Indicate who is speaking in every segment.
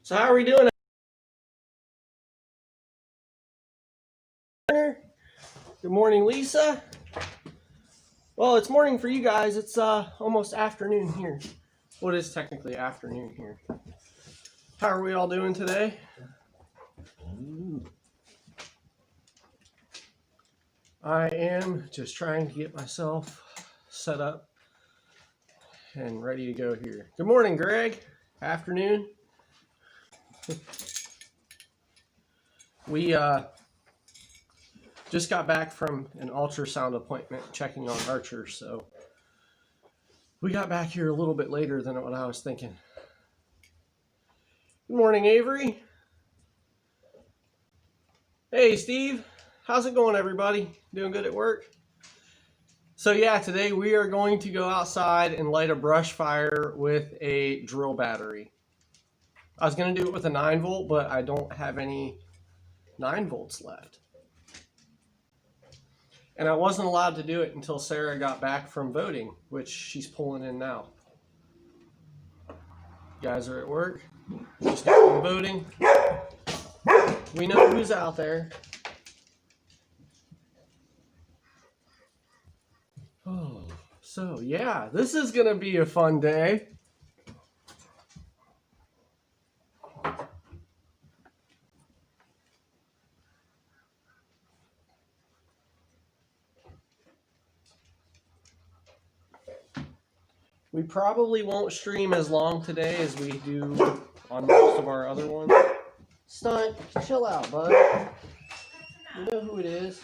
Speaker 1: So how are we doing? Good morning, Lisa. Well, it's morning for you guys. It's almost afternoon here. Well, it is technically afternoon here. How are we all doing today? I am just trying to get myself set up and ready to go here. Good morning, Greg. Afternoon. We just got back from an ultrasound appointment checking on Archer, so we got back here a little bit later than what I was thinking. Good morning, Avery. Hey, Steve. How's it going, everybody? Doing good at work? So yeah, today we are going to go outside and light a brush fire with a drill battery. I was going to do it with a 9-volt, but I don't have any 9 volts left. And I wasn't allowed to do it until Sarah got back from voting, which she's pulling in now. You guys are at work. Just got from voting. We know who's out there. Oh, so yeah, this is going to be a fun day. We probably won't stream as long today as we do on most of our other ones. Stunt, chill out, bud. You know who it is.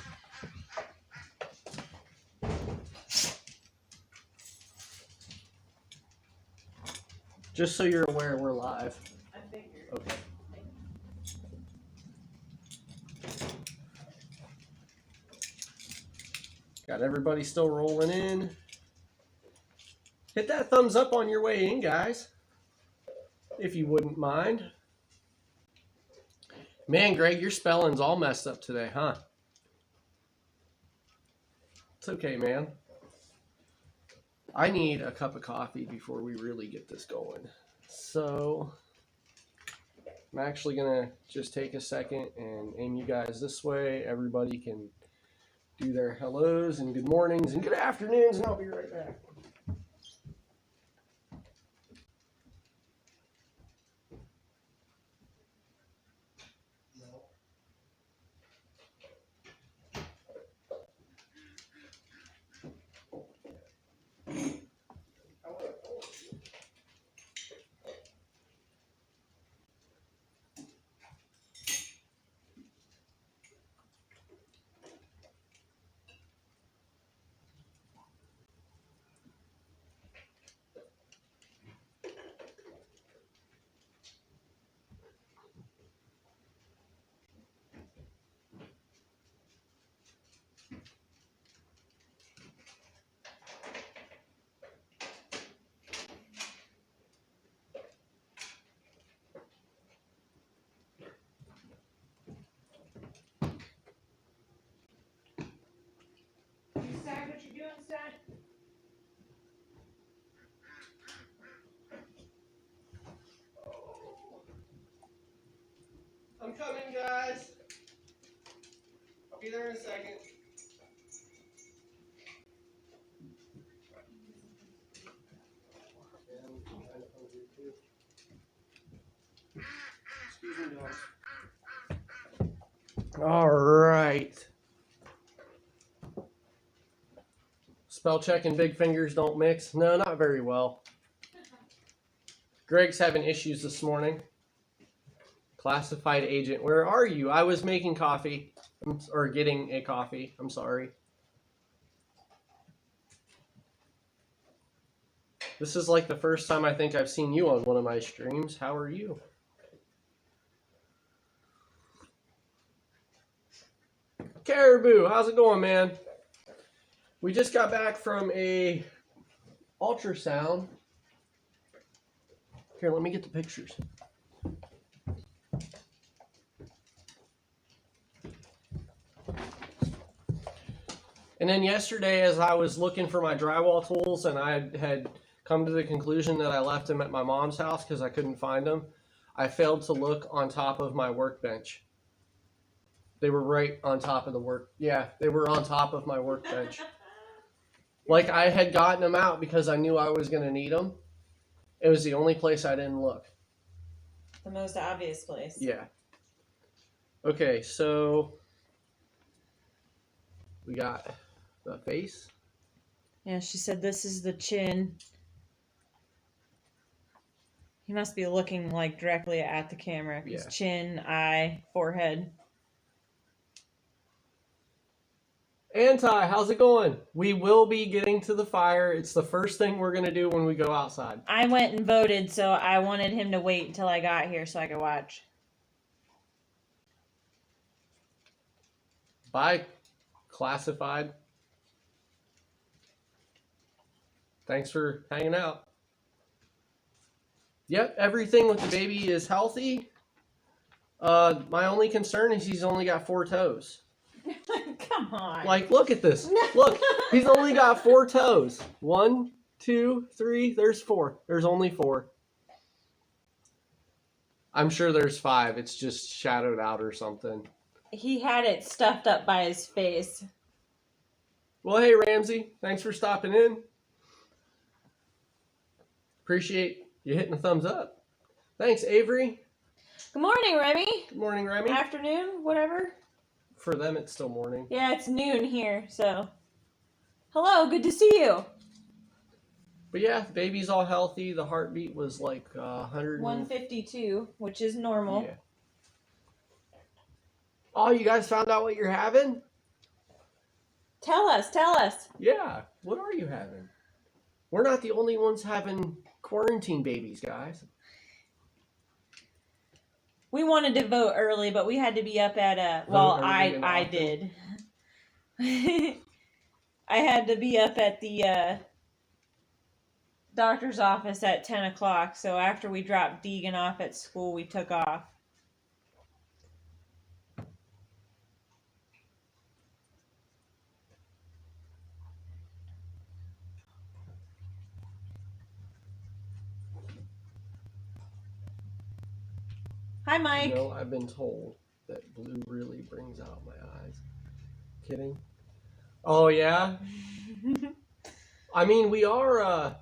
Speaker 1: Just so you're aware, we're live.
Speaker 2: I figured.
Speaker 1: Okay. Got everybody still rolling in. Hit that thumbs up on your way in, guys, if you wouldn't mind. Man, Greg, your spelling's all messed up today, huh? It's okay, man. I need a cup of coffee before we really get this going. So I'm actually going to just take a second and aim you guys this way. Everybody can do their hellos and good mornings and good afternoons, and I'll be right back.
Speaker 2: What you doing, son?
Speaker 1: I'm coming, guys. I'll be there in a second. Excuse me, dogs. All right. Spell check and big fingers don't mix. No, not very well. Greg's having issues this morning. Classified agent, where are you? I was making coffee, or getting a coffee. I'm sorry. This is like the first time I think I've seen you on one of my streams. How are you? Caribou, how's it going, man? We just got back from a ultrasound. Here, let me get the pictures. And then yesterday, as I was looking for my drywall tools, and I had come to the conclusion that I left them at my mom's house because I couldn't find them, I failed to look on top of my workbench. They were right on top of the they were on top of my workbench. Like I had gotten them out because I knew I was going to need them. It was the only place I didn't look.
Speaker 2: The most obvious place.
Speaker 1: Yeah. Okay, so we got the face.
Speaker 2: Yeah, she said this is the chin. He must be looking like directly at the camera. Because chin, eye, forehead.
Speaker 1: Anti, how's it going? We will be getting to the fire. It's the first thing we're going to do when we go outside.
Speaker 2: I went and voted, so I wanted him to wait until I got here so I could watch.
Speaker 1: Bye, classified. Thanks for hanging out. Yep, everything with the baby is healthy. My only concern is he's only got 4 toes.
Speaker 2: Come on.
Speaker 1: Like, look at this. Look, he's only got 4 toes. 1, 2, 3, there's 4. There's only 4. I'm sure there's 5. It's just shadowed out or something.
Speaker 2: He had it stuffed up by his face.
Speaker 1: Well, hey, Ramsey. Thanks for stopping in. Appreciate you hitting a thumbs up. Thanks, Avery.
Speaker 2: Good morning, Remy.
Speaker 1: Good morning, Remy.
Speaker 2: Afternoon, whatever.
Speaker 1: For them, it's still morning.
Speaker 2: Yeah, it's noon here, so. Hello, good to see you.
Speaker 1: But yeah, the baby's all healthy. The heartbeat was like
Speaker 2: 152, which is normal.
Speaker 1: Yeah. Oh, you guys found out what you're having?
Speaker 2: Tell us.
Speaker 1: Yeah, what are you having? We're not the only ones having quarantine babies, guys.
Speaker 2: We wanted to vote early, but we had to be up at I did. I had to be up at the doctor's office at 10 o'clock, so after we dropped Deegan off at school, we took off. Hi, Mike.
Speaker 1: You know, I've been told that blue really brings out my eyes. Kidding? Oh, yeah? I mean, we are,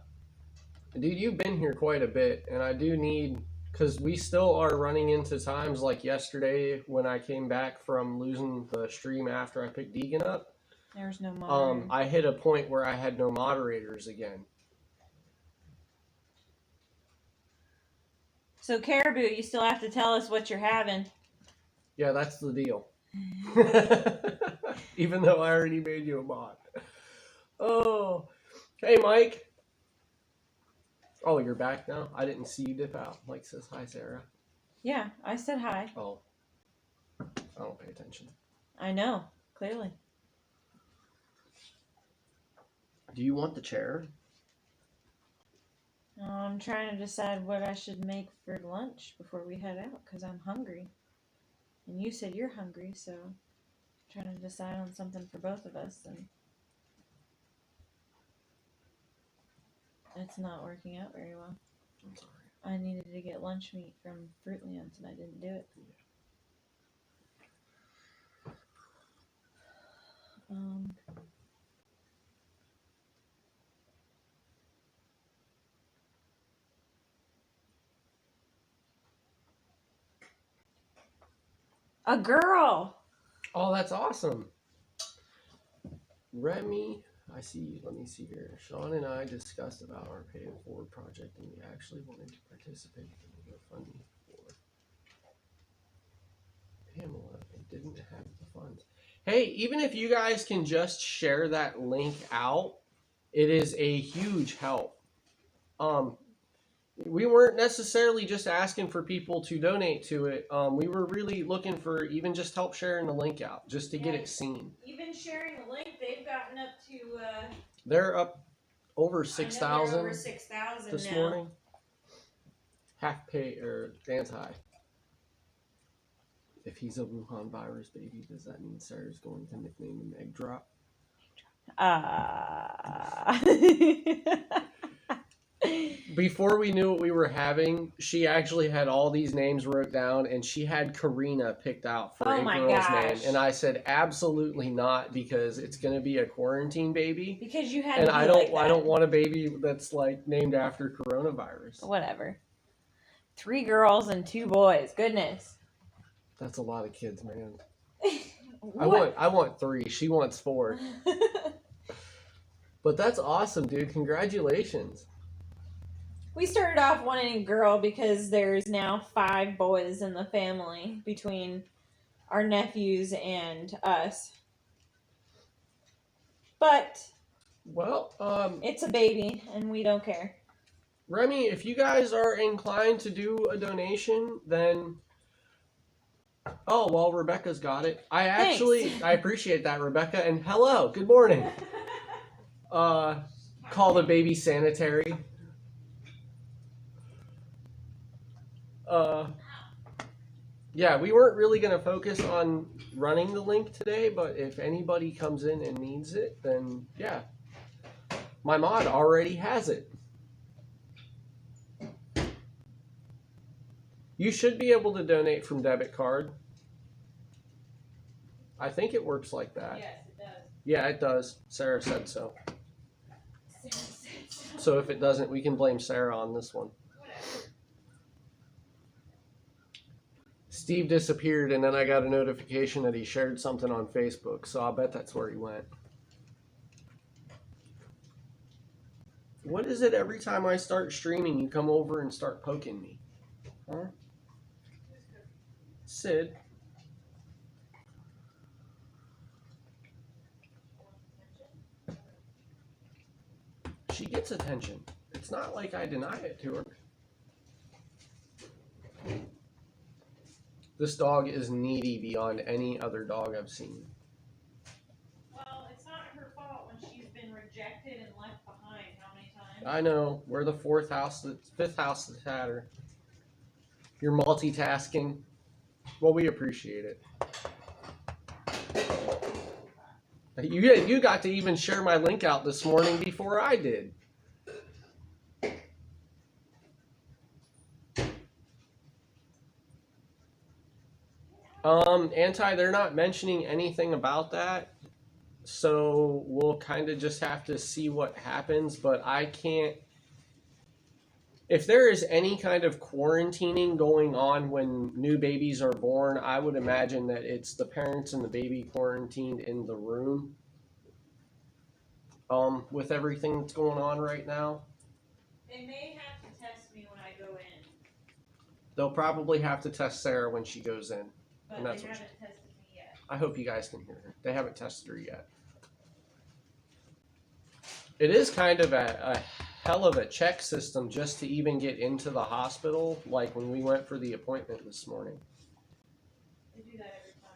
Speaker 1: dude, you've been here quite a bit, and I do need, because we still are running into times like yesterday when I came back from losing the stream after I picked Deegan up.
Speaker 2: There's no moderator.
Speaker 1: I hit a point where I had no moderators again.
Speaker 2: So, Caribou, you still have to tell us what you're having.
Speaker 1: Yeah, that's the deal. Even though I already made you a mod. Oh, hey, Mike. Oh, you're back now? I didn't see you dip out. Mike says, hi, Sarah.
Speaker 2: Yeah, I said hi.
Speaker 1: Oh, I don't pay attention.
Speaker 2: I know, clearly.
Speaker 1: Do you want the chair?
Speaker 2: I'm trying to decide what I should make for lunch before we head out, because I'm hungry. And you said you're hungry, so I'm trying to decide on something for both of us, and it's not working out very well.
Speaker 1: I'm sorry.
Speaker 2: I needed to get lunch meat from Fruitlands, and I didn't do it. A girl!
Speaker 1: Oh, that's awesome. Remy, I see. Let me see here. Sean and I discussed about our Pay It Forward project, and we actually wanted to participate in the GoFundMe for Pamela and didn't have the funds. Hey, even if you guys can just share that link out, it is a huge help. We weren't necessarily just asking for people to donate to it. We were really looking for even just help sharing the link out, just to get it seen.
Speaker 2: Even sharing the link, they've gotten up to...
Speaker 1: They're up over 6,000
Speaker 2: over 6,000
Speaker 1: this
Speaker 2: now.
Speaker 1: morning. Half pay or anti. If he's a Wuhan virus baby, does that mean Sarah's going to nickname him Egg Drop? before we knew what we were having, she actually had all these names wrote down, and she had Karina picked out for a girl's name. And I said, absolutely not, because it's going to be a quarantine baby.
Speaker 2: Because you had
Speaker 1: and
Speaker 2: to be
Speaker 1: I don't,
Speaker 2: like that.
Speaker 1: I don't want a baby that's like named after coronavirus.
Speaker 2: Whatever. 3 girls and 2 boys. Goodness.
Speaker 1: That's a lot of kids, man. I want 3. She wants 4. But that's awesome, dude. Congratulations.
Speaker 2: We started off wanting a girl because there's now 5 boys in the family between our nephews and us. But
Speaker 1: well,
Speaker 2: it's a baby and we don't care.
Speaker 1: Remy, if you guys are inclined to do a donation, then oh, well, Rebecca's got it. I appreciate that, Rebecca. And hello, good morning. Call the baby sanitary. Yeah, we weren't really going to focus on running the link today, but if anybody comes in and needs it, then yeah. My mod already has it. You should be able to donate from debit card. I think it works like that.
Speaker 2: Yes, it does.
Speaker 1: Yeah, it does. Sarah said so. So if it doesn't, we can blame Sarah on this one. Steve disappeared, and then I got a notification that he shared something on Facebook, so I'll bet that's where he went. What is it every time I start streaming, you come over and start poking me? Huh? Sid? She gets attention. It's not like I deny it to her. This dog is needy beyond any other dog I've seen.
Speaker 2: Well, it's not her fault when she's been rejected and left behind how many times?
Speaker 1: I know. We're the fifth house that's had her. You're multitasking. Well, we appreciate it. You got to even share my link out this morning before I did. They're not mentioning anything about that, so we'll kind of just have to see what happens, but I can't. If there is any kind of quarantining going on when new babies are born, I would imagine that it's the parents and the baby quarantined in the room. With everything that's going on right now.
Speaker 2: They may have to test me when I go in.
Speaker 1: They'll probably have to test Sarah when she goes in.
Speaker 2: But
Speaker 1: and that's
Speaker 2: they
Speaker 1: what
Speaker 2: haven't tested me yet.
Speaker 1: I hope you guys can hear her. They haven't tested her yet. It is kind of a hell of a check system just to even get into the hospital, like when we went for the appointment this morning.
Speaker 2: They do that every time.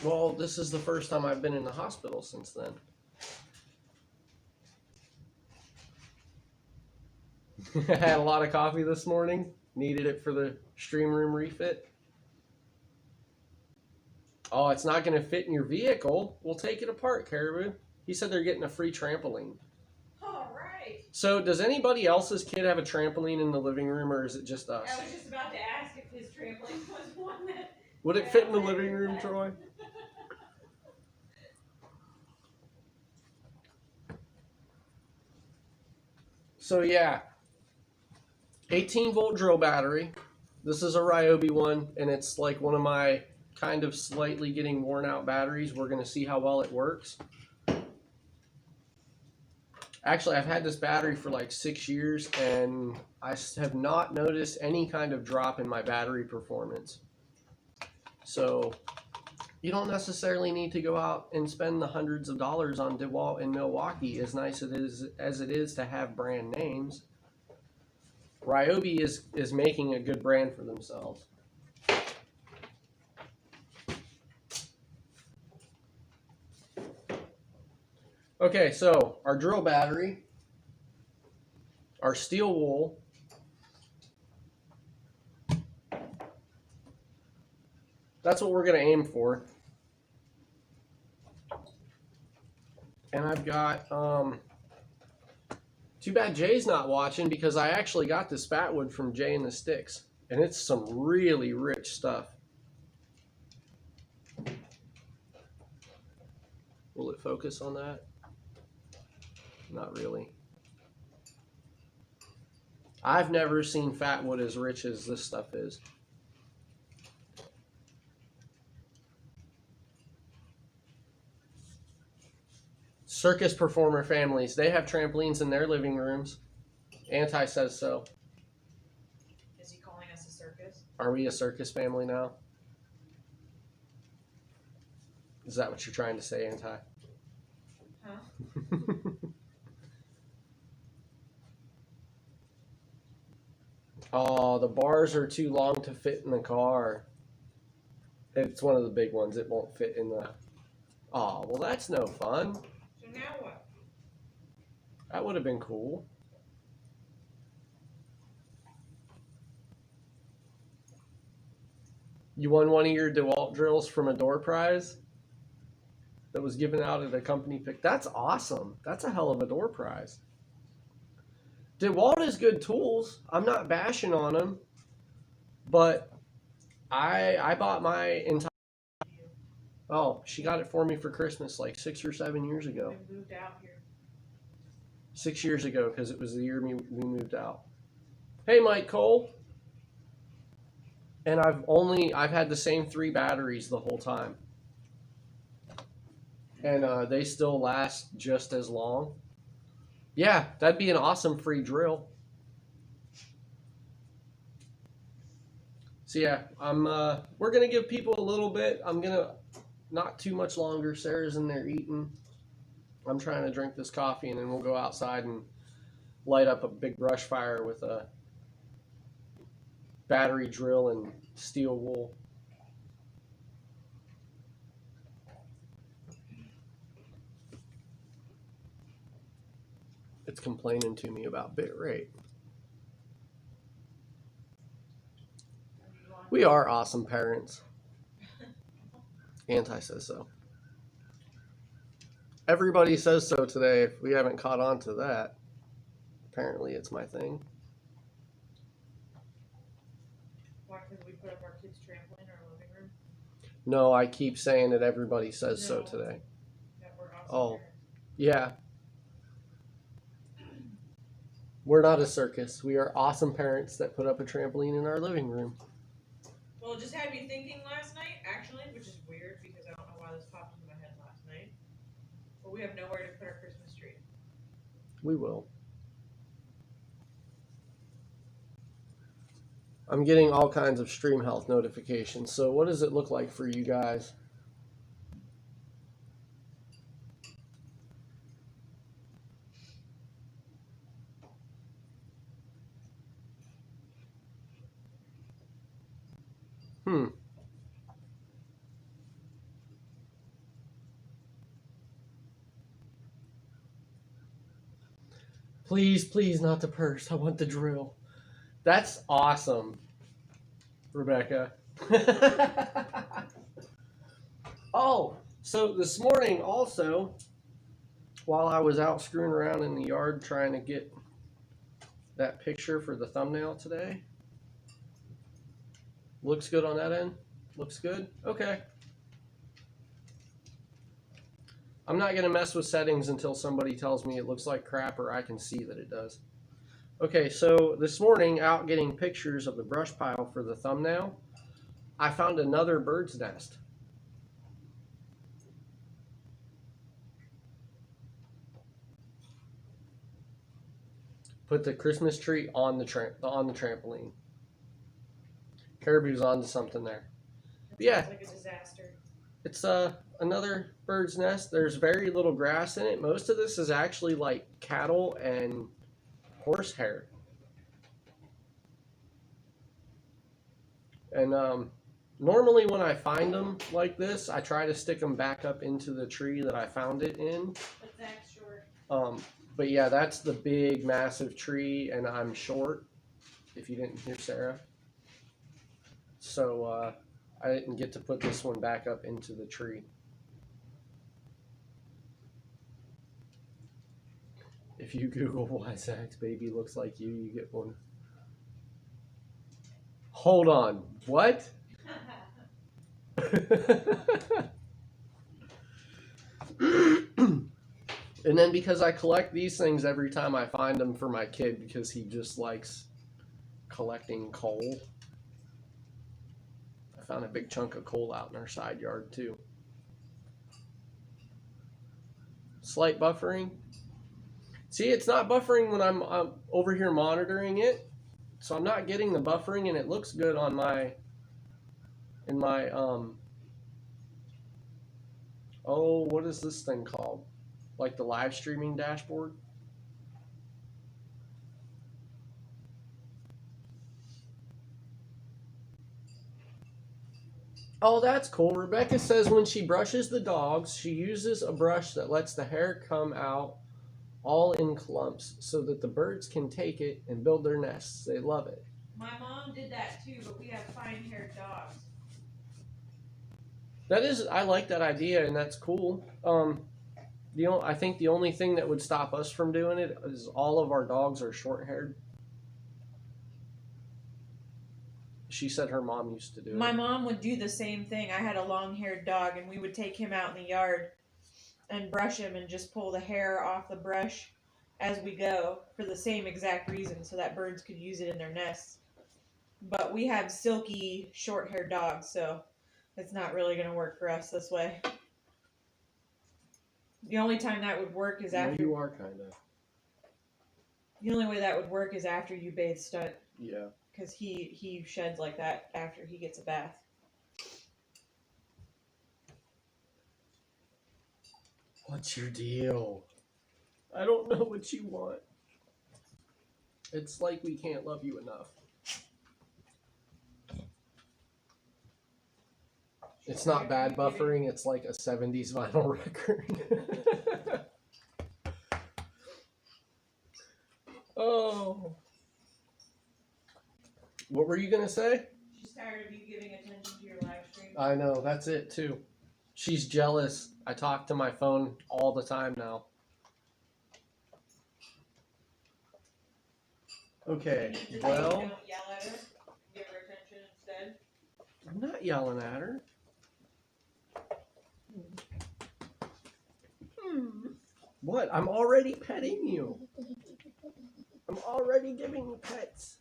Speaker 1: Well, this is the first time I've been in the hospital since then. I had a lot of coffee this morning. Needed it for the stream room refit. Oh, it's not going to fit in your vehicle. We'll take it apart, Caribou. He said they're getting a free trampoline.
Speaker 2: All right.
Speaker 1: So does anybody else's kid have a trampoline in the living room, or is it just us?
Speaker 2: I was just about to ask if his trampoline was one that...
Speaker 1: Would it fit in the living room, Troy? So yeah, 18-volt drill battery. This is a Ryobi one, and it's like one of my kind of slightly getting worn out batteries. We're going to see how well it works. Actually, I've had this battery for like 6 years, and I have not noticed any kind of drop in my battery performance. So you don't necessarily need to go out and spend the hundreds of dollars on DeWalt in Milwaukee, as nice as it is to have brand names. Ryobi is making a good brand for themselves. Okay, so our drill battery, our steel wool, that's what we're going to aim for. And I've got Too bad Jay's not watching because I actually got this fatwood from Jay and the Sticks. And it's some really rich stuff. Will it focus on that? Not really. I've never seen fatwood as rich as this stuff is. Circus performer families, they have trampolines in their living rooms. Anti says so.
Speaker 2: Is he calling us a circus?
Speaker 1: Are we a circus family now? Is that what you're trying to say, Anti?
Speaker 2: Huh?
Speaker 1: Oh, the bars are too long to fit in the car. It's one of the big ones. It won't fit in the... Oh, well, that's no fun.
Speaker 2: So now what?
Speaker 1: That would have been cool. You won one of your DeWalt drills from a door prize that was given out at a company pick. That's awesome. That's a hell of a door prize. DeWalt is good tools. I'm not bashing on them, but I bought my entire... Oh, she got it for me for Christmas like 6 or 7 years ago.
Speaker 2: We moved out here.
Speaker 1: 6 years ago, because it was the year we moved out. Hey, Mike Cole. And I've had the same 3 batteries the whole time. And they still last just as long. Yeah, that'd be an awesome free drill. So yeah, we're gonna give people a little bit. I'm gonna not too much longer. Sarah's in there eating. I'm trying to drink this coffee, and then we'll go outside and light up a big brush fire with a battery drill and steel wool. It's complaining to me about bit rate. We are awesome parents. Anti says so. Everybody says so today. If we haven't caught on to that, apparently it's my thing.
Speaker 2: Why? Because we put up our kids' trampoline in our living room?
Speaker 1: No, I keep saying that everybody says so today.
Speaker 2: That we're awesome
Speaker 1: Oh,
Speaker 2: parents.
Speaker 1: yeah. We're not a circus. We are awesome parents that put up a trampoline in our living room.
Speaker 2: Well, it just had me thinking last night, actually, which is weird because I don't know why this popped into my head last night. But we have nowhere to put our Christmas tree.
Speaker 1: We will. I'm getting all kinds of stream health notifications. So what does it look like for you guys? Please, please, not the purse. I want the drill. That's awesome, Rebecca. Oh, so this morning also, while I was out screwing around in the yard trying to get that picture for the thumbnail today. Looks good on that end? Looks good? Okay. I'm not going to mess with settings until somebody tells me it looks like crap or I can see that it does. Okay, so this morning, out getting pictures of the brush pile for the thumbnail, I found another bird's nest. Put the Christmas tree on the trampoline. Caribou's onto something there. Yeah.
Speaker 2: Sounds like a disaster.
Speaker 1: It's another bird's nest. There's very little grass in it. Most of this is actually like cattle and horsehair. And normally when I find them like this, I try to stick them back up into the tree that I found it in.
Speaker 2: But that's short.
Speaker 1: But yeah, that's the big, massive tree, and I'm short, if you didn't hear Sarah. So I didn't get to put this one back up into the tree. If you Google why Zach's baby looks like you get one. Hold on. What? And then because I collect these things every time I find them for my kid because he just likes collecting coal. I found a big chunk of coal out in our side yard too. Slight buffering. See, it's not buffering when I'm over here monitoring it. So I'm not getting the buffering and it looks good on my oh, what is this thing called? Like the live streaming dashboard? Oh, that's cool. Rebecca says when she brushes the dogs, she uses a brush that lets the hair come out all in clumps so that the birds can take it and build their nests. They love it.
Speaker 2: My mom did that too, but we have fine-haired dogs.
Speaker 1: That is, I like that idea, and that's cool. I think the only thing that would stop us from doing it is all of our dogs are short-haired. She said her mom used to do it.
Speaker 2: My mom would do the same thing. I had a long-haired dog, and we would take him out in the yard and brush him and just pull the hair off the brush as we go for the same exact reason, so that birds could use it in their nests. But we have silky, short-haired dogs, so it's not really going to work for us this way. The only time that would work is after...
Speaker 1: you are kind of.
Speaker 2: The only way that would work is after you bathe Stunt.
Speaker 1: Yeah.
Speaker 2: Because he sheds like that after he gets a bath.
Speaker 1: What's your deal? I don't know what you want. It's like we can't love you enough. It's not bad buffering, it's like a 70s vinyl record. Oh. What were you going to say?
Speaker 2: She's tired of you giving attention to your live stream.
Speaker 1: I know, that's it too. She's jealous. I talk to my phone all the time now. Okay, well...
Speaker 2: Don't yell at her. Give her attention instead.
Speaker 1: I'm not yelling at her. What? I'm already petting you. I'm already giving you pets.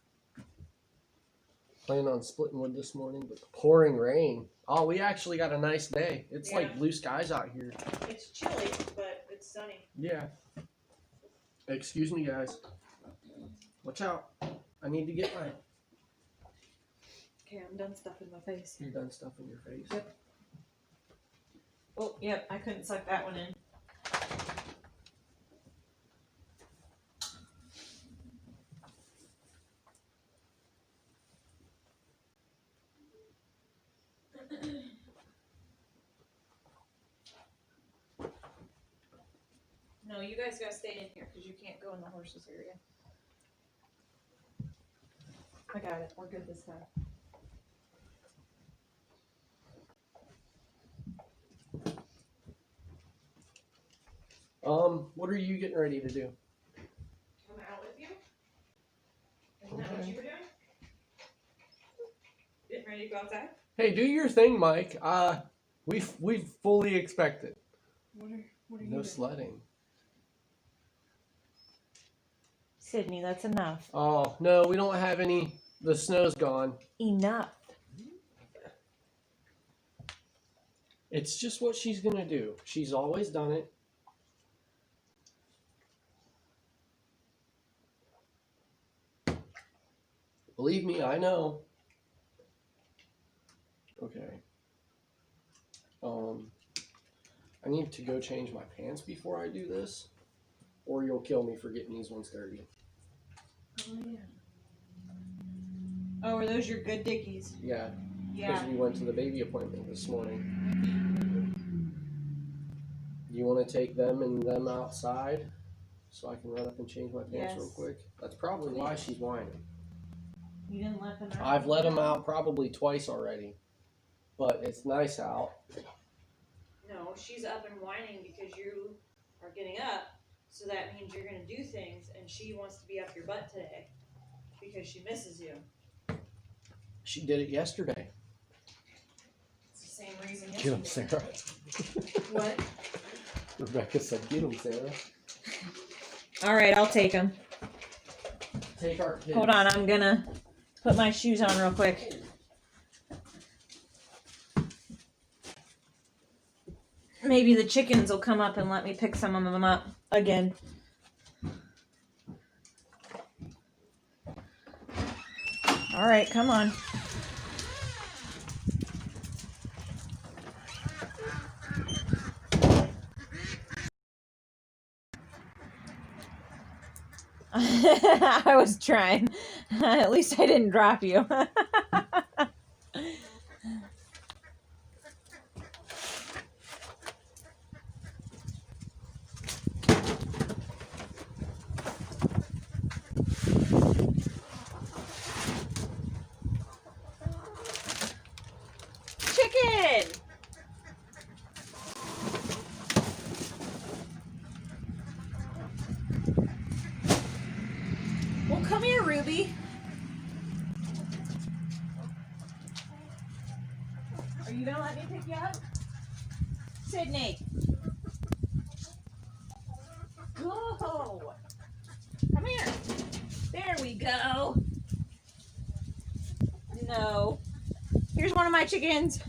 Speaker 1: Planning on splitting wood this morning, but pouring rain. Oh, we actually got a nice day. It's like blue skies out here.
Speaker 2: It's chilly, but it's sunny.
Speaker 1: Yeah. Excuse me, guys. Watch out. I need to get my...
Speaker 2: Okay, I'm done stuffing my face.
Speaker 1: You're done stuffing your face?
Speaker 2: Yep. Oh, yep, I couldn't suck that one in. No, you guys gotta stay in here because you can't go in the horses area. I got it. We're good this time.
Speaker 1: What are you getting ready to do?
Speaker 2: Come out with you? Isn't that what you were doing? Getting ready to go outside?
Speaker 1: Hey, do your thing, Mike. We fully expect it.
Speaker 2: What are you
Speaker 1: No
Speaker 2: doing?
Speaker 1: sledding.
Speaker 2: Sydney, that's enough.
Speaker 1: Oh, no, we don't have any. The snow's gone.
Speaker 2: Enough.
Speaker 1: It's just what she's going to do. She's always done it. Believe me, I know. Okay. I need to go change my pants before I do this, or you'll kill me for getting these ones dirty.
Speaker 2: Oh, yeah. Oh, are those your good dickies?
Speaker 1: Yeah,
Speaker 2: Yeah.
Speaker 1: because we went to the baby appointment this morning. You want to take them and them outside so I can run up and change my pants real quick? That's probably why she's whining.
Speaker 2: You didn't let them out?
Speaker 1: I've let them out probably twice already, but it's nice out.
Speaker 2: No, she's up and whining because you are getting up So that means you're going to do things, and she wants to be up your butt today because she misses you.
Speaker 1: She did it yesterday.
Speaker 2: It's the same reason
Speaker 1: Get him,
Speaker 2: yesterday.
Speaker 1: Sarah.
Speaker 2: What?
Speaker 1: Rebecca said, get him, Sarah.
Speaker 2: All right, I'll take them.
Speaker 1: Take our kids.
Speaker 2: Hold on, I'm going to put my shoes on real quick. Maybe the chickens will come up and let me pick some of them up again. All right, come on. I was trying. At least I didn't drop you. Chicken! Well, come here, Ruby. Are you gonna let me pick you up? Sydney. Go. Come here. There we go. No. Here's one of my chickens.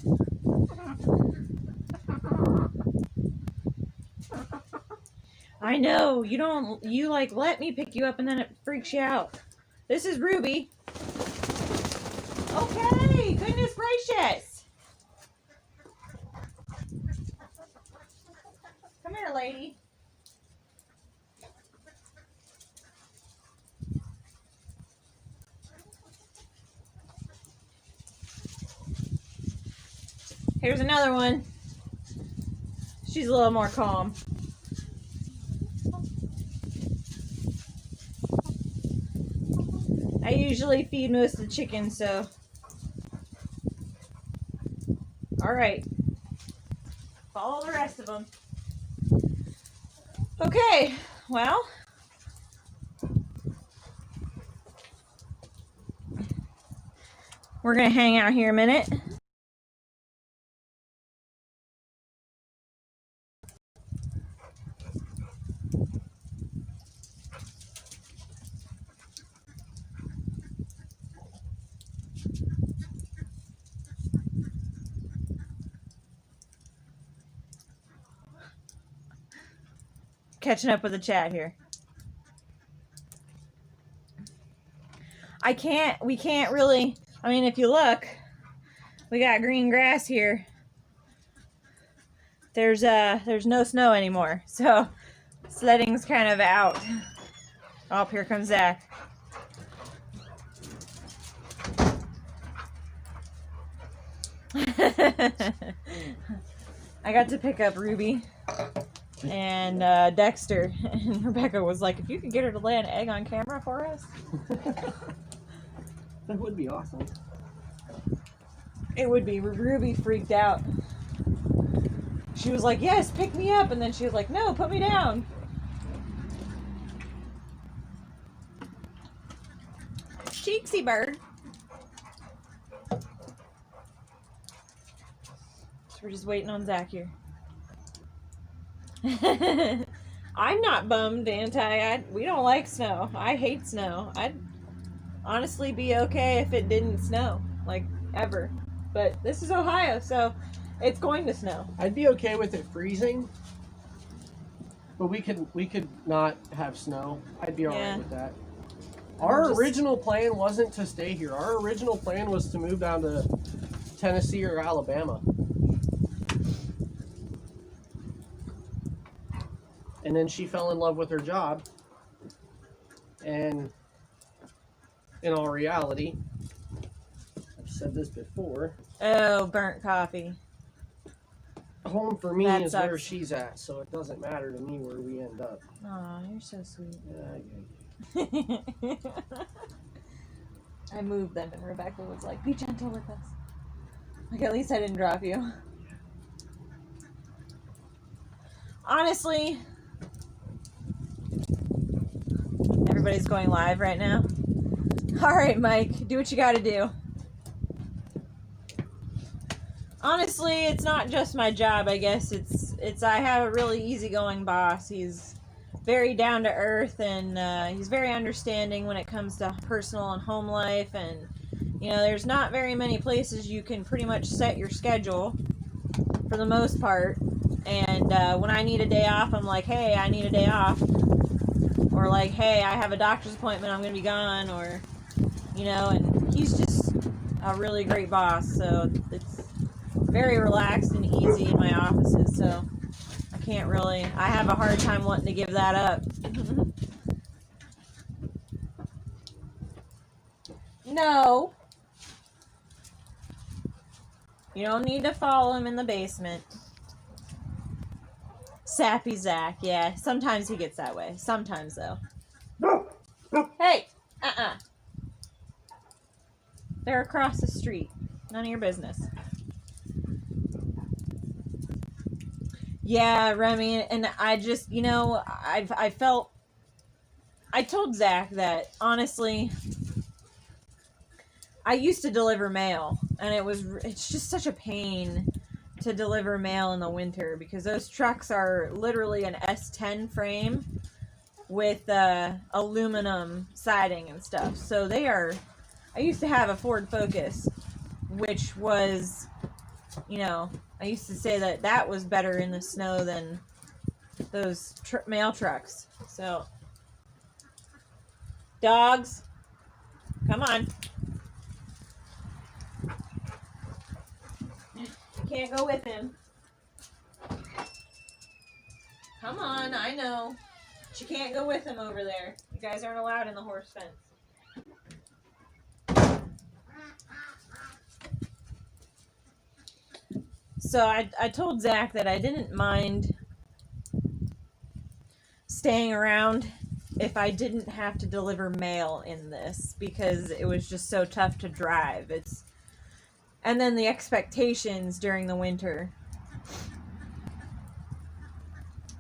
Speaker 2: I know, you like let me pick you up and then it freaks you out. This is Ruby. Okay, goodness gracious. Come here, lady. Here's another one. She's a little more calm. I usually feed most of the chickens, so. All right. Follow the rest of them. Okay, well. We're gonna hang out here a minute. Catching up with the chat here. We can't really, I mean, if you look, we got green grass here. There's no snow anymore, so sledding's kind of out. Oh, here comes Zach. I got to pick up Ruby and Dexter, and Rebecca was like, if you could get her to lay an egg on camera for us.
Speaker 1: That would be awesome.
Speaker 2: It would be. Ruby freaked out. She was like, yes, pick me up, and then she was like, no, put me down. Cheeksy bird. So we're just waiting on Zach here. I'm not bummed, we don't like snow. I hate snow. I'd honestly be okay if it didn't snow, like, ever. But this is Ohio, so it's going to snow.
Speaker 1: I'd be okay with it freezing, but we could not have snow. I'd be alright with that. Our original plan wasn't to stay here. Our original plan was to move down to Tennessee or Alabama. And then she fell in love with her job. And in all reality, I've said this before.
Speaker 2: Oh, burnt coffee.
Speaker 1: Home for me
Speaker 2: That
Speaker 1: is
Speaker 2: sucks.
Speaker 1: where she's at, so it doesn't matter to me where we end up.
Speaker 2: Aw, you're so sweet.
Speaker 1: Yeah.
Speaker 2: I moved them and Rebecca was like, be gentle with us. Like, at least I didn't drop you. Honestly, everybody's going live right now. All right, Mike, do what you got to do. Honestly, it's not just my job. I guess it's I have a really easygoing boss. He's very down to earth, and he's very understanding when it comes to personal and home life. And there's not very many places you can pretty much set your schedule for the most part. And when I need a day off, I'm like, hey, I need a day off, or like, hey, I have a doctor's appointment, I'm gonna be gone, or and he's just a really great boss. So it's very relaxed and easy in my offices. So I have a hard time wanting to give that up. No. You don't need to follow him in the basement. Sappy Zach, yeah. Sometimes he gets that way. Sometimes, though. Hey! They're across the street. None of your business. Yeah, Remy, and I just, I told Zach that, honestly, I used to deliver mail, and it's just such a pain to deliver mail in the winter, because those trucks are literally an S10 frame with aluminum siding and stuff. So I used to have a Ford Focus, which was, I used to say that was better in the snow than those mail trucks. So, dogs, come on. You can't go with him. Come on, I know. But you can't go with him over there. You guys aren't allowed in the horse fence. So I told Zach that I didn't mind staying around if I didn't have to deliver mail in this, because it was just so tough to drive. And then the expectations during the winter.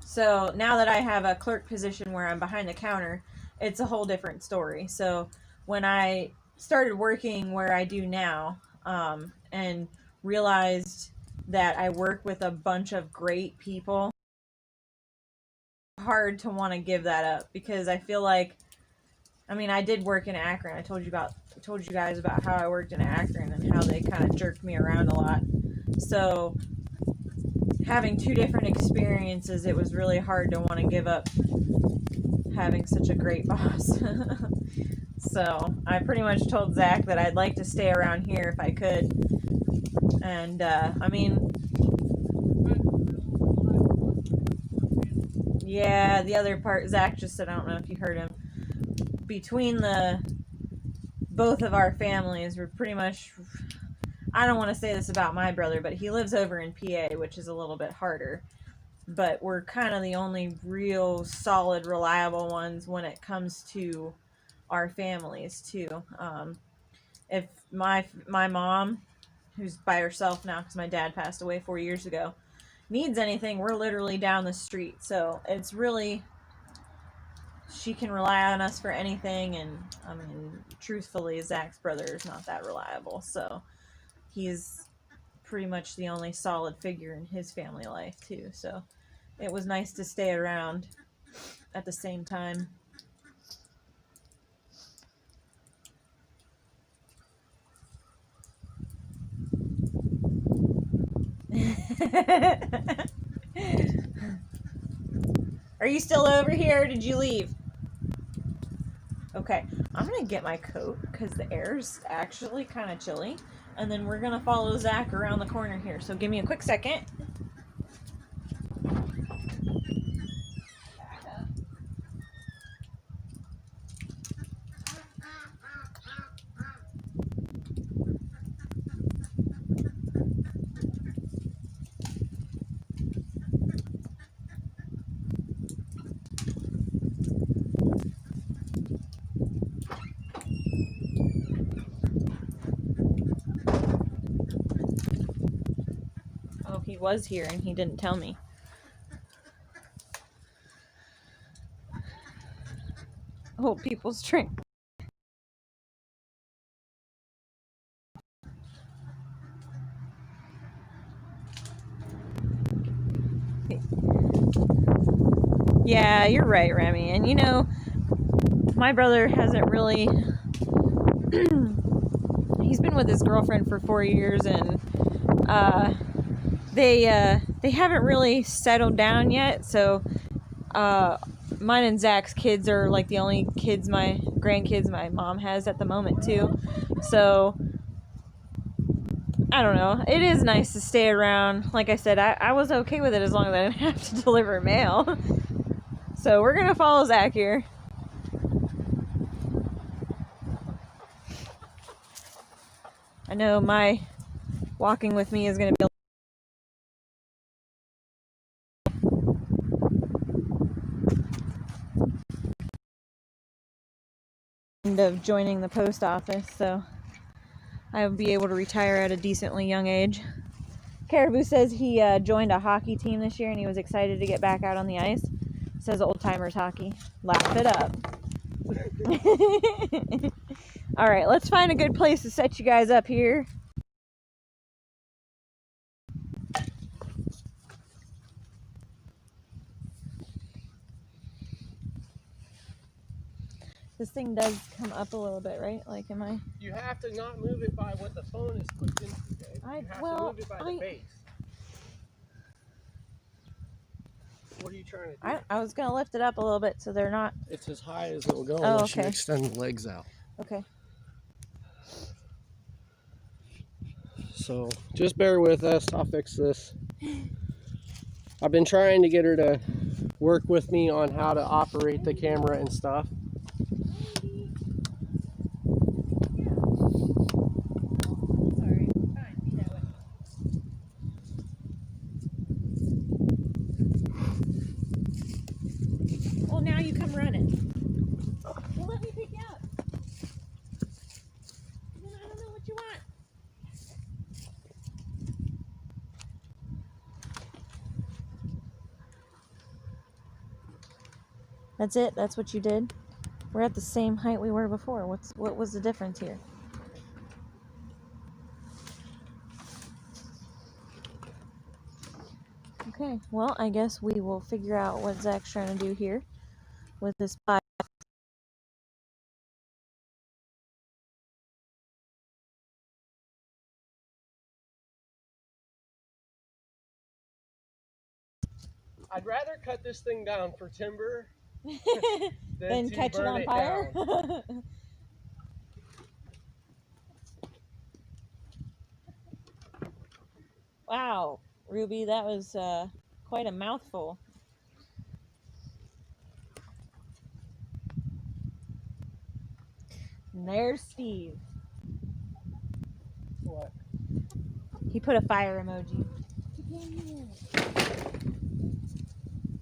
Speaker 2: So now that I have a clerk position where I'm behind the counter, it's a whole different story. So when I started working where I do now, and realized that I work with a bunch of great people, hard to want to give that up, because I feel like, I did work in Akron. I told you guys about how I worked in Akron and how they kind of jerked me around a lot. So having two different experiences, it was really hard to want to give up having such a great boss. So I pretty much told Zach that I'd like to stay around here if I could. And yeah, the other part, Zach just said, I don't know if you heard him, between both of our families, we're pretty much, I don't want to say this about my brother, but he lives over in PA, which is a little bit harder. But we're kind of the only real solid, reliable ones when it comes to our families, too. If my mom, who's by herself now because my dad passed away 4 years ago, needs anything, we're literally down the street. So it's really, she can rely on us for anything. And truthfully, Zach's brother is not that reliable, so he's pretty much the only solid figure in his family life too. So it was nice to stay around at the same time. Are you still over here? Did you leave? Okay, I'm gonna get my coat because the air's actually kind of chilly, and then we're gonna follow Zach around the corner here. So give me a quick second. He was here and he didn't tell me.
Speaker 3: old people's drink. Yeah, you're right, Remy. And you know, my brother hasn't really he's been with his girlfriend for 4 years, and they haven't really settled down yet. So mine and Zach's kids are like the only kids, my grandkids my mom has at the moment too. So I don't know. It is nice to stay around. Like I said, I was okay with it as long as I didn't have to deliver mail. So we're gonna follow Zach here. I know my walking with me is gonna be of joining the post office, so I will be able to retire at a decently young age. Caribou says he joined a hockey team this year and he was excited to get back out on the ice. Says old timers hockey. Laugh it up. All right, let's find a good place to set you guys up here. This thing does come up a little bit, right? Like, am I?
Speaker 1: You have to not move it by what the phone is put into, Dave. You have to move it by the base. What are you trying to do?
Speaker 3: I was going to lift it up a little bit so they're not...
Speaker 1: It's as high as it will go
Speaker 3: unless
Speaker 1: you extend the legs out.
Speaker 3: Okay.
Speaker 1: So just bear with us. I'll fix this. I've been trying to get her to work with me on how to operate the camera and stuff.
Speaker 3: Now you come running. Well, let me pick you up. Then I don't know what you want. That's it? That's what you did? We're at the same height we were before. What was the difference here? Okay, well, I guess we will figure out what Zach's trying to do here with this pie.
Speaker 1: I'd rather cut this thing down for timber
Speaker 3: than catch it on fire. Wow, Ruby, that was quite a mouthful. And there's Steve.
Speaker 1: What?
Speaker 3: He put a fire emoji.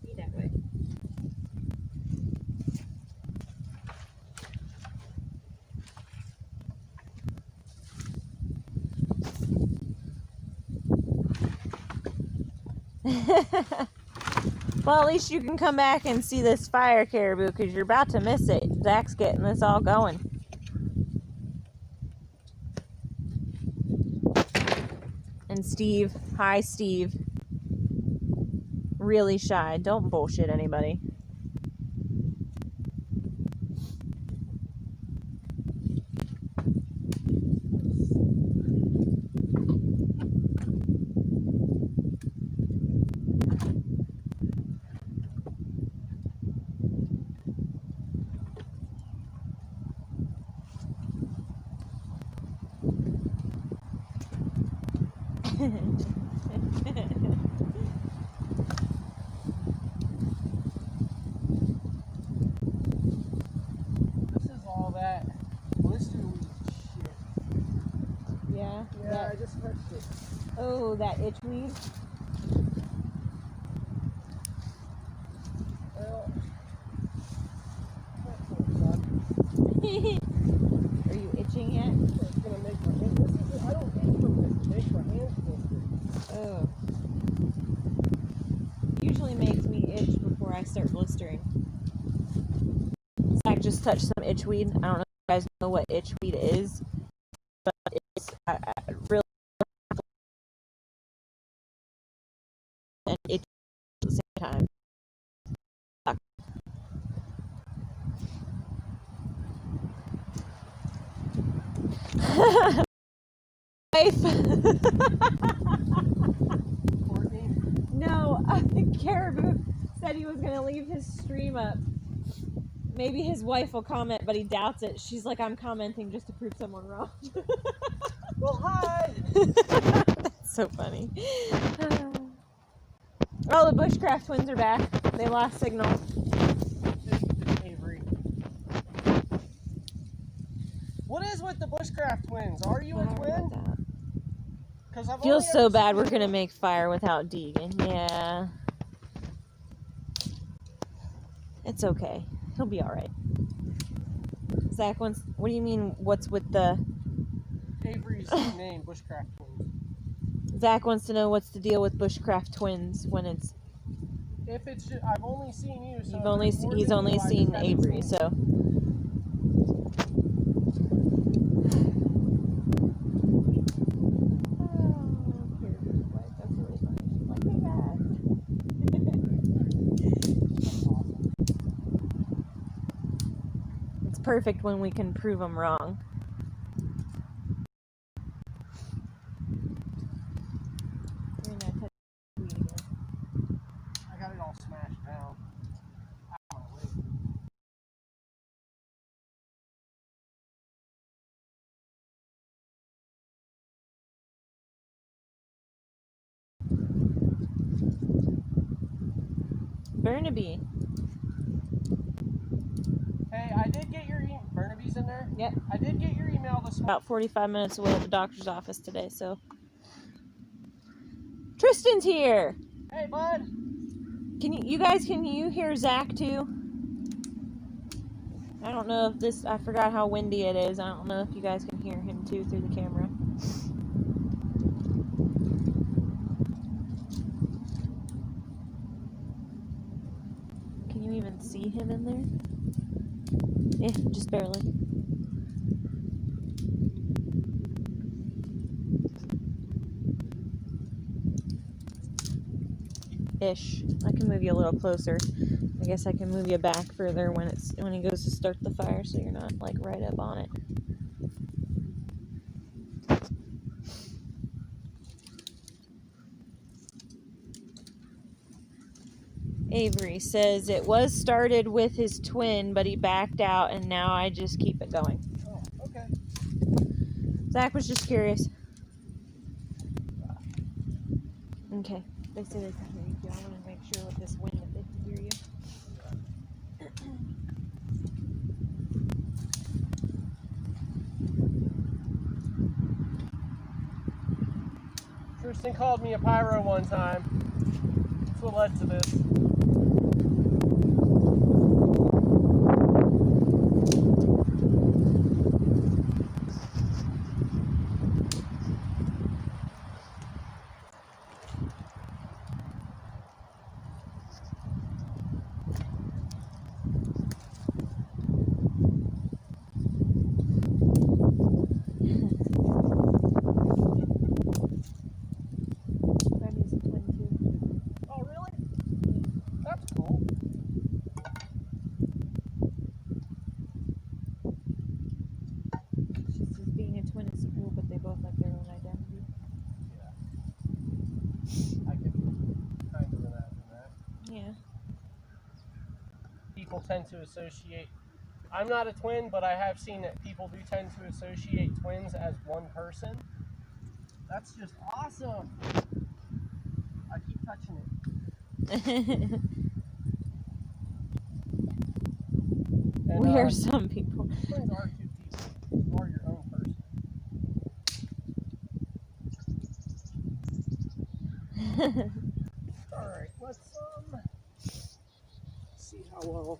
Speaker 3: Be that way. Well, at least you can come back and see this fire, Caribou, because you're about to miss it. Zach's getting this all going. And Steve, hi Steve. Really shy. Don't bullshit anybody.
Speaker 1: This is all that blisterweed shit.
Speaker 3: Yeah?
Speaker 1: Yeah, I just touched it.
Speaker 3: Oh, that itchweed?
Speaker 1: Well,
Speaker 3: Are you itching yet?
Speaker 1: it's gonna make my hand. I don't itch from this. It makes my hands blister.
Speaker 3: Oh. Usually makes me itch before I start blistering. Zach just touched some itchweed. I don't know if you guys know what itchweed is, but it's really and itchy at the same time. Wife. No, Caribou said he was going to leave his stream up. Maybe his wife will comment, but he doubts it. She's like, I'm commenting just to prove someone wrong.
Speaker 1: Well, hi!
Speaker 3: That's so funny. Oh, the Bushcraft twins are back. They lost signal.
Speaker 1: Avery. What is with the Bushcraft twins? Are you a twin?
Speaker 3: Feels so bad we're going to make fire without Deegan. Yeah. It's okay. He'll be alright. Zach wants... What do you mean, what's with the...
Speaker 1: Avery's name, Bushcraft twins.
Speaker 3: Zach wants to know what's the deal with Bushcraft twins when it's...
Speaker 1: If it's just, I've only seen you, so...
Speaker 3: He's only seen Avery, so... Perfect when we can prove them wrong.
Speaker 1: I got it all smashed down.
Speaker 3: Burnaby.
Speaker 1: Hey, I did get your email. Burnaby's in there?
Speaker 3: Yep.
Speaker 1: I did get your email this morning.
Speaker 3: About 45 minutes away at the doctor's office today, so. Tristan's here!
Speaker 1: Hey, bud!
Speaker 3: Can you hear Zach too? I don't know if this, I forgot how windy it is. I don't know if you guys can hear him too through the camera. Can you even see him in there? Yeah, just barely. Ish. I can move you a little closer. I guess I can move you back further when he goes to start the fire, so you're not like right up on it. Avery says it was started with his twin, but he backed out, and now I just keep it going.
Speaker 1: Oh, okay.
Speaker 3: Zach was just curious. Okay. They say they can hear you too. I want to make sure with this wind that they can hear you.
Speaker 1: Tristan called me a pyro one time. That's what led to this. Tend to associate. I'm not a twin, but I have seen that people do tend to associate twins as one person. That's just awesome. I keep touching it. And,
Speaker 3: we are some people.
Speaker 1: Twins are two people. You are your own person. Alright, let's see how well.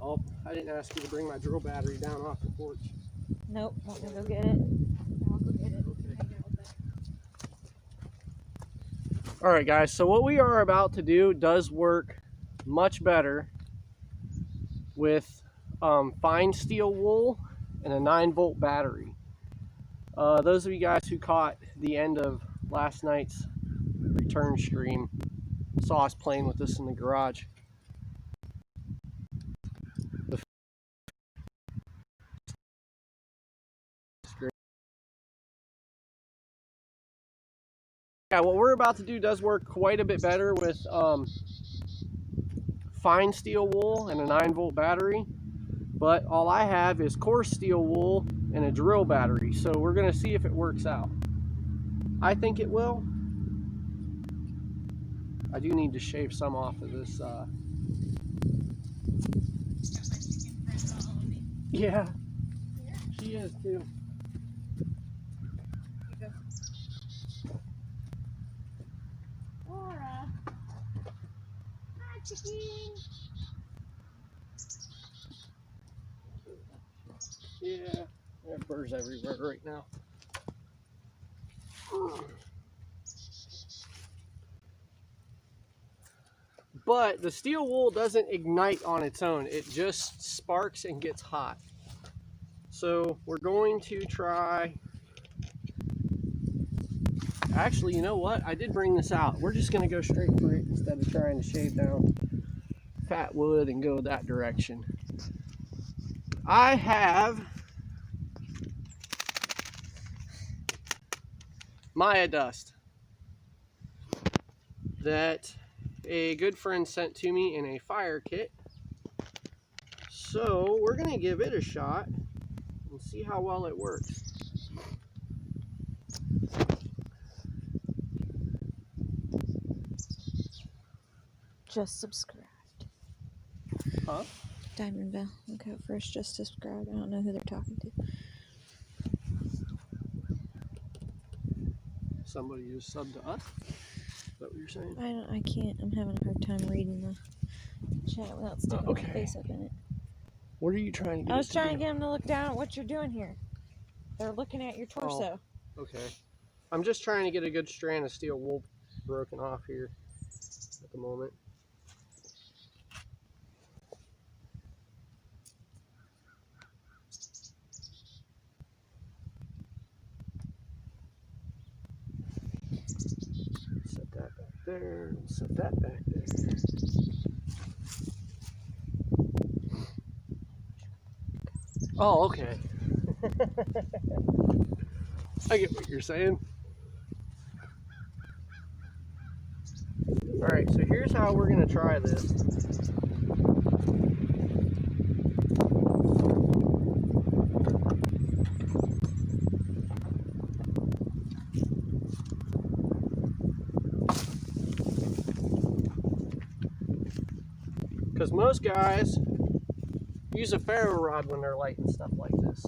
Speaker 1: Oh, I didn't ask you to bring my drill battery down off the porch.
Speaker 3: Nope, want me to go get it? I'll go get it.
Speaker 1: Alright guys, so what we are about to do does work much better with fine steel wool and a 9-volt battery. Those of you guys who caught the end of last night's return stream saw us playing with this in the garage. Yeah, what we're about to do does work quite a bit better with fine steel wool and a 9-volt battery, but all I have is coarse steel wool and a drill battery, so we're going to see if it works out. I think it will. I do need to shave some off of this. Yeah, she is too.
Speaker 3: Laura. Hi, chicken.
Speaker 1: Yeah, there are birds everywhere right now. But the steel wool doesn't ignite on its own. It just sparks and gets hot. So we're going to try... Actually, you know what? I did bring this out. We're just going to go straight for it instead of trying to shave down fat wood and go that direction. I have Maya dust that a good friend sent to me in a fire kit. So we're going to give it a shot and see how well it works.
Speaker 3: Just subscribed.
Speaker 1: Huh?
Speaker 3: Diamond Bell. Look out first. Just subscribed. I don't know who they're talking to.
Speaker 1: Somebody just subbed to us? Is that what you're saying?
Speaker 3: I can't. I'm having a hard time reading the chat without sticking
Speaker 1: Okay.
Speaker 3: my face up in it.
Speaker 1: What are you trying to get?
Speaker 3: I was trying to get them to look down at what you're doing here. They're looking at your torso.
Speaker 1: Oh, okay. I'm just trying to get a good strand of steel wool broken off here at the moment. Set that back there. Set that back there. Oh, okay. I get what you're saying. Alright, so here's how we're going to try this. Because most guys use a ferro rod when they're lighting stuff like this.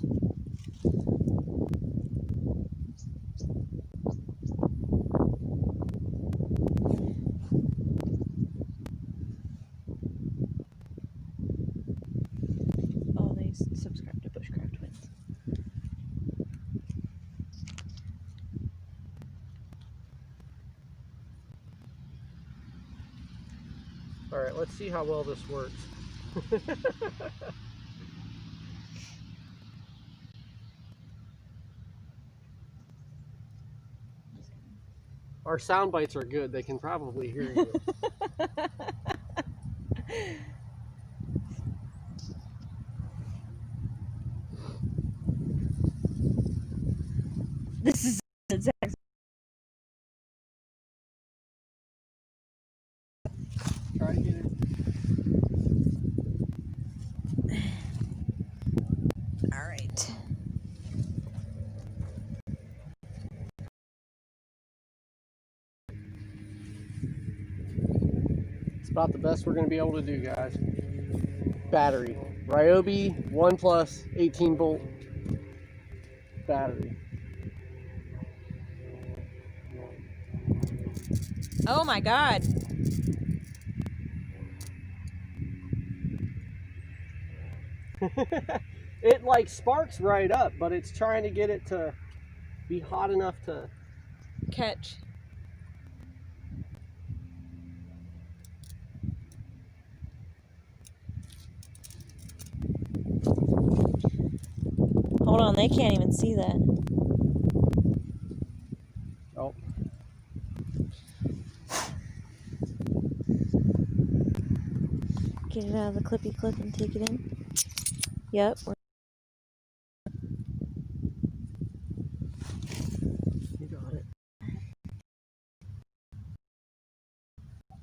Speaker 3: Oh, they subscribed to Bushcraft Twins.
Speaker 1: Alright, let's see how well this works. Our sound bites are good. They can probably hear you.
Speaker 3: This is exact.
Speaker 1: Try to get it.
Speaker 3: All right.
Speaker 1: It's about the best we're going to be able to do, guys. Battery. Ryobi 1 Plus 18 volt battery.
Speaker 3: Oh my God.
Speaker 1: It like sparks right up, but it's trying to get it to be hot enough to
Speaker 3: Catch. Hold on, they can't even see that.
Speaker 1: Oh.
Speaker 3: Get it out of the clippy clip and take it in. Yep.
Speaker 1: You got it.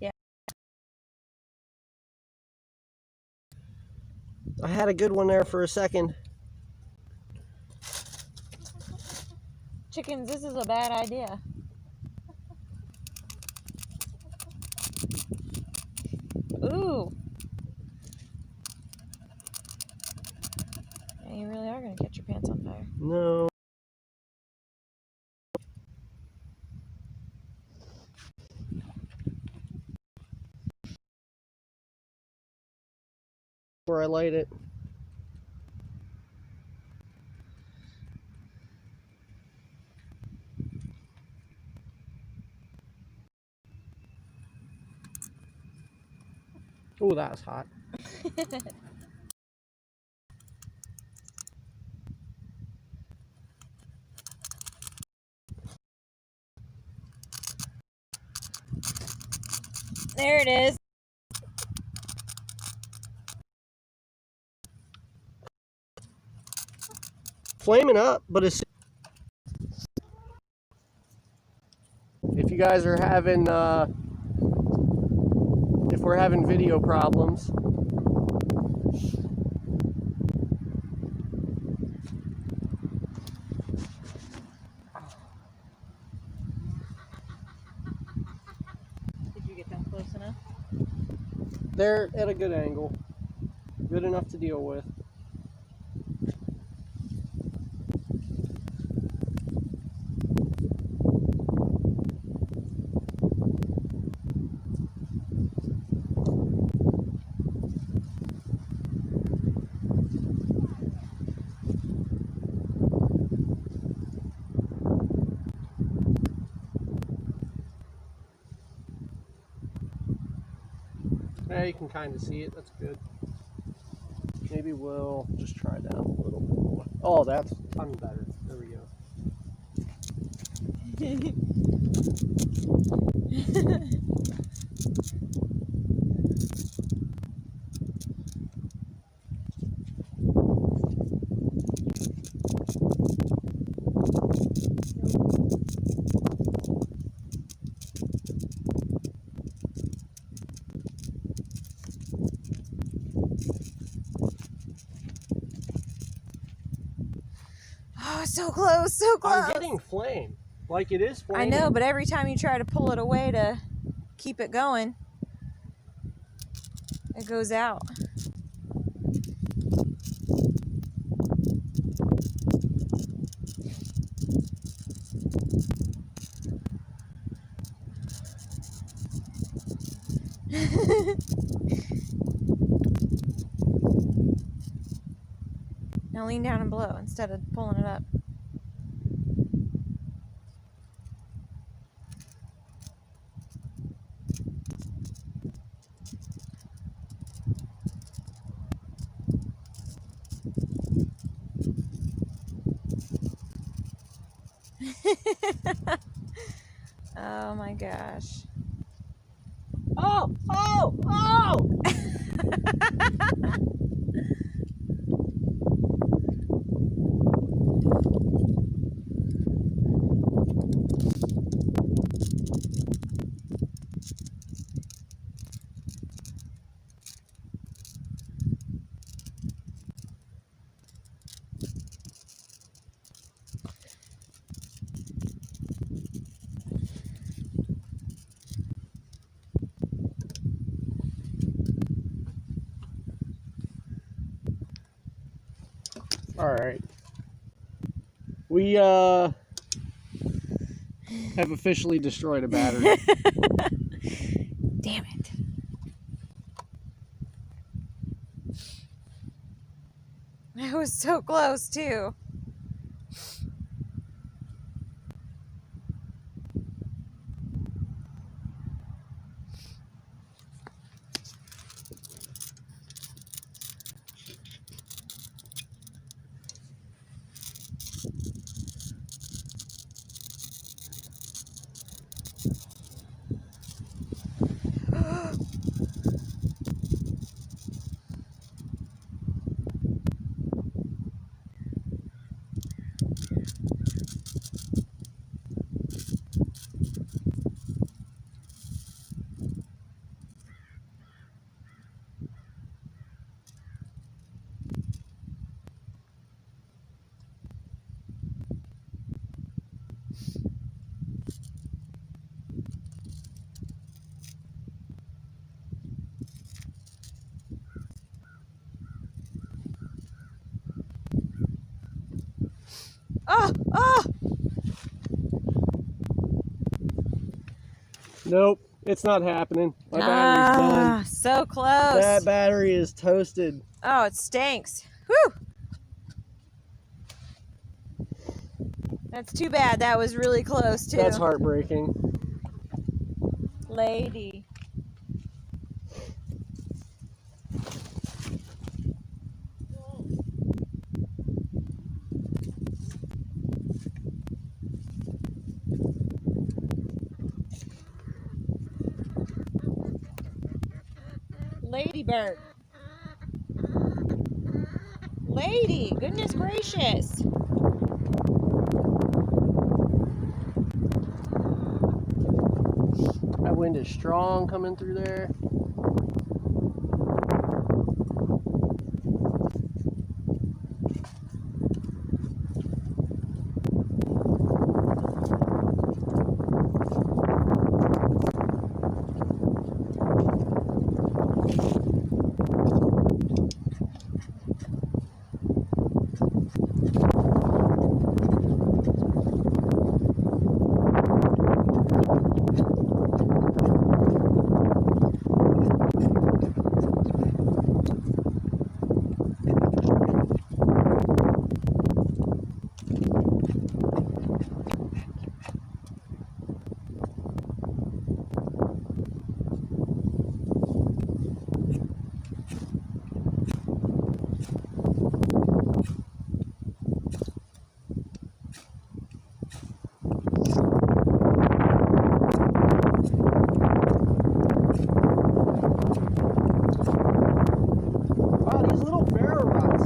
Speaker 3: Yeah.
Speaker 1: I had a good one there for a second.
Speaker 3: Chickens, this is a bad idea. Ooh. Yeah, you really are going to catch your pants on fire.
Speaker 1: No. Where I light it. Oh, that was hot.
Speaker 3: There it is.
Speaker 1: Flaming up, but it's... If you guys are having, if we're having video problems,
Speaker 3: Did you get them close enough?
Speaker 1: they're at a good angle. Good enough to deal with. Yeah, you can kind of see it. That's good. Maybe we'll just try that a little bit more. Oh, that's a ton better. There we go.
Speaker 3: Oh, so close, so close.
Speaker 1: I'm getting flame. Like it is
Speaker 3: I
Speaker 1: flaming.
Speaker 3: know, but every time you try to pull it away to keep it going, it goes out. Now lean down and blow instead of pulling it up. Oh my gosh.
Speaker 1: Oh! Oh! Oh! All right. We have officially destroyed a battery.
Speaker 3: Damn it. That was so close too.
Speaker 1: Nope, it's not happening. My battery's done.
Speaker 3: So close.
Speaker 1: That battery is toasted.
Speaker 3: Oh, it stinks. Whew. That's too bad. That was really close, too.
Speaker 1: That's heartbreaking.
Speaker 3: Lady. Ladybird. Lady, goodness gracious.
Speaker 1: That wind is strong coming through there.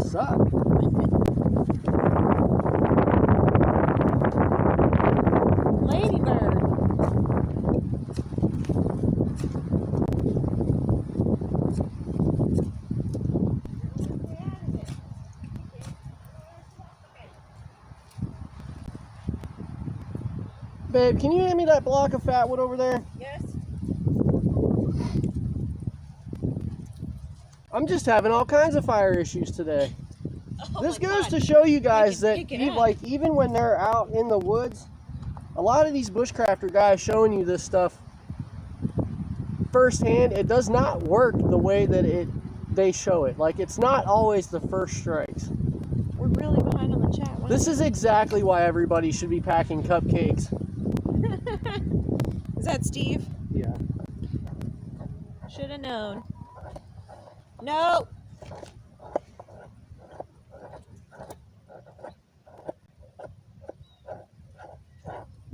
Speaker 1: Suck.
Speaker 3: Ladybird.
Speaker 1: Babe, can you hand me that block of fat wood over there?
Speaker 3: Yes.
Speaker 1: I'm just having all kinds of fire issues today.
Speaker 3: Oh
Speaker 1: This
Speaker 3: my
Speaker 1: goes
Speaker 3: God.
Speaker 1: to show you guys that
Speaker 3: pick it up.
Speaker 1: even when they're out in the woods, a lot of these bushcrafter guys showing you this stuff firsthand, it does not work the way that they show it. Like, it's not always the first strikes.
Speaker 3: We're really behind on the chat. Wow.
Speaker 1: This is exactly why everybody should be packing cupcakes.
Speaker 3: Is that Steve?
Speaker 1: Yeah.
Speaker 3: Should have known. No.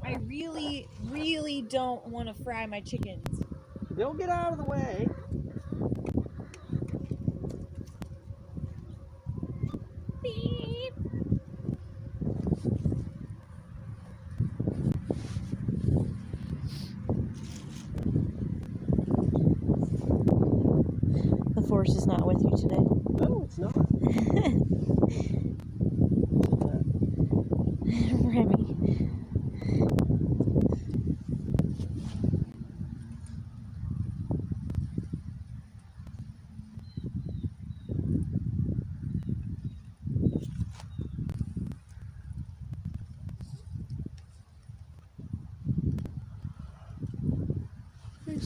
Speaker 3: I really don't want to fry my chickens.
Speaker 1: They'll get out of the way.
Speaker 3: Beep. The force is not with you today.
Speaker 1: No, it's not.
Speaker 3: Remy.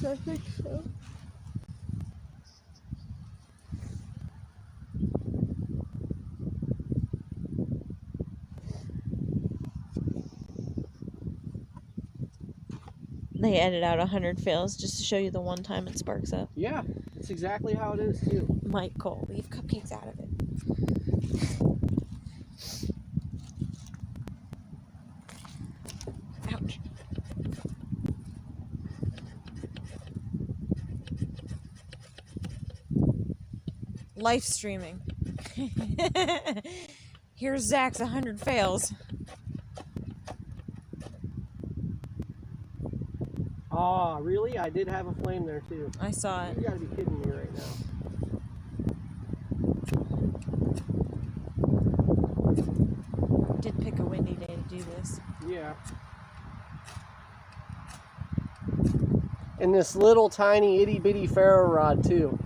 Speaker 1: I think so.
Speaker 3: They edit out 100 fails just to show you the one time it sparks up.
Speaker 1: Yeah, it's exactly how it is too.
Speaker 3: Mike Cole, leave cupcakes out of it. Ouch. Life streaming. Here's Zach's 100 fails.
Speaker 1: Ah, really? I did have a flame there too.
Speaker 3: I saw it.
Speaker 1: You gotta be kidding me right now.
Speaker 3: Did pick a windy day to do this.
Speaker 1: Yeah. And this little tiny itty bitty ferro rod too.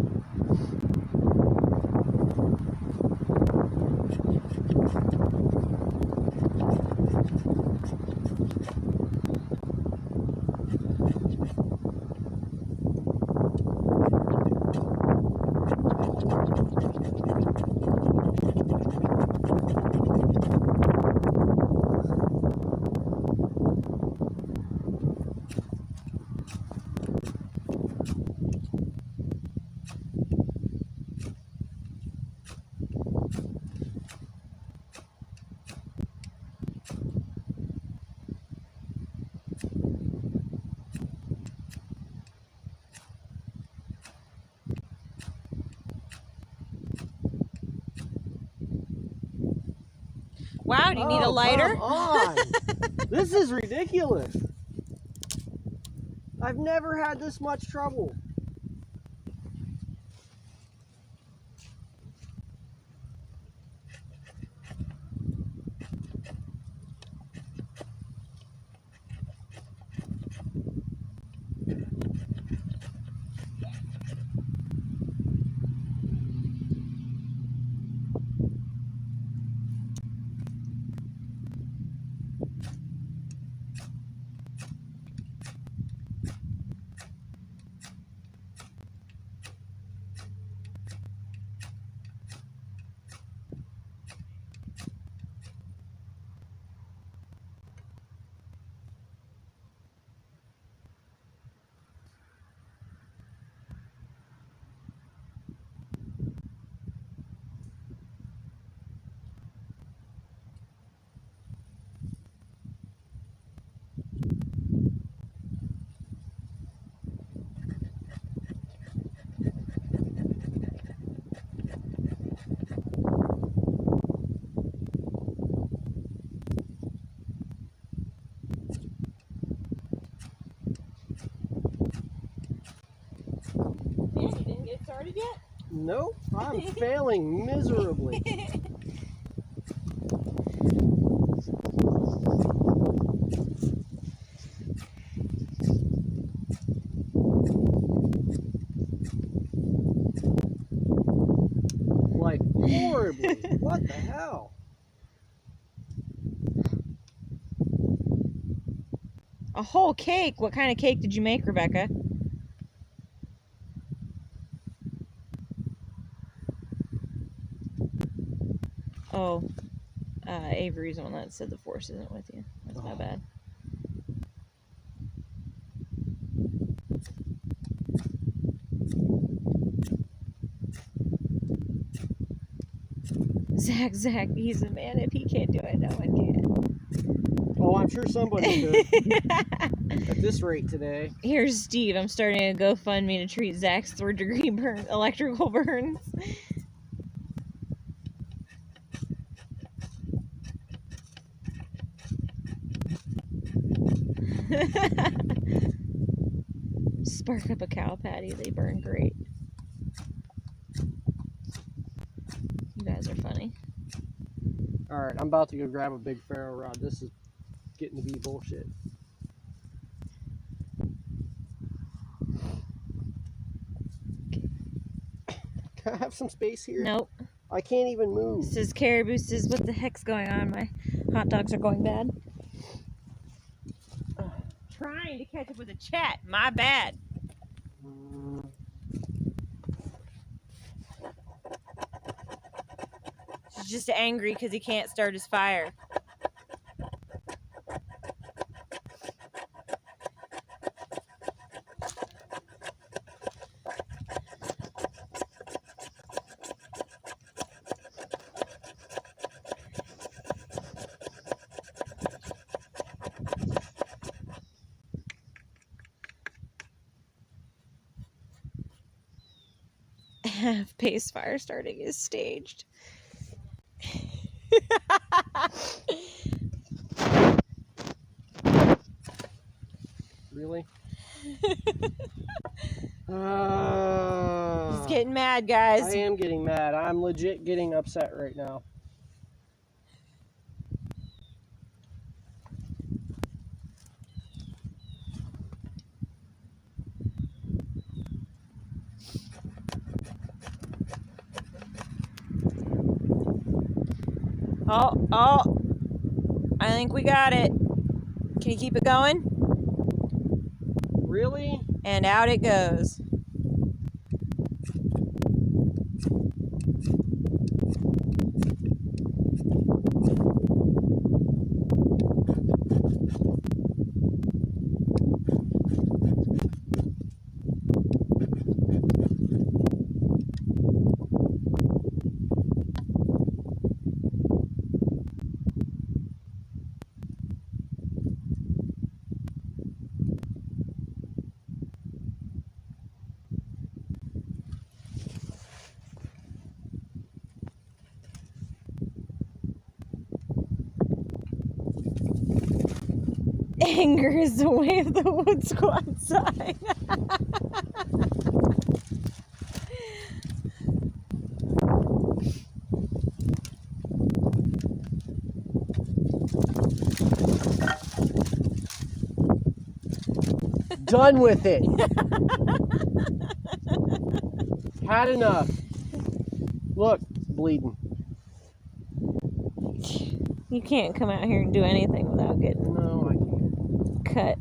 Speaker 3: Wow, do you need a lighter?
Speaker 1: Come on. This is ridiculous. I've never had this much trouble.
Speaker 3: Man, you didn't get started yet?
Speaker 1: Nope, I'm failing miserably. Like, horribly. What the hell?
Speaker 3: A whole cake? What kind of cake did you make, Rebecca? Oh, Avery's the one that said the force isn't with you. That's my bad. Zach, he's a man. If he can't do it, no one can.
Speaker 1: Oh, I'm sure somebody could. At this rate today.
Speaker 3: Here's Steve. I'm starting a GoFundMe to treat Zach's third-degree electrical burns. Spark up a cow patty. They burn great. You guys are funny.
Speaker 1: Alright, I'm about to go grab a big ferro rod. This is getting to be bullshit. Can I have some space here?
Speaker 3: Nope.
Speaker 1: I can't even move.
Speaker 3: Says Caribou says, what the heck's going on? My hot dogs are going bad. Trying to catch up with the chat. My bad. He's just angry because he can't start his fire. Half-pace fire starting is staged.
Speaker 1: Really?
Speaker 3: He's getting mad, guys.
Speaker 1: I am getting mad. I'm legit getting upset right now.
Speaker 3: Oh, I think we got it. Can you keep it going?
Speaker 1: Really?
Speaker 3: And out it goes. Anger is the way of the Wood Squad sign.
Speaker 1: Done with it. Had enough. Look, it's bleeding.
Speaker 3: You can't come out here and do anything without getting
Speaker 1: No, I can't.
Speaker 3: cut.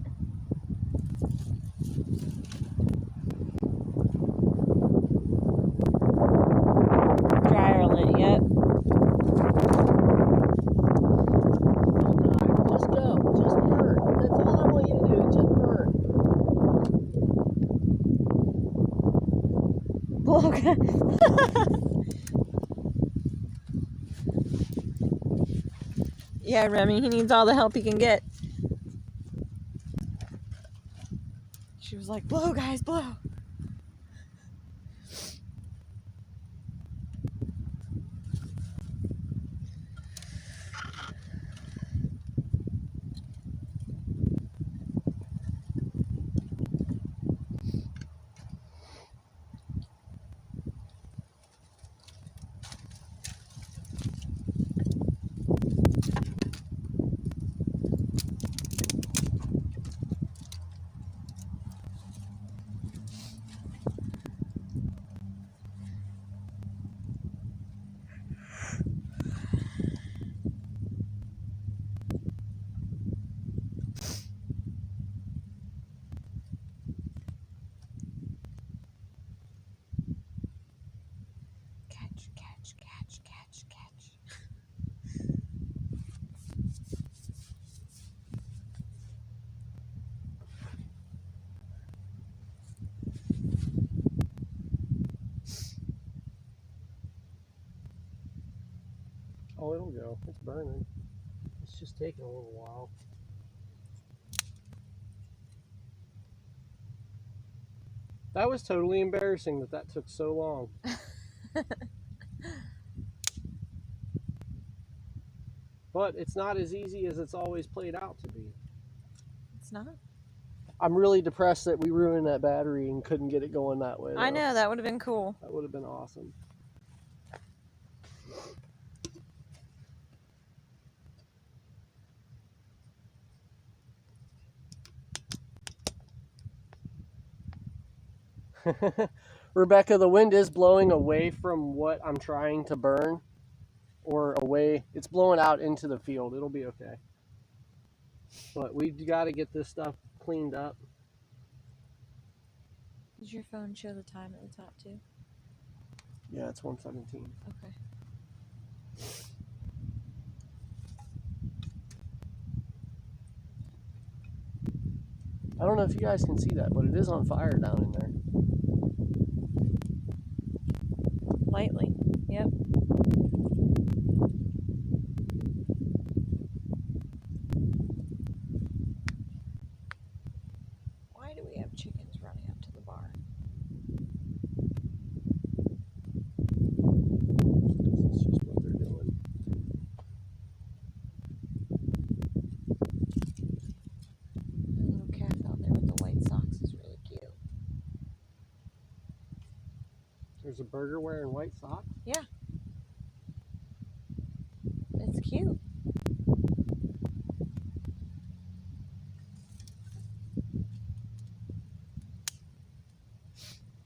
Speaker 3: Dryer lint, yep.
Speaker 1: Just go. Just burn. That's all I want you to do. Just burn.
Speaker 3: Look. Yeah, Remy, he needs all the help he can get. She was like, blow, guys, blow. Catch.
Speaker 1: Oh, it'll go. It's burning. It's just taking a little while. That was totally embarrassing that took so long. But it's not as easy as it's always played out to be.
Speaker 3: It's not.
Speaker 1: I'm really depressed that we ruined that battery and couldn't get it going that way, though.
Speaker 3: I know, that would have been cool.
Speaker 1: That would have been awesome. Rebecca, the wind is blowing away from what I'm trying to burn, or away. It's blowing out into the field. It'll be okay. But we've got to get this stuff cleaned up.
Speaker 3: Does your phone show the time at the top too?
Speaker 1: Yeah, it's 1:17.
Speaker 3: Okay.
Speaker 1: I don't know if you guys can see that, but it is on fire down in there.
Speaker 3: Lightly. Yep. Why do we have chickens running up to the barn?
Speaker 1: This is just what they're doing.
Speaker 3: The little calf out there with the white socks is really cute.
Speaker 1: There's a burger wearing white socks.
Speaker 3: Yeah. It's cute.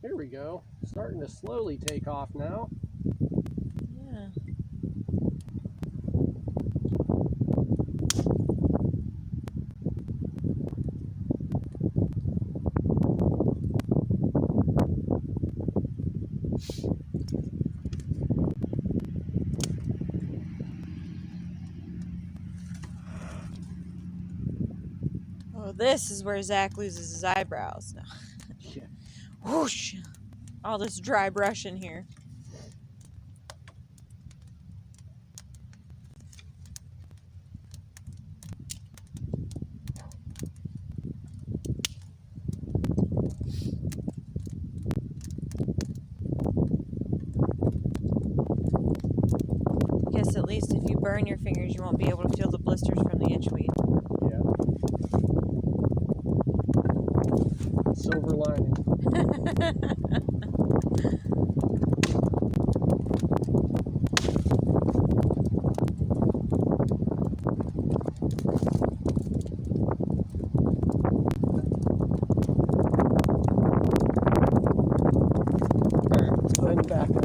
Speaker 1: Here we go. Starting to slowly take off now.
Speaker 3: Yeah. Oh, this is where Zach loses his eyebrows. No.
Speaker 1: Yeah.
Speaker 3: Whoosh! All this dry brush in here. Guess at least if you burn your fingers, you won't be able to feel the blisters from the itchweed.
Speaker 1: Yeah. silver lining. Let's go ahead and back up.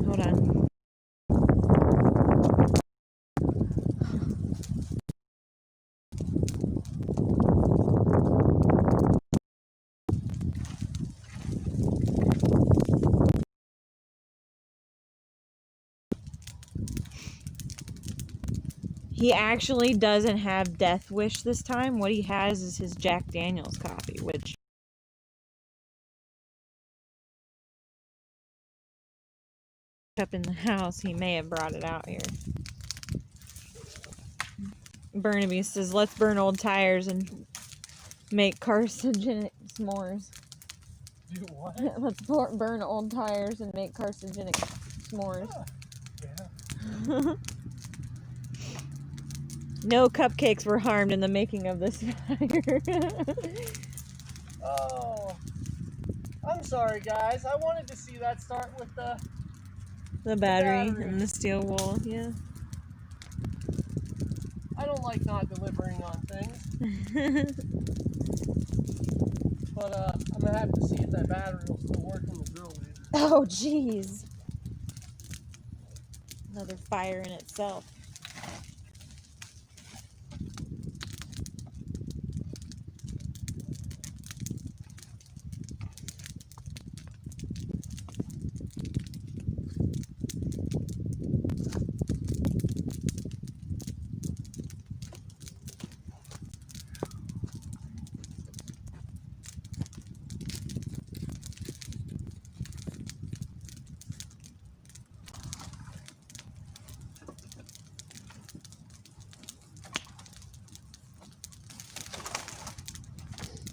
Speaker 3: Hold on. He actually doesn't have Death Wish this time. What he has is his Jack Daniels coffee, which up in the house, he may have brought it out here. Burnaby says, let's burn old tires and make carcinogenic s'mores.
Speaker 1: Do what?
Speaker 3: Let's burn old tires and make carcinogenic s'mores.
Speaker 1: Yeah.
Speaker 3: No cupcakes were harmed in the making of this fire.
Speaker 1: Oh, I'm sorry, guys. I wanted to see that start with
Speaker 3: The battery
Speaker 1: battery.
Speaker 3: and the steel wool, yeah.
Speaker 1: I don't like not delivering on things, but I'm gonna have to see if that battery will still work on the grill later.
Speaker 3: Oh, jeez. Another fire in itself.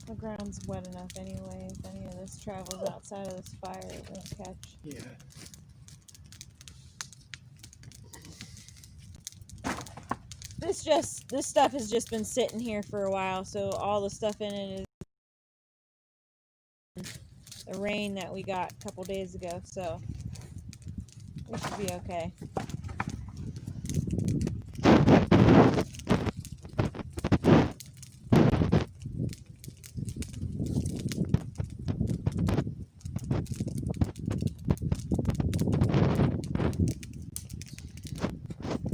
Speaker 3: The ground's wet enough anyway. If any of this travels outside of this fire, it won't catch.
Speaker 1: Yeah.
Speaker 3: This stuff has just been sitting here for a while, so all the stuff in it is the rain that we got a couple days ago, so we should be okay.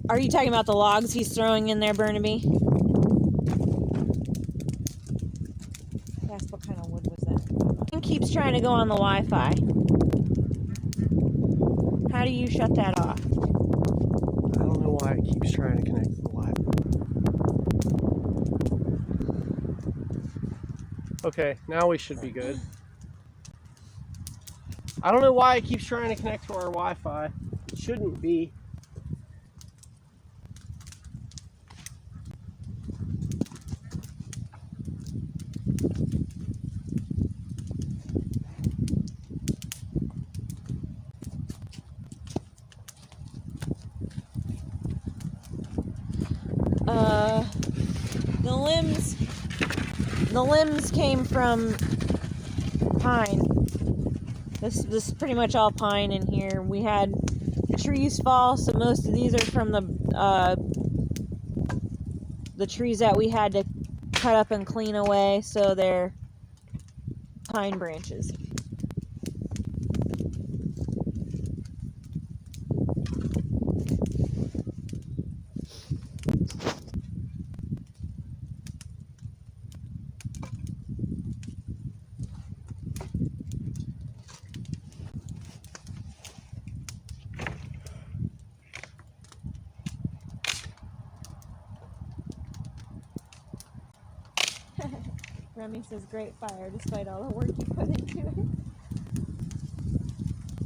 Speaker 3: Are you talking about the logs he's throwing in there, Burnaby? Yes, what kind of wood was that? He keeps trying to go on the Wi-Fi. How do you shut that off?
Speaker 1: I don't know why it keeps trying to connect to the Wi-Fi. Okay, now we should be good. I don't know why it keeps trying to connect to our Wi-Fi. It shouldn't be.
Speaker 3: The limbs came from pine. This is pretty much all pine in here. We had trees fall, so most of these are from the trees that we had to cut up and clean away, so they're pine branches. Remy says, great fire, despite all the work you put into it.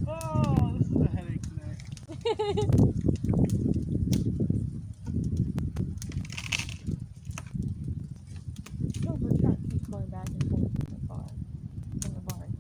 Speaker 1: Oh, this is a headache today.
Speaker 3: Silver truck keeps going back and forth from the barn.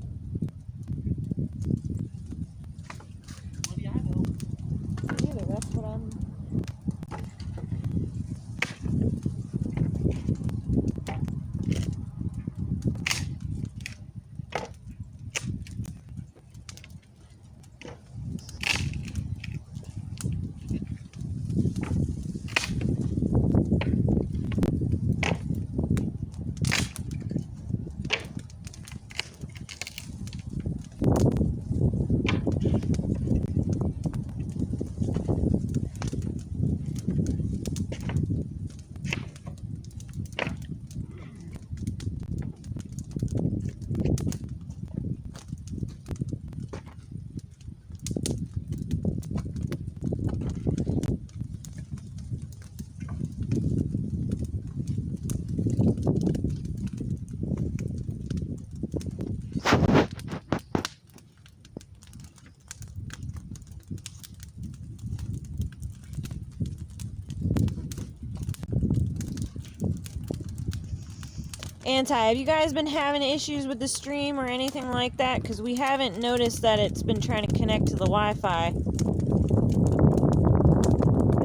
Speaker 3: Anti, have you guys been having issues with the stream or anything like that? Because we haven't noticed that it's been trying to connect to the Wi-Fi.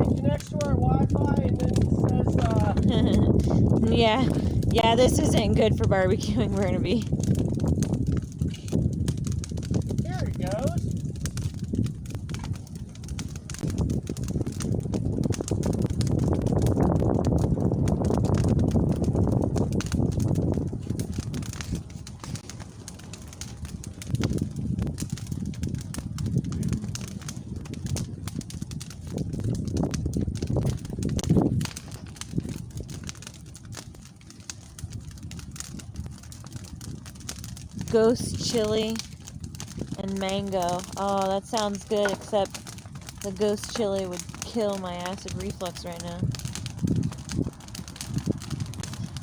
Speaker 1: It connects to our Wi-Fi and then says,
Speaker 3: Yeah, this isn't good for barbecuing Burnaby.
Speaker 1: here it goes.
Speaker 3: Ghost chili and mango. Oh, that sounds good, except the ghost chili would kill my acid reflux right now.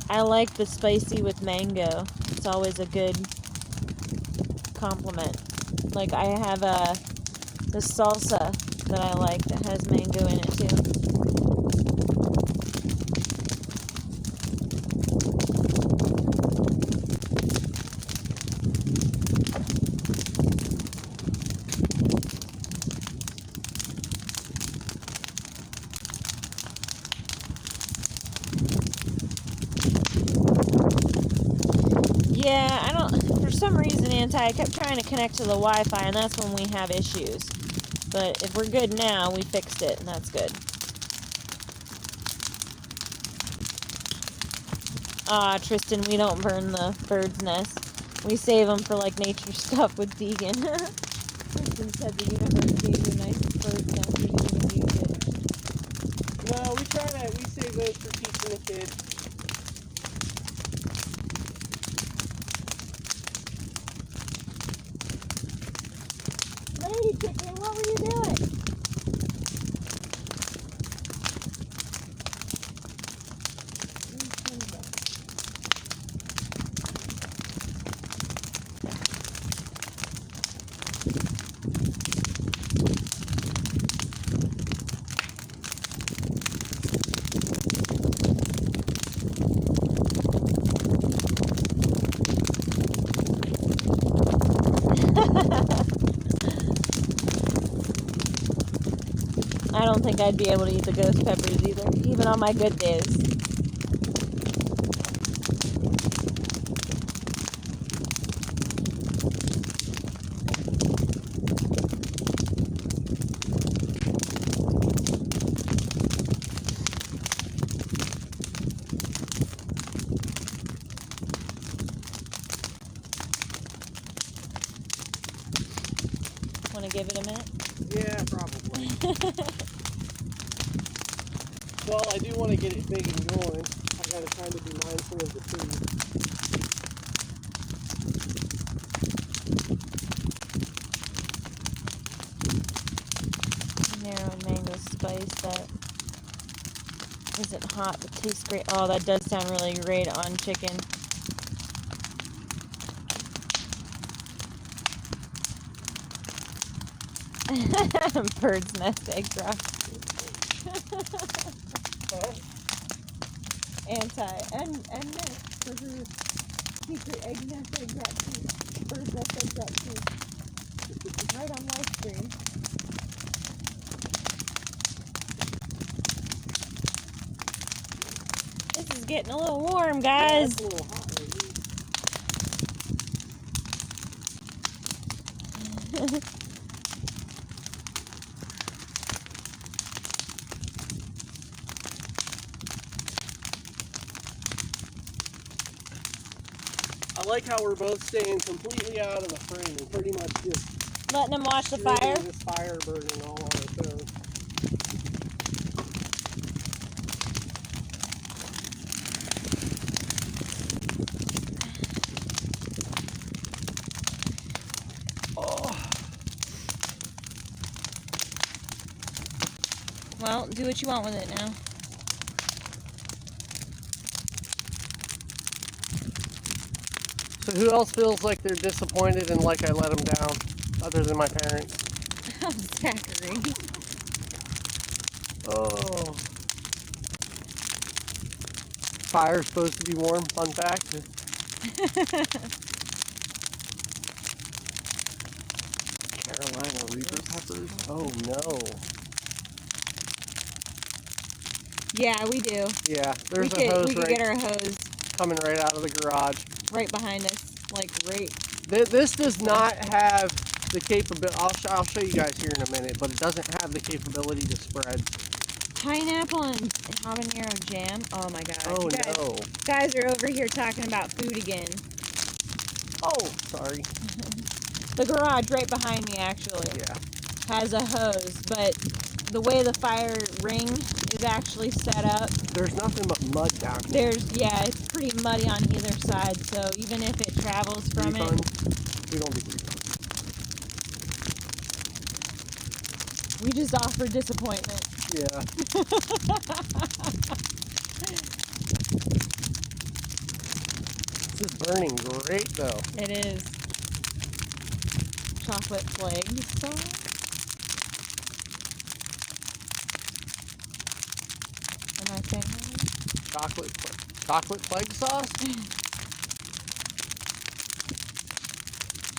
Speaker 3: I like the spicy with mango. It's always a good compliment. Like I have the salsa that I like that has mango in it too. Yeah, I don't, for some reason, I kept trying to connect to the Wi-Fi, and that's when we have issues. But if we're good now, we fixed it, and that's good. Ah, Tristan, we don't burn the bird's nest. We save them for, like, nature stuff with vegan. Tristan said the universe gave you a nice bird's nest, you didn't even use it.
Speaker 1: No, we save those for teaching the kids.
Speaker 3: Lady chicken, what were you doing? I don't think I'd be able to eat the ghost peppers either, even on my good days. Want to give it a minute?
Speaker 1: Yeah, probably. Well, I do want to get it big and going. I gotta try to be mindful of the food.
Speaker 3: Narrow mango spice that isn't hot but tastes great. Oh, that does sound really great on chicken. Bird's nest egg drop. And Nick for her secret egg nest egg drop too. Bird's nest egg drop too. Right on Lifestream. This is getting a little warm, guys.
Speaker 1: Yeah, it's a little hot maybe. I like how we're both staying completely out of the frame and pretty much just
Speaker 3: letting them watch the fire.
Speaker 1: This fire burning all on its own.
Speaker 3: Well, do what you want with it now.
Speaker 1: So who else feels like they're disappointed and like I let them down, other than my parents?
Speaker 3: Oh, Zachary.
Speaker 1: Oh. fire's supposed to be warm. Fun fact. Carolina Reaper peppers. Oh no.
Speaker 3: Yeah, we do.
Speaker 1: Yeah, there's a hose
Speaker 3: we could
Speaker 1: right
Speaker 3: get our hose
Speaker 1: coming right out of the garage.
Speaker 3: right behind us, like right.
Speaker 1: This does not have the capability. I'll show you guys here in a minute, but it doesn't have the capability to spread.
Speaker 3: Pineapple and habanero jam. Oh my god.
Speaker 1: Oh
Speaker 3: You guys,
Speaker 1: no.
Speaker 3: guys are over here talking about food again.
Speaker 1: Oh, sorry.
Speaker 3: The garage right behind me actually
Speaker 1: Yeah.
Speaker 3: has a hose, but the way the fire ring is actually set up,
Speaker 1: There's nothing but mud down here.
Speaker 3: it's pretty muddy on either side, so even if it travels from it,
Speaker 1: Refunds? We don't do refunds.
Speaker 3: we just offer disappointment.
Speaker 1: Yeah. This is burning great though.
Speaker 3: It is. Chocolate flake sauce. Am I saying that?
Speaker 1: Chocolate plague sauce?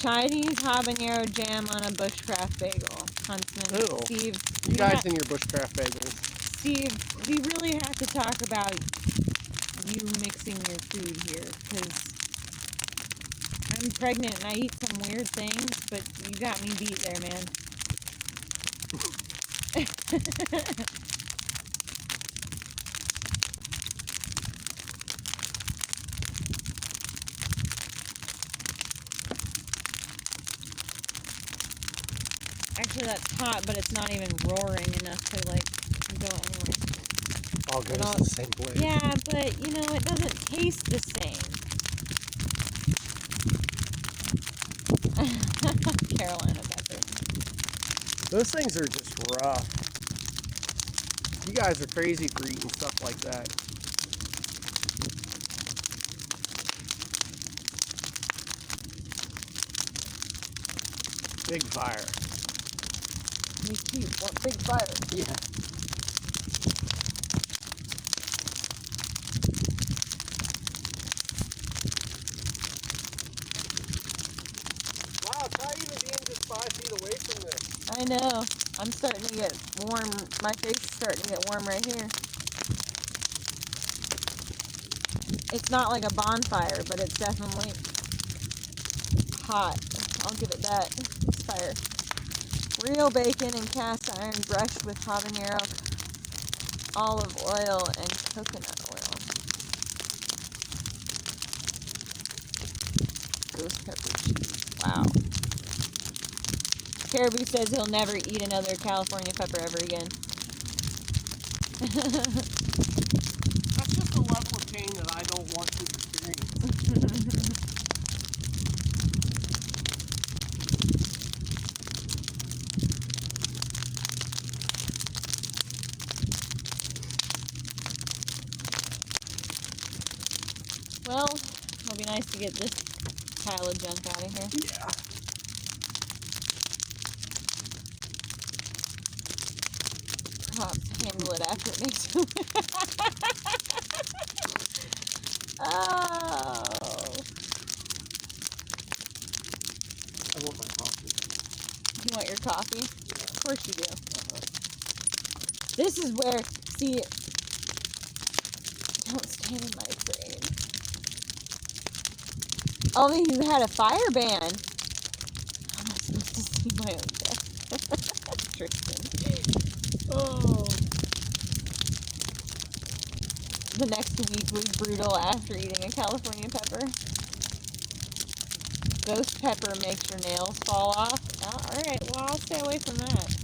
Speaker 3: Chinese habanero jam on a bushcraft bagel. Huntsman.
Speaker 1: Ew.
Speaker 3: Steve.
Speaker 1: You guys and your bushcraft bagels.
Speaker 3: Steve, we really have to talk about you mixing your food here, because I'm pregnant and I eat some weird things, but you got me beat there, man. Actually, that's hot, but it's not even roaring enough to, like, go anywhere.
Speaker 1: All goes to the same place.
Speaker 3: Yeah, but, you know, it doesn't taste the same. Carolina pepper.
Speaker 1: Those things are just rough. You guys are crazy for eating stuff like that. Big fire.
Speaker 3: Me too. Want big fire.
Speaker 1: Yeah. Wow, try even being just 5 feet away from this.
Speaker 3: I know. I'm starting to get warm. My face is starting to get warm right here. It's not like a bonfire, but it's definitely hot. I'll give it that. It's fire. Real bacon and cast iron brushed with habanero, olive oil, and coconut oil. Ghost pepper cheese. Wow. Caribou says he'll never eat another California pepper ever again.
Speaker 1: That's just a level of pain that I don't want to experience.
Speaker 3: Well, it'll be nice to get this pile of junk out of here.
Speaker 1: Yeah.
Speaker 3: Cops handle it after it makes it. Oh.
Speaker 1: I want my coffee.
Speaker 3: You want your coffee? Of course you do. This is where, see, don't stand in my frame. Only you had a fire ban. How am I supposed to see my own death? Tristan. Oh. The next week was brutal after eating a California pepper. Ghost pepper makes your nails fall off. Oh, alright, well, I'll stay away from that.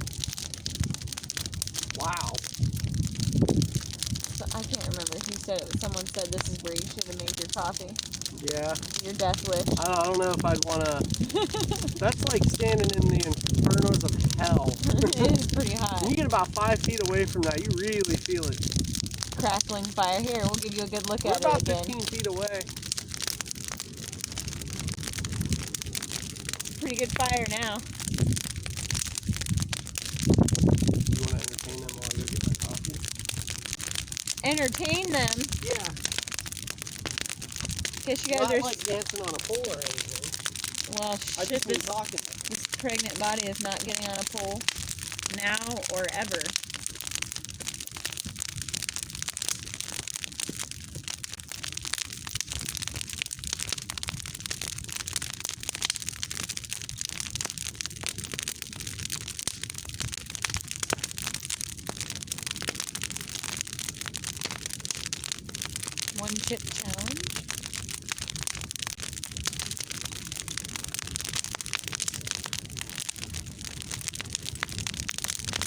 Speaker 1: Wow.
Speaker 3: So, I can't remember who said it. Someone said this is where you should have made your coffee.
Speaker 1: Yeah.
Speaker 3: Your death wish.
Speaker 1: I don't know if I'd want to. That's like standing in the infernos of hell.
Speaker 3: It is pretty hot.
Speaker 1: When you get about 5 feet away from that, you really feel it.
Speaker 3: Crackling fire. Here, we'll give you a good look
Speaker 1: We're
Speaker 3: at
Speaker 1: about
Speaker 3: it again.
Speaker 1: 15 feet away.
Speaker 3: Pretty good fire now.
Speaker 1: You want to entertain them while I go get my coffee?
Speaker 3: Entertain them.
Speaker 1: Yeah.
Speaker 3: guess you guys
Speaker 1: Not
Speaker 3: are.
Speaker 1: like dancing on a pole or anything.
Speaker 3: Well,
Speaker 1: I
Speaker 3: shit,
Speaker 1: just mean talking.
Speaker 3: this pregnant body is not getting on a pole now or ever. One chip challenge.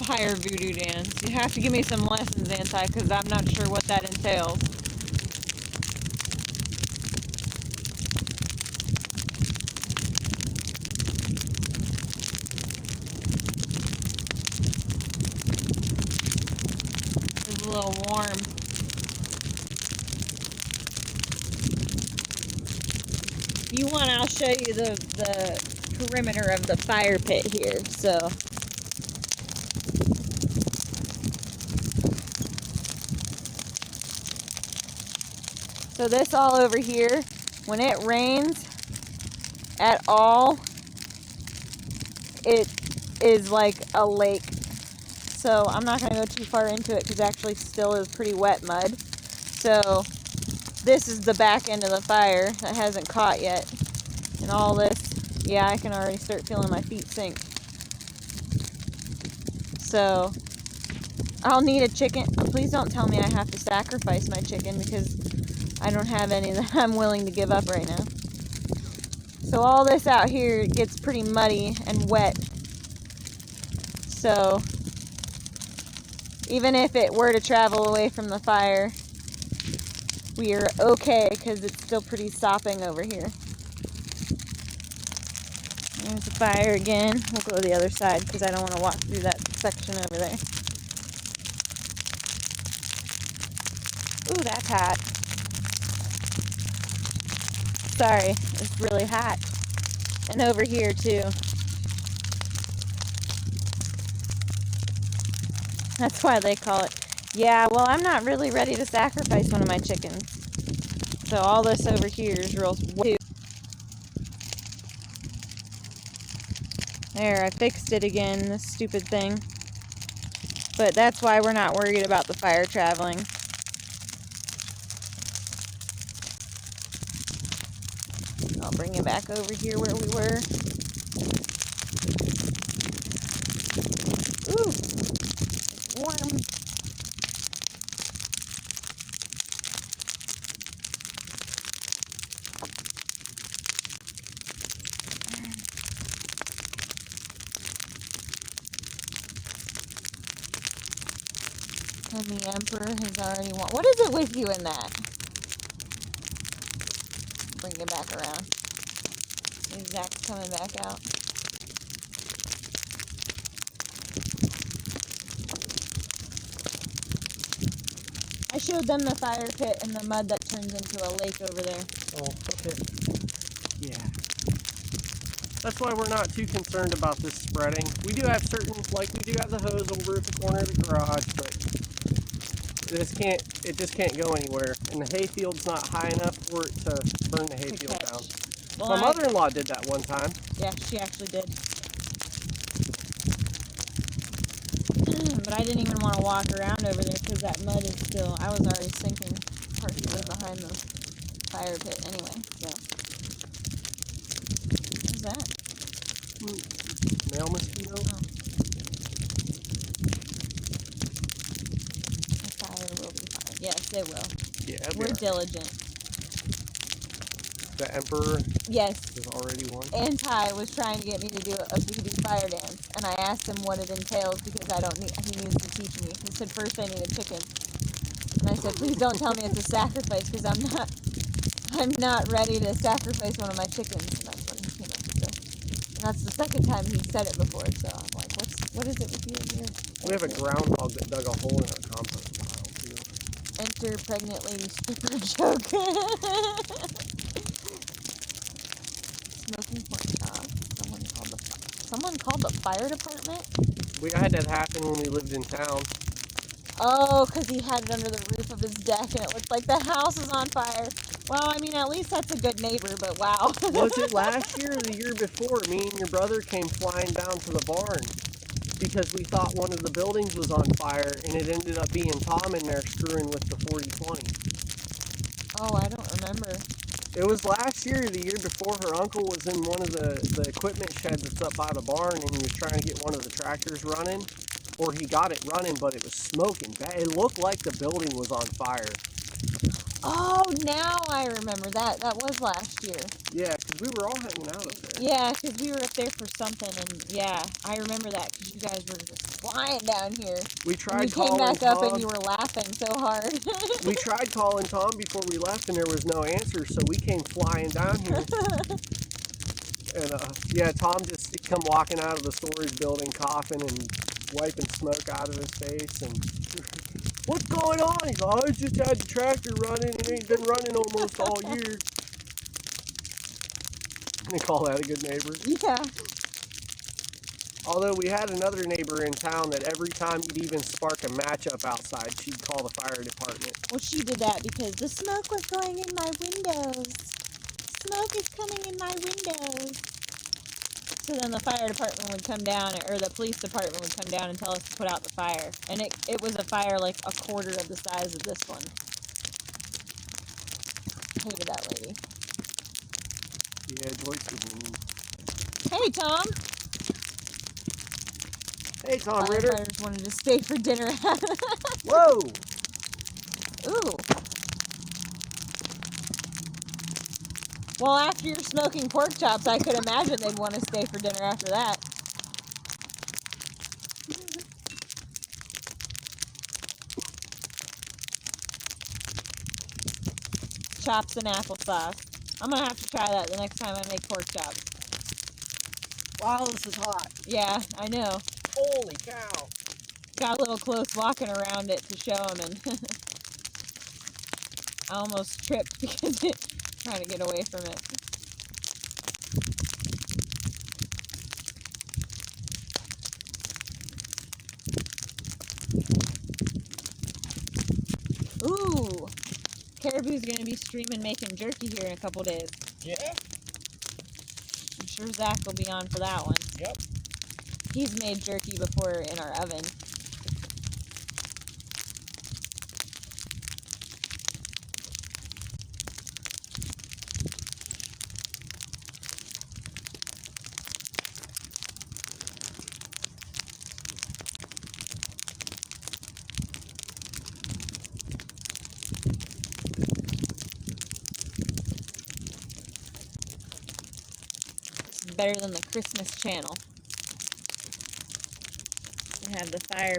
Speaker 3: Fire voodoo dance. You have to give me some lessons, Anti, because I'm not sure what that entails. It's a little warm. If you want, I'll show you the perimeter of the fire pit here. So this all over here, when it rains at all, it is like a lake. So I'm not going to go too far into it because it actually still is pretty wet mud. So this is the back end of the fire that hasn't caught yet. And all this, yeah, I can already start feeling my feet sink. So I'll need a chicken. Please don't tell me I have to sacrifice my chicken because I don't have any that I'm willing to give up right now. So all this out here gets pretty muddy and wet. So even if it were to travel away from the fire, we are okay because it's still pretty sopping over here. There's the fire again. We'll go to the other side because I don't want to walk through that section over there. Ooh, that's hot. Sorry, it's really hot. And over here too. That's why they call it. Yeah, well, I'm not really ready to sacrifice one of my chickens. So all this over here is real. There, I fixed it again, this stupid thing. But that's why we're not worried about the fire traveling. I'll bring it back over here where we were. Ooh, it's warm. And the Emperor has already won. What is it with you in that? Bring it back around. Zach's coming back out. I showed them the fire pit and the mud that turns into a lake over there.
Speaker 1: Oh, okay. Yeah. That's why we're not too concerned about this spreading. We do have certain, like we do have the hose over at the corner of the garage, but it just can't go anywhere. And the hayfield's not high enough for it to burn the hayfield down.
Speaker 3: Well,
Speaker 1: my mother-in-law did that one time.
Speaker 3: Yeah, she actually did. But I didn't even want to walk around over there because that mud is still, I was already sinking partially behind the fire pit anyway, so. What's that?
Speaker 1: Male mosquito?
Speaker 3: Oh. The fire will be fine. Yes, it will.
Speaker 1: Yeah,
Speaker 3: We're diligent.
Speaker 1: The Emperor
Speaker 3: Yes.
Speaker 1: is already won.
Speaker 3: Anti was trying to get me to do a voodoo fire dance, and I asked him what it entails because he needs to teach me. He said, first I need a chicken. And I said, please don't tell me it's a sacrifice because I'm not ready to sacrifice one of my chickens. And that's what he came up with. And that's the second time he's said it before, so I'm like, what is it with you and your...
Speaker 1: We have a groundhog that dug a hole in our compost pile, too.
Speaker 3: Enter pregnant lady stripper joke. Smoking pork chop. Someone called the fire department?
Speaker 1: I had that happen when we lived in town.
Speaker 3: Oh, because he had it under the roof of his deck and it looked like the house was on fire. Well, I mean, at least that's a good neighbor, but wow.
Speaker 1: Was it last year or the year before? Me and your brother came flying down to the barn because we thought one of the buildings was on fire, and it ended up being Tom in there screwing with the 40/20.
Speaker 3: Oh, I don't remember.
Speaker 1: It was last year or the year before. Her uncle was in one of the equipment sheds that's up by the barn, and he was trying to get one of the tractors running, or he got it running, but it was smoking bad. It looked like the building was on fire.
Speaker 3: Oh, now I remember that. That was last year.
Speaker 1: Yeah, because we were all hanging out up there.
Speaker 3: Yeah, because we were up there for something, and yeah, I remember that because you guys were just flying down here.
Speaker 1: We tried
Speaker 3: You came
Speaker 1: calling
Speaker 3: back up
Speaker 1: Tom.
Speaker 3: and you were laughing so hard.
Speaker 1: We tried calling Tom before we left, and there was no answer, so we came flying down here. And yeah, Tom just come walking out of the storage building, coughing and wiping smoke out of his face. And what's going on? He's like, I just had the tractor running. It ain't been running almost all year. They call that a good neighbor.
Speaker 3: Yeah.
Speaker 1: Although we had another neighbor in town that every time you'd even spark a match up outside, she'd call the fire department.
Speaker 3: Well, she did that because the smoke was going in my windows. Smoke is coming in my windows. So then the fire department would come down, or the police department would come down and tell us to put out the fire. And it was a fire like a quarter of the size of this one. Hated that lady.
Speaker 1: Yeah, Joyce was mean.
Speaker 3: Hey, Tom.
Speaker 1: Hey, Tom Ritter.
Speaker 3: Firefighters wanted to stay for dinner.
Speaker 1: Whoa!
Speaker 3: Ooh. Well, after you're smoking pork chops, I could imagine they'd want to stay for dinner after that. Chops and applesauce. I'm going to have to try that the next time I make pork chops.
Speaker 1: Wow, this is hot.
Speaker 3: Yeah, I know.
Speaker 1: Holy cow.
Speaker 3: Got a little close walking around it to show them, and I almost tripped because trying to get away from it. Ooh, Caribou's gonna be streaming making jerky here in a couple days.
Speaker 1: Yeah?
Speaker 3: I'm sure Zach will be on for that one.
Speaker 1: Yep.
Speaker 3: He's made jerky before in our oven. Better than the Christmas channel. We have the fire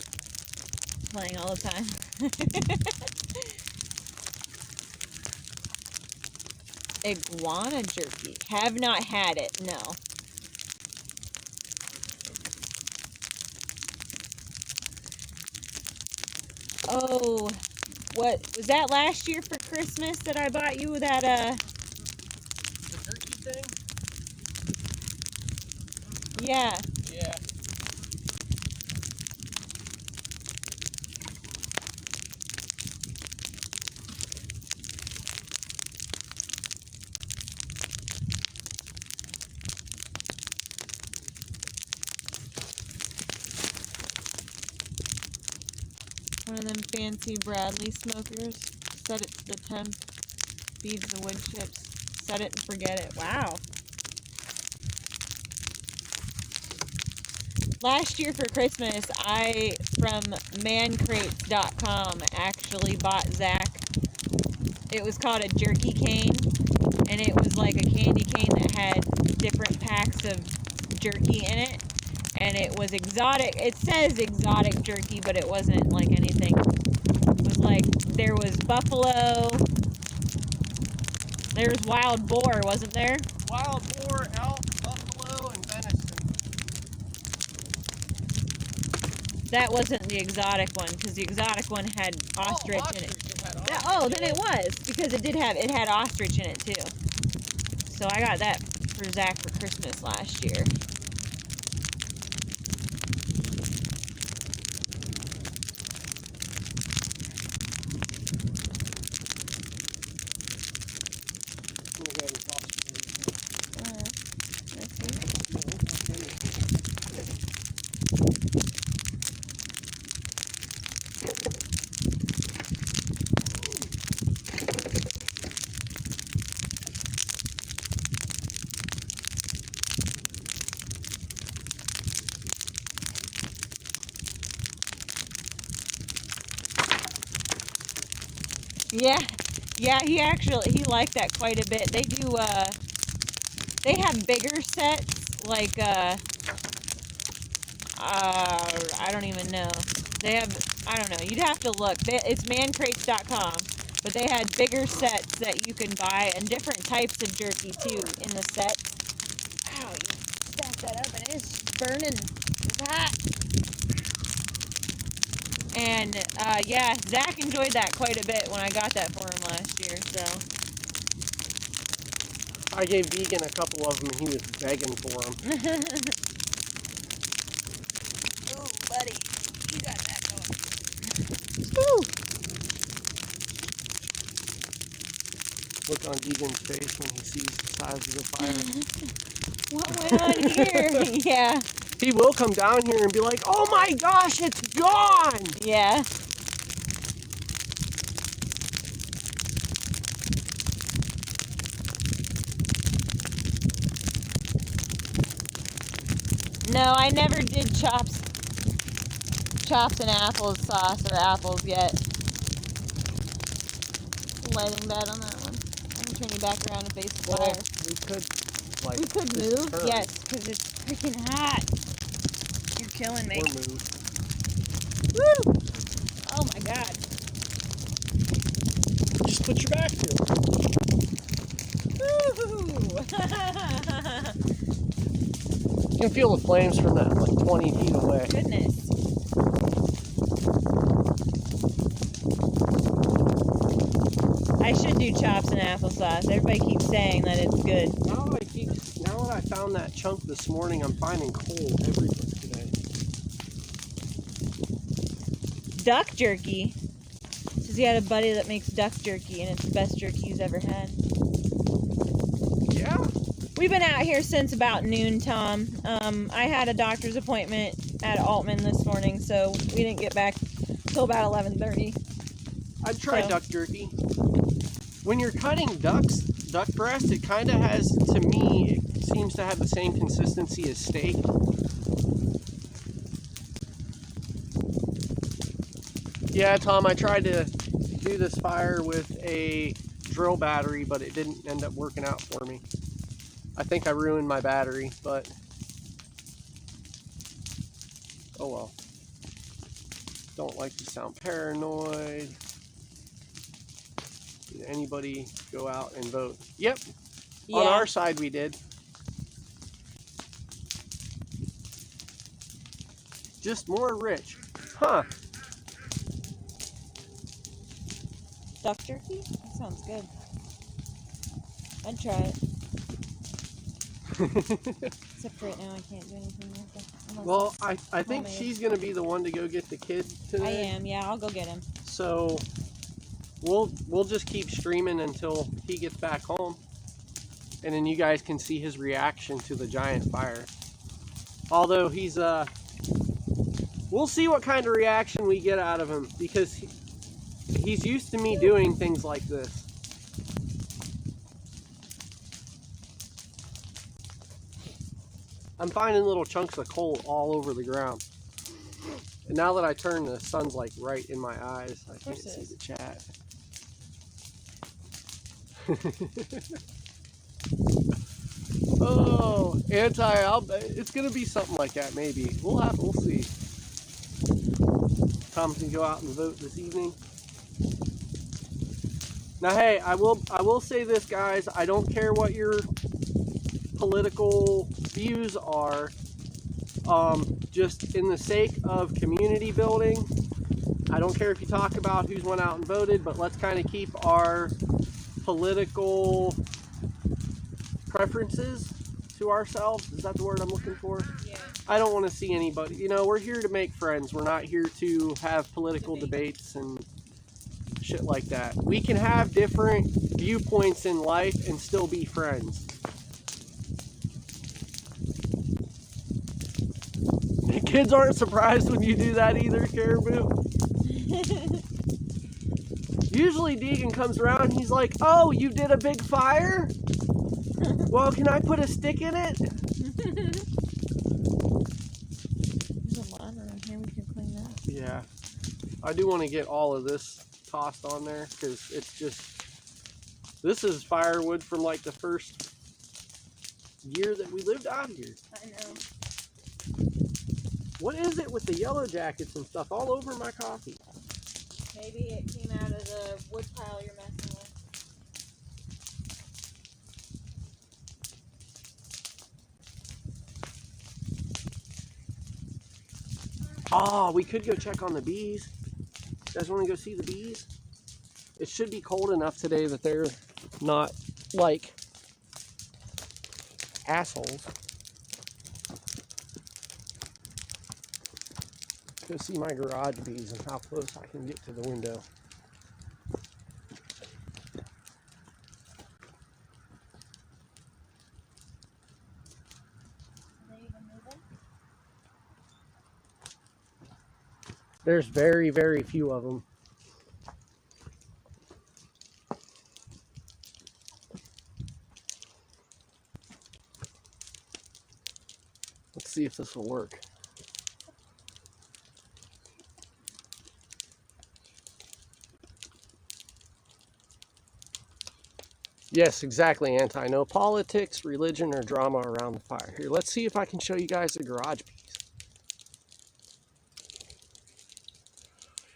Speaker 3: playing all the time. Iguana jerky. Have not had it, no. Oh, what was that last year for Christmas that I bought you that
Speaker 1: The turkey thing?
Speaker 3: yeah.
Speaker 1: Yeah.
Speaker 3: One of them fancy Bradley smokers. Set it to the temp. Feeds the wood chips. Set it and forget it. Wow. Last year for Christmas, I, from mancrates.com, actually bought Zach. It was called a jerky cane, and it was like a candy cane that had different packs of jerky in it, and it was exotic. It says exotic jerky, but it wasn't like anything. It was like, there was buffalo, there was wild boar, wasn't there?
Speaker 1: Wild boar, elk, buffalo, and venison.
Speaker 3: That wasn't the exotic one, because the exotic one had ostrich in it. Oh, then it was, because it had ostrich in it too. So I got that for Zach for Christmas last year. Yeah, he liked that quite a bit. They do, they have bigger sets, like, I don't even know. They have, I don't know, you'd have to look. It's mancrates.com, but they had bigger sets that you can buy, and different types of jerky, too, in the sets. Ow, you stacked that up, and it's burning. It's hot. And, yeah, Zach enjoyed that quite a bit when I got that for him last year, so.
Speaker 1: I gave Deegan a couple of them and he was begging for them.
Speaker 3: Ooh, buddy, you got that going. Woo!
Speaker 1: Look on Deegan's face when he sees the size of the fire.
Speaker 3: What went on here? Yeah.
Speaker 1: He will come down here and be like, oh my gosh, it's gone!
Speaker 3: Yeah. No, I never did chops and apples sauce or apples yet. Lighting bad on that one. I'm gonna turn you back around and face the fire.
Speaker 1: We could, like,
Speaker 3: We could
Speaker 1: just
Speaker 3: move?
Speaker 1: turn.
Speaker 3: Yes, because it's freaking hot. You're killing me.
Speaker 1: Or move.
Speaker 3: Woo! Oh my god.
Speaker 1: Just put your back to it.
Speaker 3: Woo!
Speaker 1: You can feel the flames from that, like 20 feet away.
Speaker 3: Goodness. I should do chops and applesauce. Everybody keeps saying that it's good.
Speaker 1: Now that I found that chunk this morning, I'm finding coal everywhere today.
Speaker 3: Duck jerky. Says he had a buddy that makes duck jerky, and it's the best jerky he's ever had.
Speaker 1: Yeah.
Speaker 3: We've been out here since about noon, Tom. I had a doctor's appointment at Altman this morning, so we didn't get back till about 11:30.
Speaker 1: I've tried duck jerky. When you're cutting duck breast, it kind of has, to me, it seems to have the same consistency as steak. Yeah, Tom, I tried to do this fire with a drill battery, but it didn't end up working out for me. I think I ruined my battery, but oh well. Don't like to sound paranoid. Did anybody go out and vote? Yep.
Speaker 3: Yeah.
Speaker 1: On our side we did. Just more rich. Huh.
Speaker 3: Duck jerky? That sounds good. I'd try it. Except right now I can't do anything with it.
Speaker 1: Well, I think
Speaker 3: homemade.
Speaker 1: she's going to be the one to go get the kid today.
Speaker 3: I am, yeah, I'll go get him.
Speaker 1: So we'll just keep streaming until he gets back home. And then you guys can see his reaction to the giant fire. Although he's we'll see what kind of reaction we get out of him, because he's used to me doing things like this. I'm finding little chunks of coal all over the ground. And now that I turn, the sun's like right in my eyes. I can't see the chat. Oh, it's gonna be something like that maybe. We'll see. Tom can go out and vote this evening. Now hey, I will say this, guys, I don't care what your political views are. Just in the sake of community building, I don't care if you talk about who's went out and voted, but let's kind of keep our political preferences to ourselves. Is that the word I'm looking for?
Speaker 2: Yeah.
Speaker 1: I don't want to see anybody, you know, we're here to make friends. We're not here to have political debates and shit like that. We can have different viewpoints in life and still be friends. Kids aren't surprised when you do that either, Caribou. Usually Deegan comes around and he's like, oh, you did a big fire? Well, can I put a stick in it?
Speaker 3: There's a lot around here we can clean up.
Speaker 1: Yeah. I do want to get all of this tossed on there because it's just, this is firewood from like the first year that we lived out here.
Speaker 3: I know.
Speaker 1: What is it with the yellow jackets and stuff all over my coffee?
Speaker 3: Maybe it came out of the wood pile you're messing with.
Speaker 1: Oh, we could go check on the bees. You guys want to go see the bees? It should be cold enough today that they're not like assholes. Go see my garage bees and how close I can get to the window. There's very, very few of them. Let's see if this will work. Yes, exactly, Anti. No politics, religion, or drama around the fire. Here, let's see if I can show you guys the garage bees.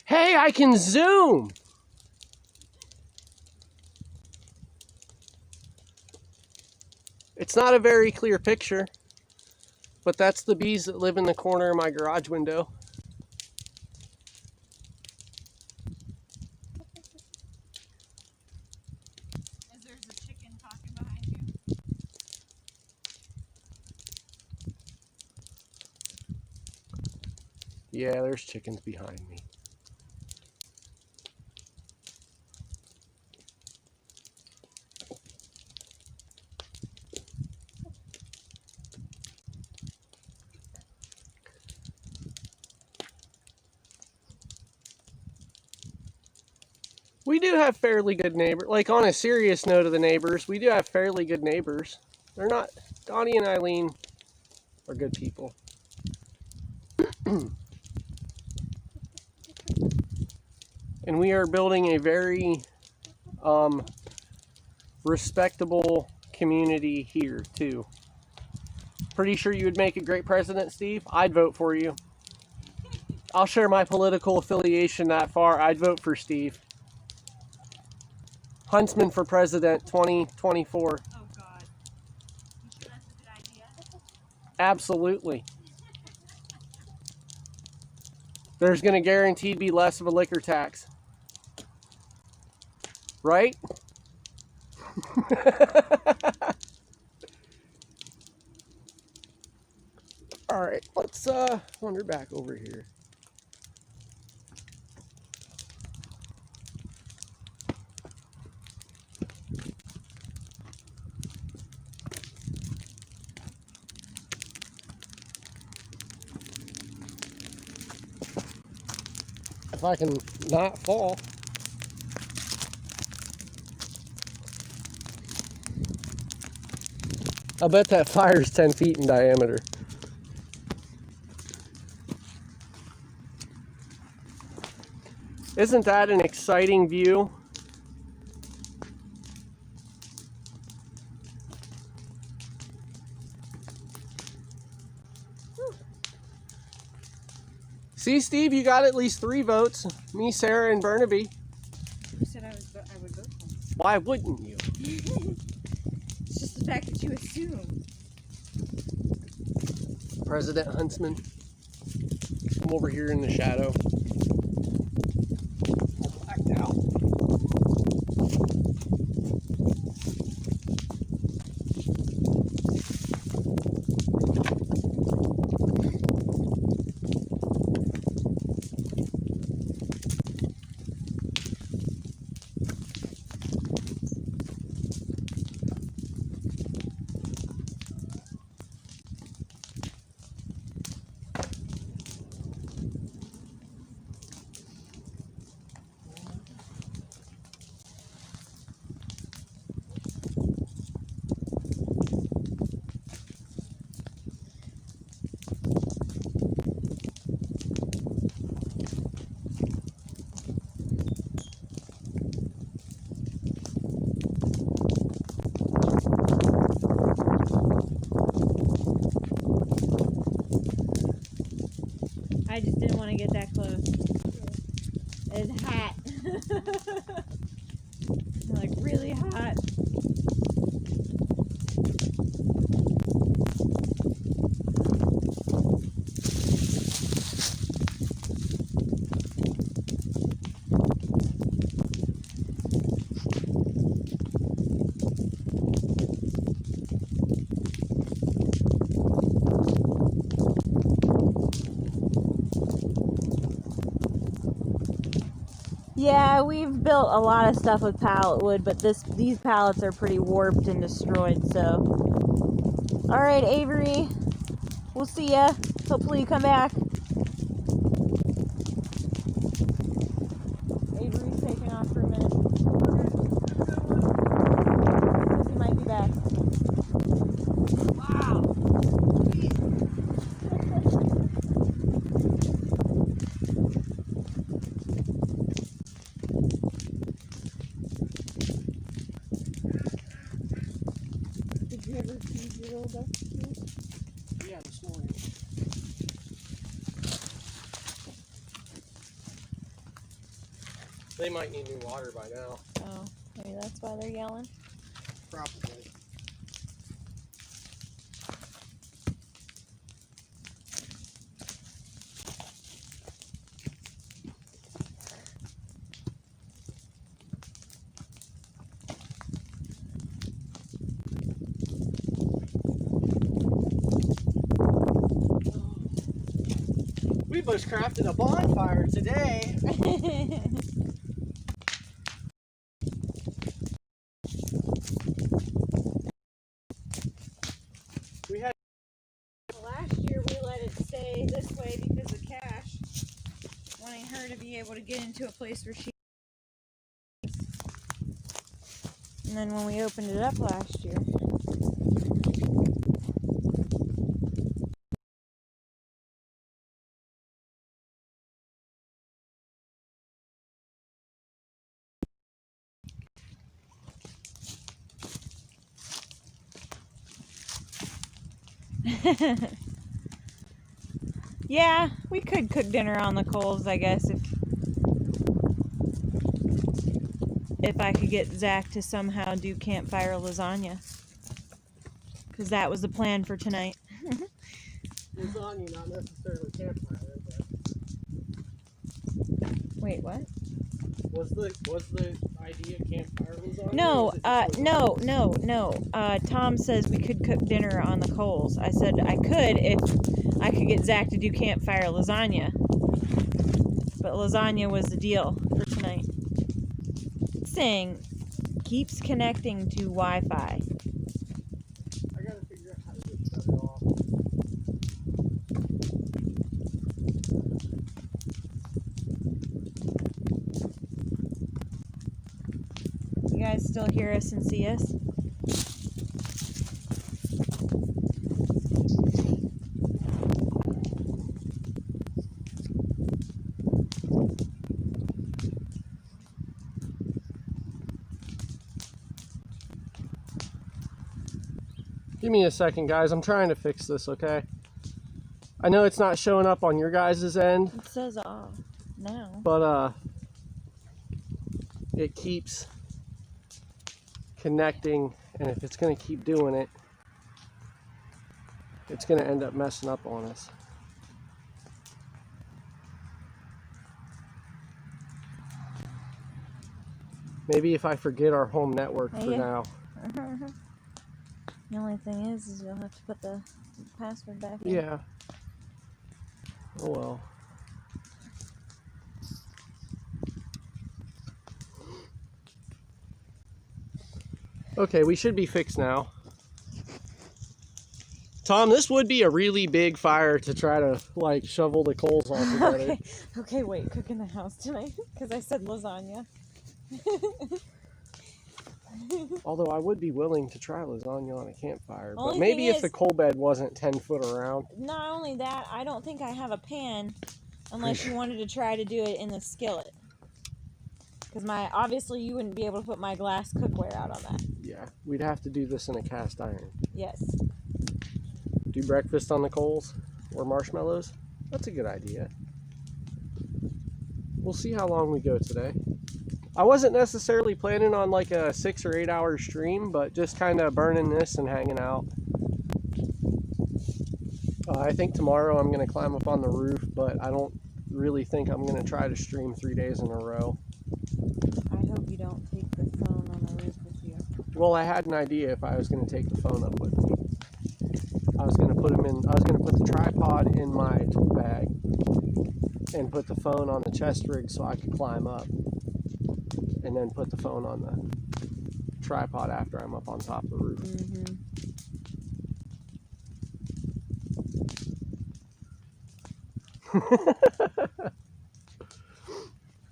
Speaker 1: Hey, I can zoom! It's not a very clear picture, but that's the bees that live in the corner of my garage window.
Speaker 3: There's a chicken talking behind you.
Speaker 1: Yeah, there's chickens behind me. We do have fairly good neighbors. Like, on a serious note of the neighbors, we do have fairly good neighbors. They're not... Donnie and Eileen are good people. And we are building a very respectable community here, too. Pretty sure you would make a great president, Steve. I'd vote for you. I'll share my political affiliation that far. I'd vote for Steve. Huntsman for president 2024.
Speaker 3: Oh, God. You sure that's a good idea?
Speaker 1: Absolutely. There's going to guaranteed be less of a liquor tax. Right? All right, let's wander back over here. If I can not fall. I bet that fire's 10 feet in diameter. Isn't that an exciting view? See, Steve, you got at least 3 votes. Me, Sarah, and Burnaby.
Speaker 3: Who said I would vote for him?
Speaker 1: Why wouldn't you?
Speaker 3: It's just the fact that you assume.
Speaker 1: President Huntsman. I'm over here in the shadow. Blacked out.
Speaker 3: It's hot. Like really hot. Yeah, we've built a lot of stuff with pallet wood, but these pallets are pretty warped and destroyed, so. Alright, Avery. We'll see ya. Hopefully you come back. Avery's taking off for a minute. Says he might be back. Wow. Did you ever feed your little ducks?
Speaker 1: Yeah, this morning. They might need new water by now.
Speaker 3: Oh, maybe that's why they're yelling.
Speaker 1: Probably. We bushcrafted a bonfire today. We had
Speaker 3: Last year we let it stay this way because of Cash wanting her to be able to get into a place where she is. And then when we opened it up last year, yeah, we could cook dinner on the coals, I guess, if I could get Zach to somehow do campfire lasagna, because that was the plan for tonight.
Speaker 1: lasagna, not necessarily campfire, but
Speaker 3: Wait, what?
Speaker 1: was the idea campfire lasagna?
Speaker 3: No,
Speaker 1: or is it just
Speaker 3: no. Tom says we could cook dinner on the coals. I said I could if I could get Zach to do campfire lasagna. But lasagna was the deal for tonight. This thing keeps connecting to Wi-Fi.
Speaker 1: I gotta figure out how to just shut it off.
Speaker 3: You guys still hear us and see us?
Speaker 1: Give me a second, guys. I'm trying to fix this, okay? I know it's not showing up on your guys' end,
Speaker 3: It says off now.
Speaker 1: but it keeps connecting, and if it's going to keep doing it, it's going to end up messing up on us. Maybe if I forget our home network for
Speaker 3: Yeah.
Speaker 1: now.
Speaker 3: The only thing is you'll have to put the password back in.
Speaker 1: Yeah. Oh well. Okay, we should be fixed now. Tom, this would be a really big fire to try to, like, shovel the coals all together.
Speaker 3: Okay, wait, cook in the house tonight, because I said lasagna.
Speaker 1: Although I would be willing to try lasagna on a campfire. But
Speaker 3: Only
Speaker 1: maybe
Speaker 3: thing
Speaker 1: if
Speaker 3: is-
Speaker 1: the coal bed wasn't 10 foot around.
Speaker 3: Not only that, I don't think I have a pan, unless you wanted to try to do it in the skillet. Because obviously you wouldn't be able to put my glass cookware out on that.
Speaker 1: Yeah, we'd have to do this in a cast iron.
Speaker 3: Yes.
Speaker 1: Do breakfast on the coals or marshmallows? That's a good idea. we'll see how long we go today. I wasn't necessarily planning on like a 6 or 8 hour stream, but just kind of burning this and hanging out. I think tomorrow I'm going to climb up on the roof, but I don't really think I'm going to try to stream 3 days in a row.
Speaker 3: I hope you don't take the phone on the roof with you.
Speaker 1: Well, I had an idea if I was going to take the phone up with me. I was going to put the tripod in my tool bag and put the phone on the chest rig so I could climb up, and then put the phone on the tripod after I'm up on top of the roof.
Speaker 3: Mm-hmm.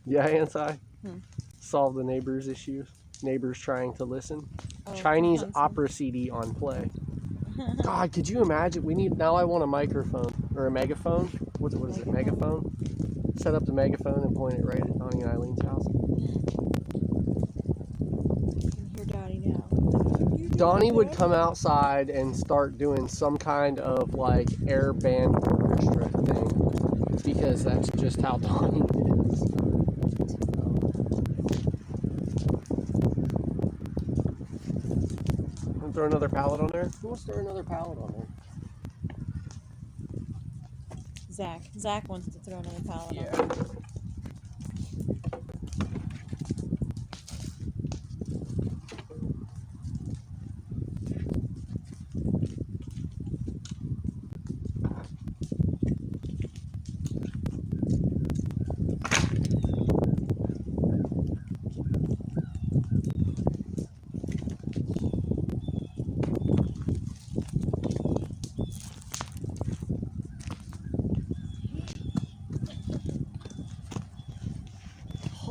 Speaker 1: Yeah, Anti. Solve the neighbors' issues. Neighbors trying to listen.
Speaker 3: Oh,
Speaker 1: Chinese
Speaker 3: Huntsman.
Speaker 1: opera CD on play. God, could you imagine? Now I want a microphone or a megaphone. What is it? Megaphone. Set up the megaphone and point it right at Donnie and Eileen's house.
Speaker 3: You can hear Dottie now.
Speaker 1: Donnie would come outside and start doing some kind of like air band orchestra thing, because that's just how Donnie is. Want to throw another pallet on there? Who wants to throw another pallet on there?
Speaker 3: Zach wants to throw another pallet on.
Speaker 1: Yeah.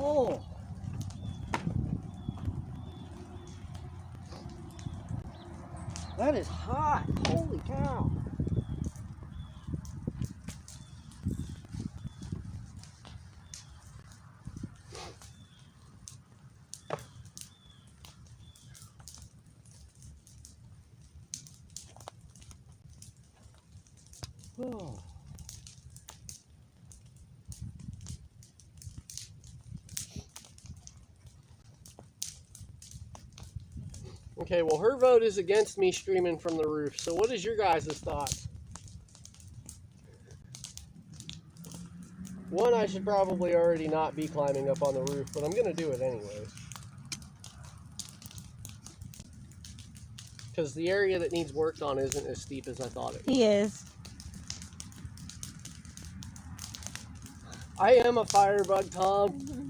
Speaker 1: Oh. That is hot. Holy cow. Oh. Okay, well, her vote is against me streaming from the roof. So what is your guys' thoughts? One, I should probably already not be climbing up on the roof, but I'm going to do it anyways. Because the area that needs worked on isn't as steep as I thought it was.
Speaker 3: He is.
Speaker 1: I am a firebug, Tom.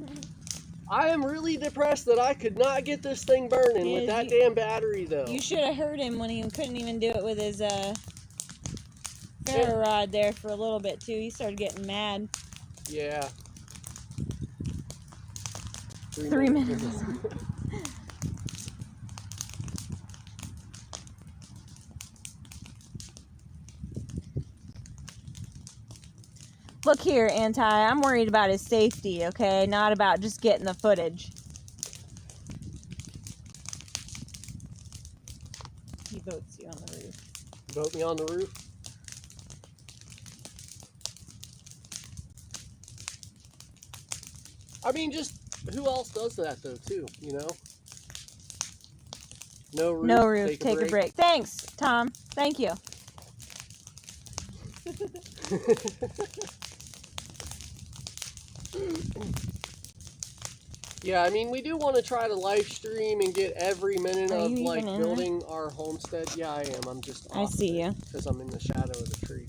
Speaker 1: I am really depressed that I could not get this thing burning with that damn battery, though.
Speaker 3: You should have heard him when he couldn't even do it with his ferro rod there for a little bit, too. He started getting mad.
Speaker 1: Yeah.
Speaker 3: 3 minutes. Look here, Anti, I'm worried about his safety, okay? Not about just getting the footage. He votes you on the roof.
Speaker 1: Vote me on the roof? I mean, just who else does that, though, too, you know? No roof,
Speaker 3: No roof, take a break. Thanks, Tom. Thank you.
Speaker 1: Yeah, I mean, we do want to try to live stream and get every minute
Speaker 3: Are
Speaker 1: of
Speaker 3: you
Speaker 1: like
Speaker 3: even in
Speaker 1: building our homestead. Yeah, I am. I'm just
Speaker 3: I see you.
Speaker 1: because I'm in the shadow of the tree.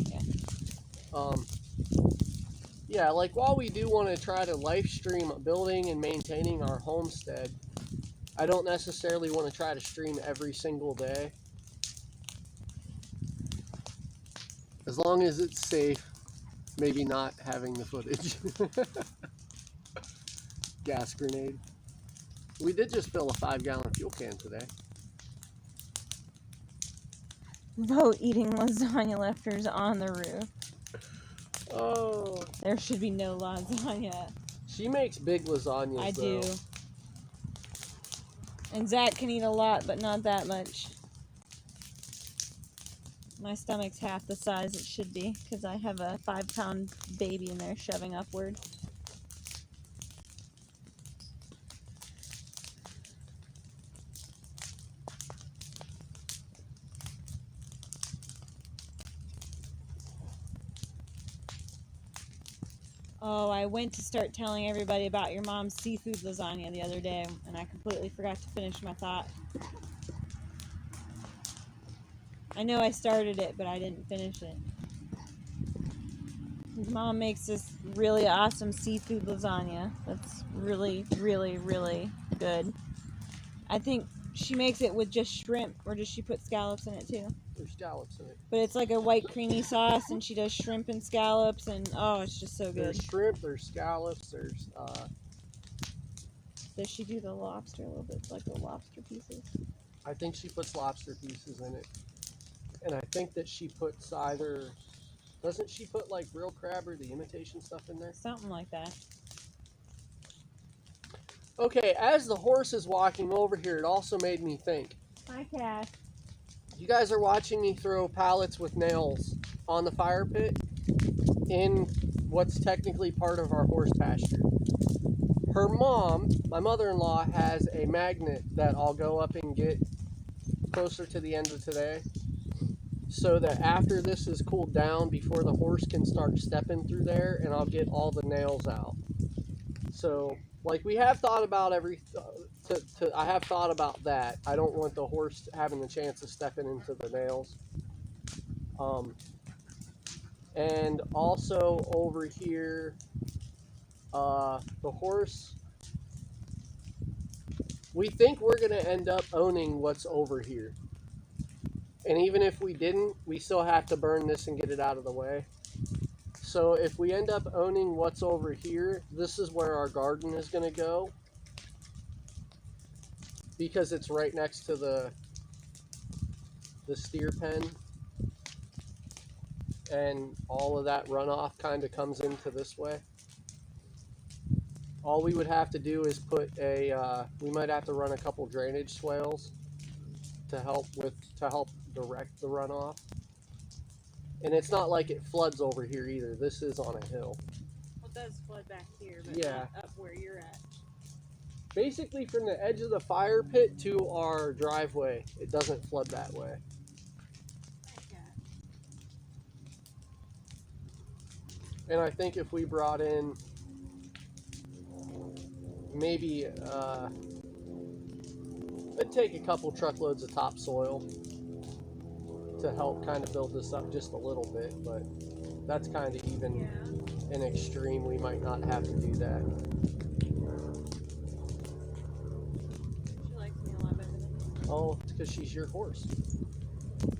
Speaker 3: Yeah.
Speaker 1: Yeah, like while we do want to try to live stream building and maintaining our homestead, I don't necessarily want to try to stream every single day. As long as it's safe, maybe not having the footage. Gas grenade. We did just fill a 5-gallon fuel can today.
Speaker 3: Vote eating lasagna leftovers on the roof.
Speaker 1: Oh.
Speaker 3: There should be no lasagna.
Speaker 1: She makes big lasagnas,
Speaker 3: I
Speaker 1: though.
Speaker 3: do. And Zach can eat a lot, but not that much. My stomach's half the size it should be because I have a 5-pound baby in there shoving upward. Oh, I went to start telling everybody about your mom's seafood lasagna the other day, and I completely forgot to finish my thought. I know I started it, but I didn't finish it. His mom makes this really awesome seafood lasagna that's really, really, really good. I think she makes it with just shrimp, or does she put scallops in it too?
Speaker 1: There's scallops in it.
Speaker 3: But it's like a white creamy sauce, and she does shrimp and scallops, and oh, it's just so good.
Speaker 1: There's shrimp, there's scallops, there's
Speaker 3: Does she do the lobster a little bit, like the lobster pieces?
Speaker 1: I think she puts lobster pieces in it. And I think that she puts either, doesn't she put like real crab or the imitation stuff in there?
Speaker 3: Something like that.
Speaker 1: Okay, as the horse is walking over here, it also made me think.
Speaker 3: Hi, Cass.
Speaker 1: You guys are watching me throw pallets with nails on the fire pit in what's technically part of our horse pasture. Her mom, my mother-in-law, has a magnet that I'll go up and get closer to the end of today, so that after this is cooled down, before the horse can start stepping through there, and I'll get all the nails out. So, like, we have thought about I have thought about that. I don't want the horse having the chance of stepping into the nails. And also over here, the horse, we think we're going to end up owning what's over here. And even if we didn't, we still have to burn this and get it out of the way. So if we end up owning what's over here, this is where our garden is going to go. Because it's right next to the steer pen. And all of that runoff kind of comes into this way. All we would have to do is put we might have to run a couple drainage swales to help direct the runoff. And it's not like it floods over here either. This is on a hill.
Speaker 3: Well, it does flood back here, but
Speaker 1: yeah,
Speaker 3: not up where you're at.
Speaker 1: Basically, from the edge of the fire pit to our driveway, it doesn't flood that way. And I think if we brought in maybe it'd take a couple truckloads of topsoil to help kind of build this up just a little bit, but that's kind of even an extreme. We might not have to do that.
Speaker 3: She likes me a lot better than me.
Speaker 1: Oh, it's because she's your horse. You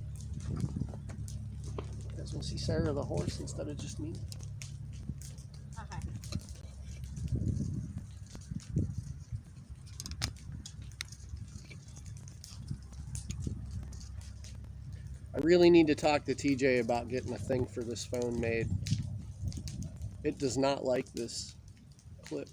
Speaker 1: guys want to see Sarah the horse instead of just me?
Speaker 3: Okay.
Speaker 1: I really need to talk to TJ about getting a thing for this phone made. It does not like this clip.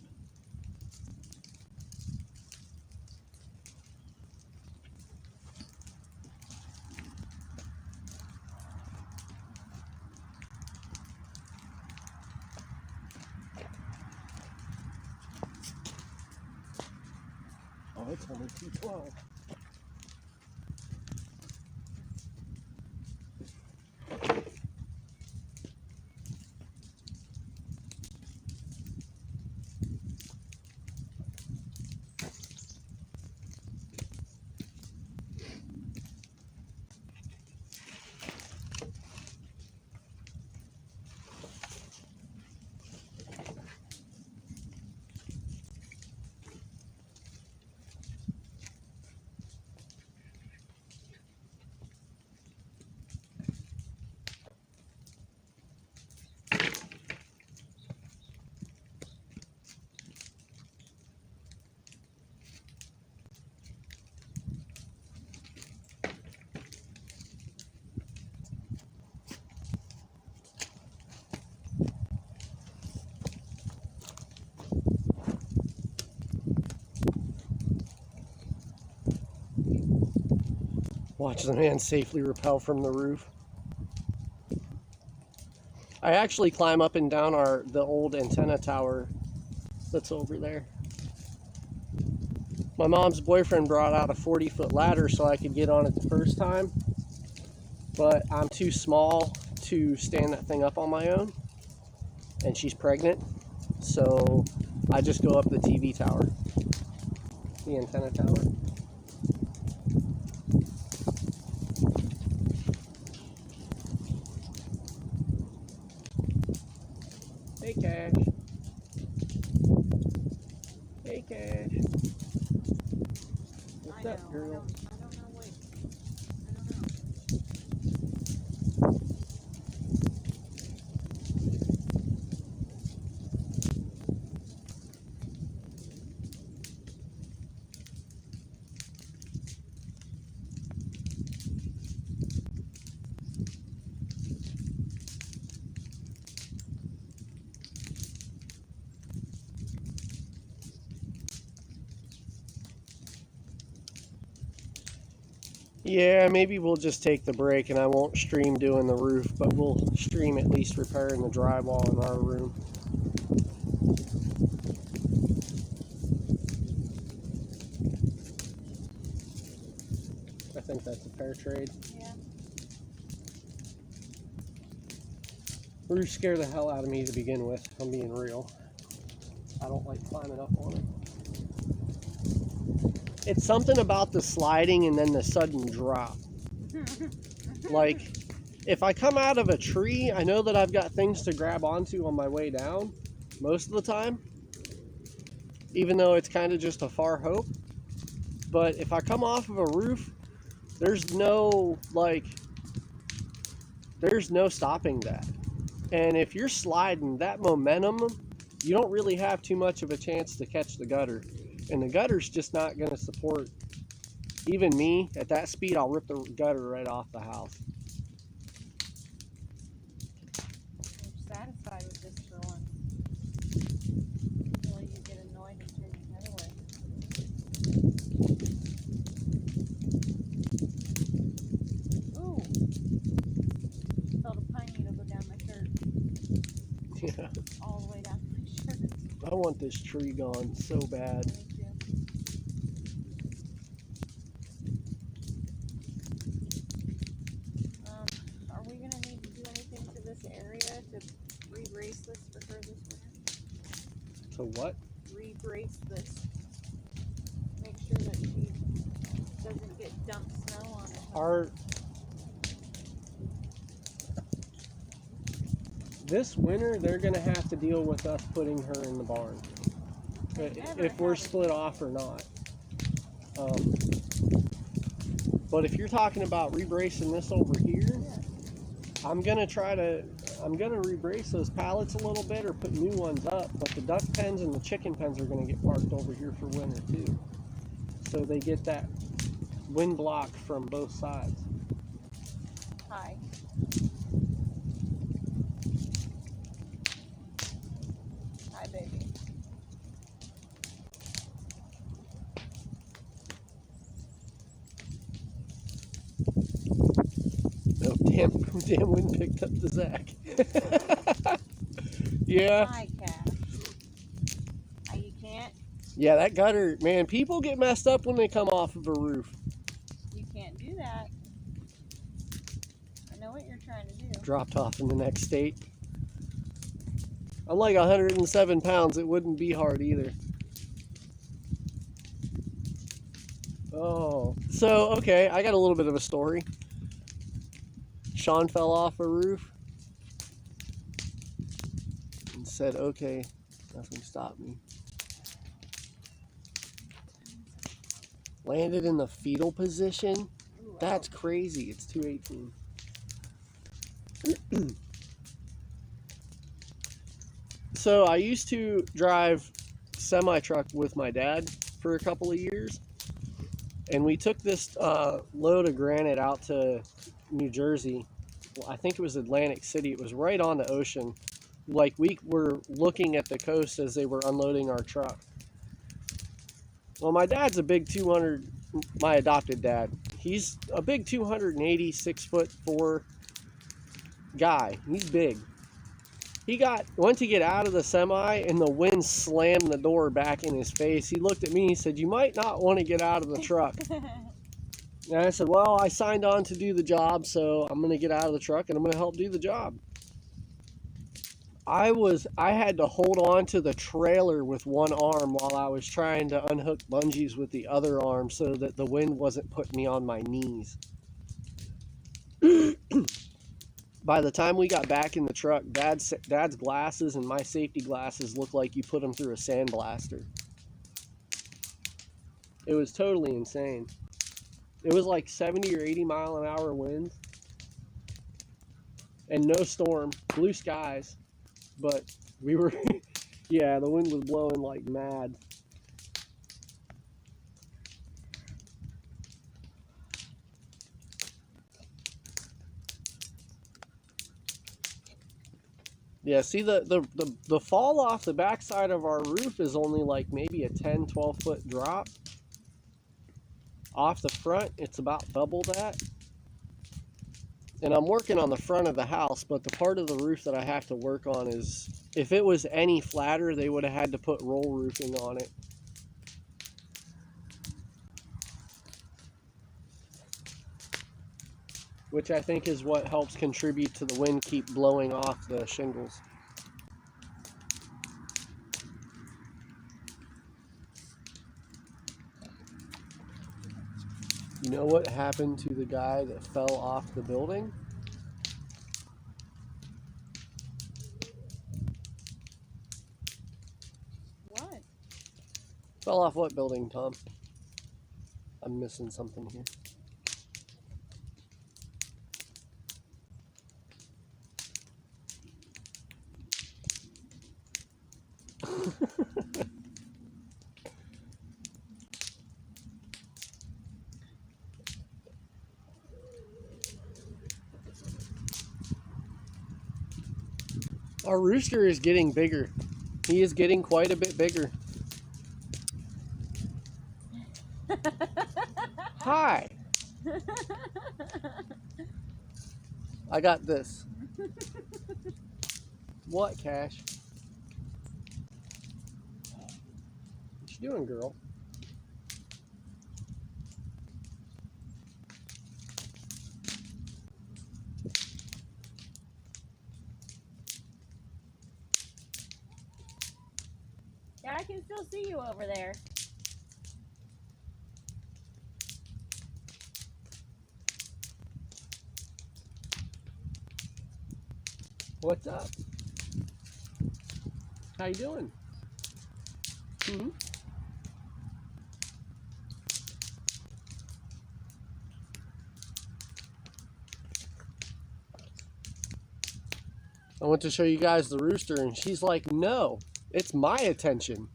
Speaker 1: Oh, it's only 212. Watch the man safely rappel from the roof. I actually climb up and down the old antenna tower that's over there. My mom's boyfriend brought out a 40-foot ladder so I could get on it the first time, but I'm too small to stand that thing up on my own, and she's pregnant, so I just go up the TV tower, the antenna tower. Hey, Cash. Hey, Cash. What's up, girl?
Speaker 3: I don't know. Wait. I don't know.
Speaker 1: Yeah, maybe we'll just take the break and I won't stream doing the roof, but we'll stream at least repairing the drywall in our room. I think that's a fair trade.
Speaker 3: Yeah.
Speaker 1: Roofs scare the hell out of me to begin with, if I'm being real. I don't like climbing up on it. It's something about the sliding and then the sudden drop. Like, if I come out of a tree, I know that I've got things to grab onto on my way down most of the time, even though it's kind of just a far hope. But if I come off of a roof, there's no stopping that. And if you're sliding, that momentum, you don't really have too much of a chance to catch the gutter. And the gutter's just not going to support, even me, at that speed, I'll rip the gutter right off the house.
Speaker 3: I'm satisfied with this for once. Until you get annoyed and turn your head away. Ooh. Felt a pine needle go down my shirt.
Speaker 1: Yeah.
Speaker 3: All the way down my shirt.
Speaker 1: I want this tree gone so bad.
Speaker 3: Me too. Are we going to need to do anything to this area to re-brace this for her this winter?
Speaker 1: So what?
Speaker 3: Re-brace this. Make sure that she doesn't get dumped snow on it.
Speaker 1: This winter, they're going to have to deal with us putting her in the barn. If we're split off or not. But if you're talking about rebracing this over here,
Speaker 3: Yeah.
Speaker 1: I'm gonna rebrace those pallets a little bit or put new ones up, but the duck pens and the chicken pens are gonna get parked over here for winter too. So they get that wind block from both sides.
Speaker 3: Hi. Hi, baby.
Speaker 1: Oh, damn wind picked up the Zach. Yeah.
Speaker 3: Hi, Cash. You can't.
Speaker 1: Yeah, that gutter, man, people get messed up when they come off of a roof.
Speaker 3: You can't do that. I know what you're trying to do.
Speaker 1: Dropped off in the next state. I'm like 107 pounds, it wouldn't be hard either. Oh, so, okay, I got a little bit of a story. Sean fell off a roof and said, okay, nothing stopped me. Landed in the fetal position.
Speaker 3: Ooh,
Speaker 1: That's crazy. It's 218. So I used to drive semi-truck with my dad for a couple of years. And we took this load of granite out to New Jersey. Well, I think it was Atlantic City. It was right on the ocean. Like, we were looking at the coast as they were unloading our truck. Well, my dad's a big 200, my adopted dad. He's a big 280, 6'4" guy. He's big. He went to get out of the semi, and the wind slammed the door back in his face. He looked at me, he said, "You might not want to get out of the truck." And I said, "Well, I signed on to do the job, so I'm going to get out of the truck, and I'm going to help do the job." I had to hold on to the trailer with one arm while I was trying to unhook bungees with the other arm so that the wind wasn't putting me on my knees. By the time we got back in the truck, Dad's glasses and my safety glasses looked like you put them through a sandblaster. It was totally insane. It was like 70 or 80 mile an hour winds. And no storm, blue skies. But we were, yeah, the wind was blowing like mad. Yeah, see, the fall off the backside of our roof is only like maybe a 10, 12 foot drop. Off the front, it's about double that. And I'm working on the front of the house, but the part of the roof that I have to work on is, if it was any flatter, they would have had to put roll roofing on it. Which I think is what helps contribute to the wind keep blowing off the shingles. You know what happened to the guy that fell off the building?
Speaker 3: What?
Speaker 1: Fell off what building, Tom? I'm missing something here. Our rooster is getting bigger. He is getting quite a bit bigger. Hi. I got this. What, Cash? What you doing, girl?
Speaker 3: Yeah, I can still see you over there.
Speaker 1: What's up? How you doing? I went to show you guys the rooster, and she's like, "No, it's my attention."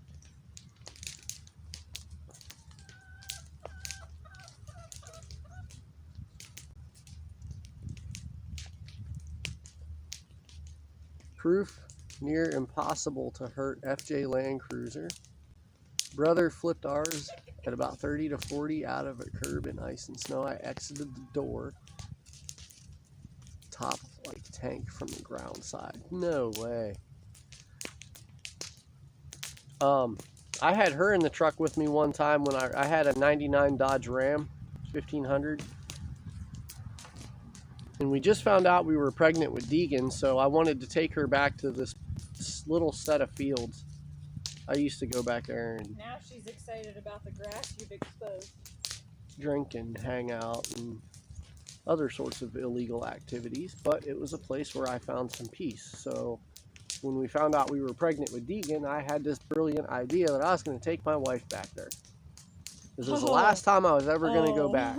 Speaker 1: Proof near impossible to hurt FJ Land Cruiser. Brother flipped ours at about 30 to 40 out of a curb in ice and snow. I exited the door. Top like tank from the ground side. No way. I had her in the truck with me one time when I had a 99 Dodge Ram 1500. And we just found out we were pregnant with Deegan, so I wanted to take her back to this little set of fields. I used to go back there and
Speaker 3: Now she's excited about the grass you've exposed.
Speaker 1: drink and hang out and other sorts of illegal activities, but it was a place where I found some peace. So when we found out we were pregnant with Deegan, I had this brilliant idea that I was going to take my wife back there. This was the last time I was ever going to go back.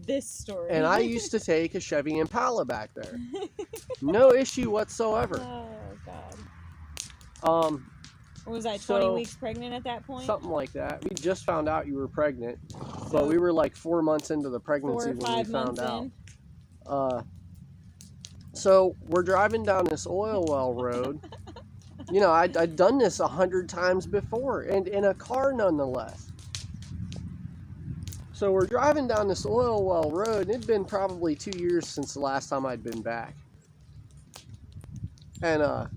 Speaker 3: This story.
Speaker 1: And I used to take a Chevy Impala back there. No issue whatsoever.
Speaker 3: Oh, God. Was I 20
Speaker 1: so-
Speaker 3: weeks pregnant at that point?
Speaker 1: Something like that. We just found out you were pregnant, but we were like 4 months into the
Speaker 3: 4
Speaker 1: pregnancy
Speaker 3: or
Speaker 1: when
Speaker 3: 5
Speaker 1: we found
Speaker 3: months
Speaker 1: out.
Speaker 3: in.
Speaker 1: So we're driving down this oil well road. You know, I'd done this 100 times before, and in a car nonetheless. So we're driving down this oil well road, and it'd been probably 2 years since the last time I'd been back. And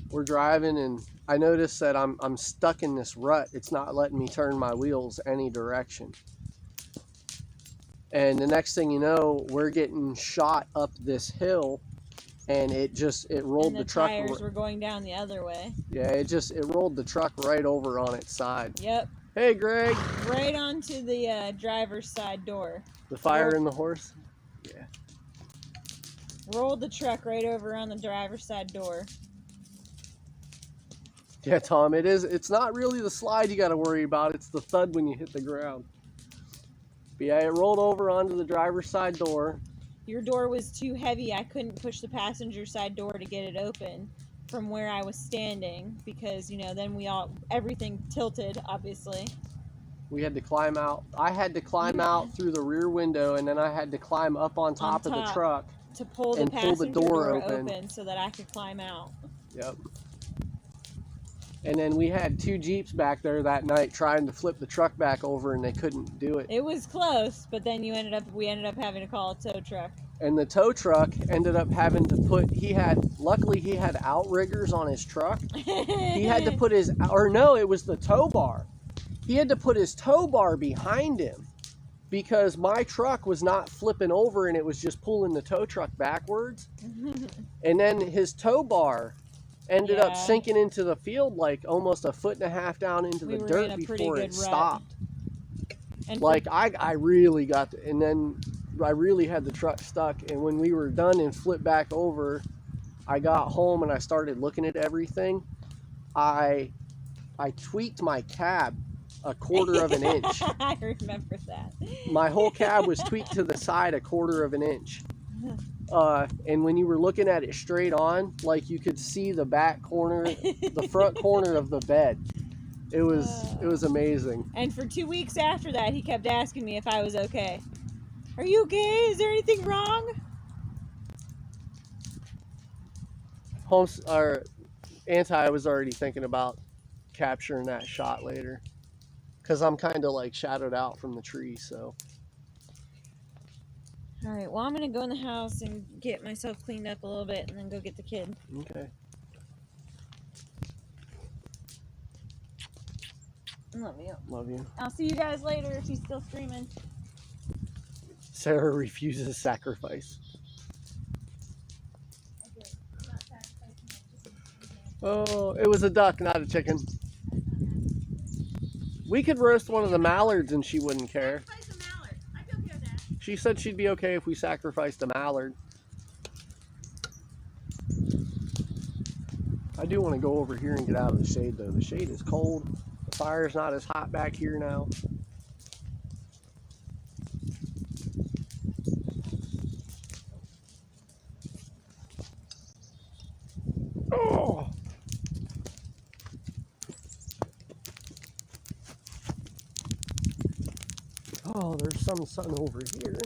Speaker 1: we're driving, and I noticed that I'm stuck in this rut. It's not letting me turn my wheels any direction. And the next thing you know, we're getting shot up this hill, and it rolled
Speaker 3: And the
Speaker 1: truck.
Speaker 3: tires were going down the other way.
Speaker 1: Yeah, it rolled the truck right over on its side.
Speaker 3: Yep.
Speaker 1: Hey, Greg.
Speaker 3: Right onto the driver's side door.
Speaker 1: The fire and the horse. Yeah.
Speaker 3: Rolled the truck right over on the driver's side door.
Speaker 1: Yeah, Tom, it's not really the slide you got to worry about. It's the thud when you hit the ground. But yeah, it rolled over onto the driver's side door.
Speaker 3: Your door was too heavy. I couldn't push the passenger side door to get it open from where I was standing because, you know, then everything tilted, obviously.
Speaker 1: We had to climb out. I had to climb out through the rear window, and then I had to climb up on top of the truck
Speaker 3: to pull the passenger door open so that I could climb out.
Speaker 1: Yep. And then we had 2 Jeeps back there that night trying to flip the truck back over, and they couldn't do it.
Speaker 3: It was close, but then we ended up having to call a tow truck.
Speaker 1: And the tow truck ended up having to luckily he had outriggers on his truck. He had to put it was the tow bar. He had to put his tow bar behind him because my truck was not flipping over and it was just pulling the tow truck backwards. And then his tow bar ended up sinking into the field like almost 1.5 feet down into the dirt before it stopped. And like I really got and then I really had the truck stuck, and when we were done and flipped back over, I got home and I started looking at everything. I tweaked my cab 1/4 of an inch.
Speaker 3: I remember that.
Speaker 1: My whole cab was tweaked to the side 1/4 of an inch. And when you were looking at it straight on, like you could see the back corner, the front corner of the bed. It was amazing. And
Speaker 3: for 2 weeks after that, he kept asking me if I was okay. Are you okay? Is there anything wrong?
Speaker 1: Anti was already thinking about capturing that shot later, because I'm kind of like shadowed out from the tree, so.
Speaker 3: All right, well, I'm going to go in the house and get myself cleaned up a little bit and then go get the kid.
Speaker 1: Okay.
Speaker 3: Love you.
Speaker 1: Love you.
Speaker 3: I'll see you guys later if he's still streaming.
Speaker 1: Sarah refuses sacrifice. Oh, it was a duck, not a chicken. We could roast one of the mallards and she wouldn't care.
Speaker 3: Sacrifice a mallard. I'd be okay with that.
Speaker 1: She said she'd be okay if we sacrificed a mallard. I do want to go over here and get out of the shade though. The shade is cold. The fire's not as hot back here now. Oh! Oh, there's some sun over here.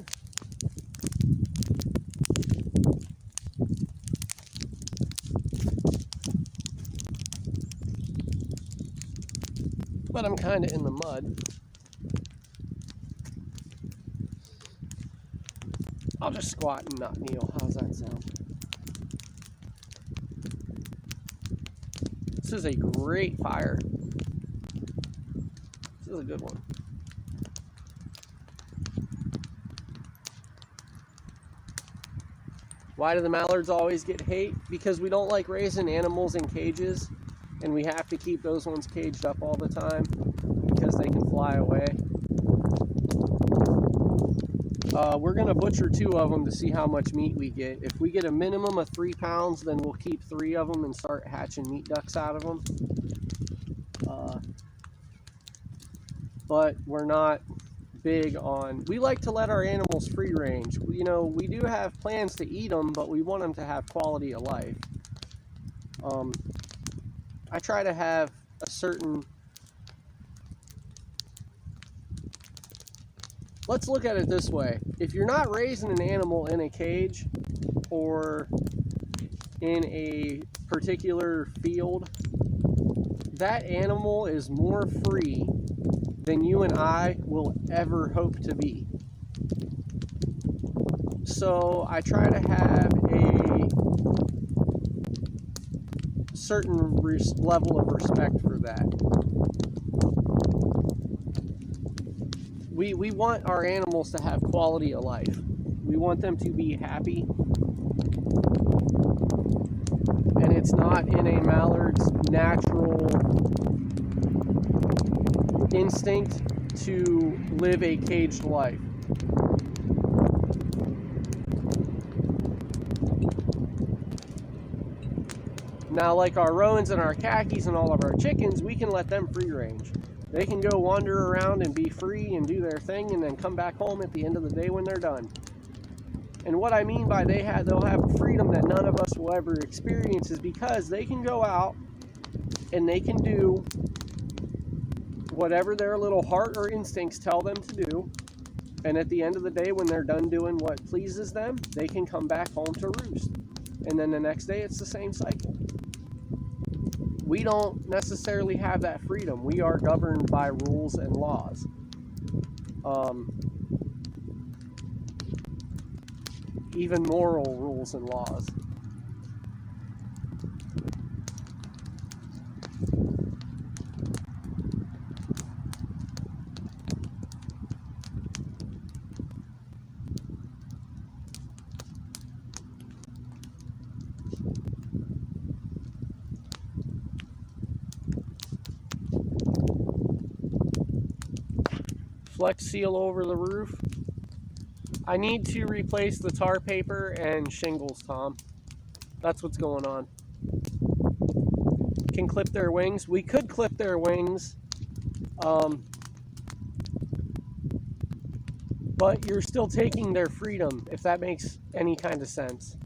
Speaker 1: But I'm kind of in the mud. I'll just squat and not kneel. How's that sound? This is a great fire. This is a good one. Why do the mallards always get hate? Because we don't like raising animals in cages, and we have to keep those ones caged up all the time because they can fly away. We're going to butcher 2 of them to see how much meat we get. If we get a minimum of 3 pounds, then we'll keep 3 of them and start hatching meat ducks out of them. But we're not big on, we like to let our animals free range. You know, we do have plans to eat them, but we want them to have quality of life. I try to have a certain, let's look at it this way. If you're not raising an animal in a cage or in a particular field, that animal is more free than you and I will ever hope to be. So I try to have a certain level of respect for that. We want our animals to have quality of life. We want them to be happy. And it's not in a mallard's natural instinct to live a caged life. Now, like our roans and our khakis and all of our chickens, we can let them free range. They can go wander around and be free and do their thing and then come back home at the end of the day when they're done. And what I mean by they'll have a freedom that none of us will ever experience is because they can go out and they can do whatever their little heart or instincts tell them to do. And at the end of the day, when they're done doing what pleases them, they can come back home to roost. And then the next day, it's the same cycle. We don't necessarily have that freedom. We are governed by rules and laws. Even moral rules and laws. Flex seal over the roof. I need to replace the tar paper and shingles, Tom. That's what's going on. Can clip their wings. We could clip their wings, but you're still taking their freedom, if that makes any kind of sense.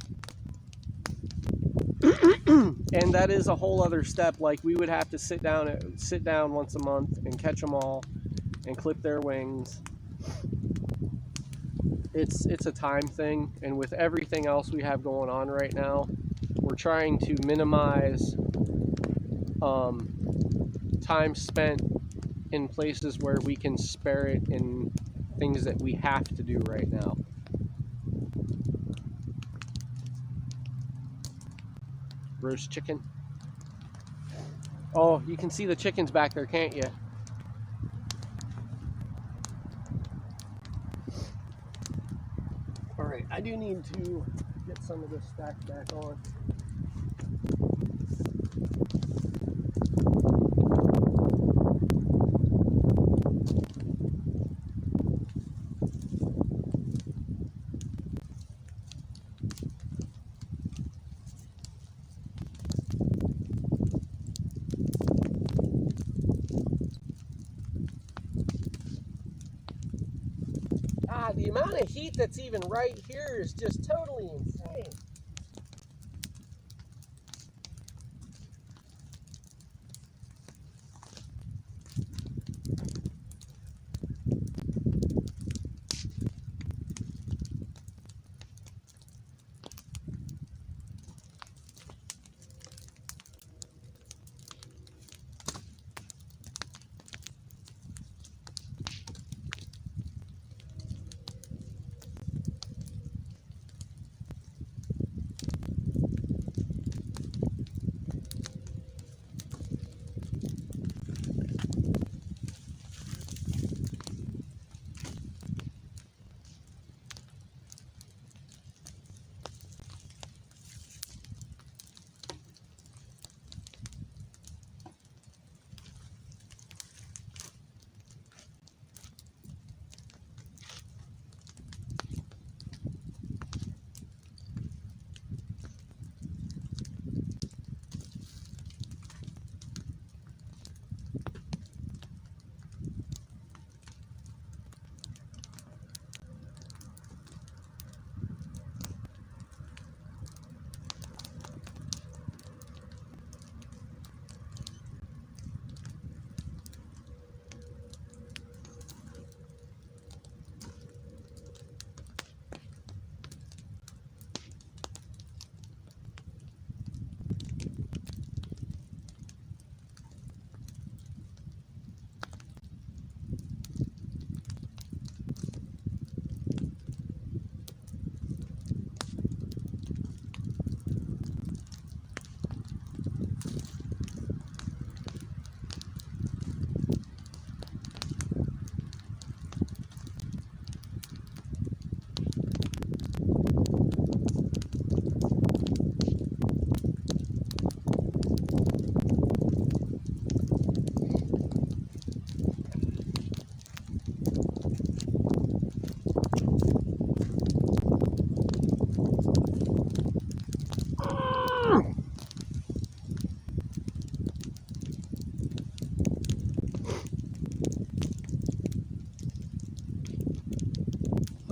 Speaker 1: And that is a whole other step. Like, we would have to sit down once a month and catch them all and clip their wings. It's a time thing, and with everything else we have going on right now, we're trying to minimize time spent in places where we can spare it in things that we have to do right now. Roast chicken. Oh, you can see the chickens back there, can't you? Alright, I do need to get some of this stacked back on. The amount of heat that's even right here is just totally insane.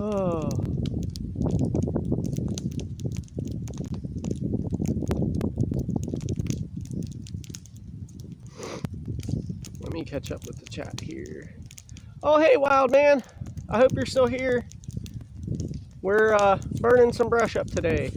Speaker 1: Oh. Let me catch up with the chat here. Oh, hey, Wild Man. I hope you're still here. We're burning some brush up today.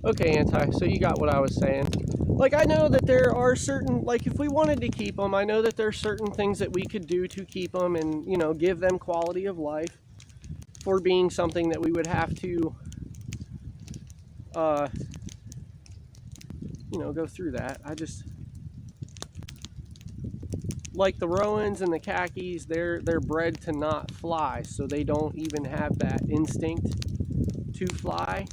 Speaker 1: Okay, Anti, so you got what I was saying. Like, I know that there are certain, like, if we wanted to keep them, I know that there are certain things that we could do to keep them and, you know, give them quality of life for being something that we would have to, you know, go through that. I just, like the Rowans and the khakis, they're bred to not fly, so they don't even have that instinct to fly.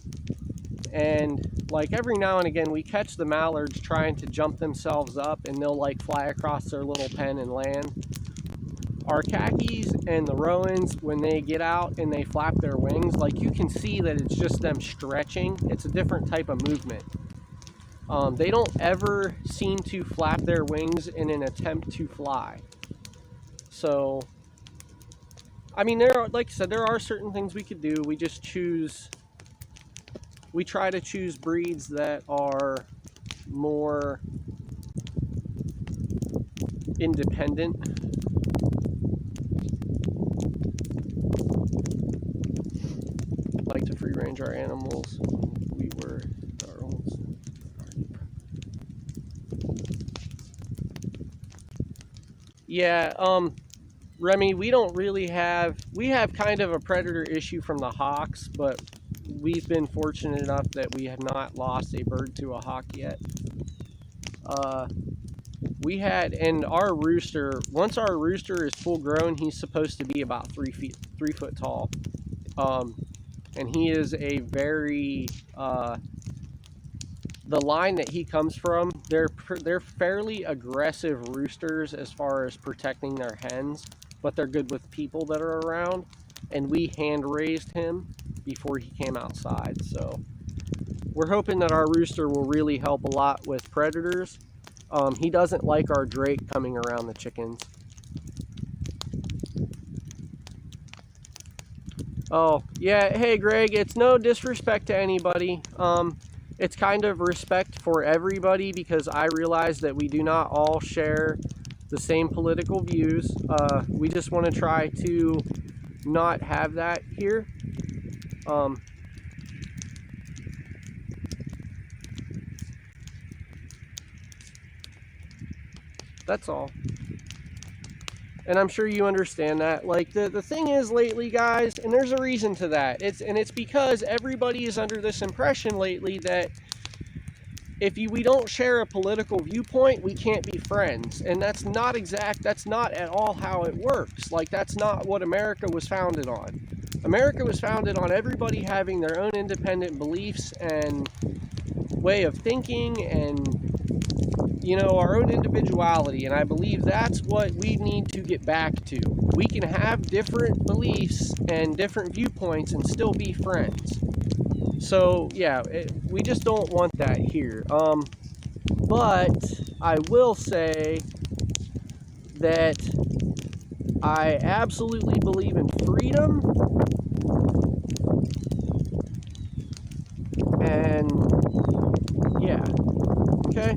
Speaker 1: And like every now and again we catch the mallards trying to jump themselves up, and they'll like fly across their little pen and land. Our khakis and the Rowans, when they get out and they flap their wings, like you can see that it's just them stretching. It's a different type of movement. They don't ever seem to flap their wings in an attempt to fly. So, I mean, there are, like I said, there are certain things we could do. We just choose, we try to choose breeds that are more independent. Like to free range our animals. We were our own. Yeah, Remy, we don't really have, we have kind of a predator issue from the hawks, but we've been fortunate enough that we have not lost a bird to a hawk yet. We had, and our rooster, once our rooster is full grown, he's supposed to be about 3 foot tall. And he is a very, the line that he comes from, they're fairly aggressive roosters as far as protecting their hens, but they're good with people that are around. And we hand raised him before he came outside, so we're hoping that our rooster will really help a lot with predators. He doesn't like our drake coming around the chickens. Oh, yeah, hey Greg, it's no disrespect to anybody. It's kind of respect for everybody, because I realize that we do not all share the same political views. We just want to try to not have that here. That's all. And I'm sure you understand that. Like, the thing is lately, guys, and there's a reason to that. It's because everybody is under this impression lately that if we don't share a political viewpoint, we can't be friends. And that's not at all how it works. Like, that's not what America was founded on. America was founded on everybody having their own independent beliefs and way of thinking and, you know, our own individuality. And I believe that's what we need to get back to. We can have different beliefs and different viewpoints and still be friends. So yeah, we just don't want that here. But I will say that I absolutely believe in freedom. And yeah, okay.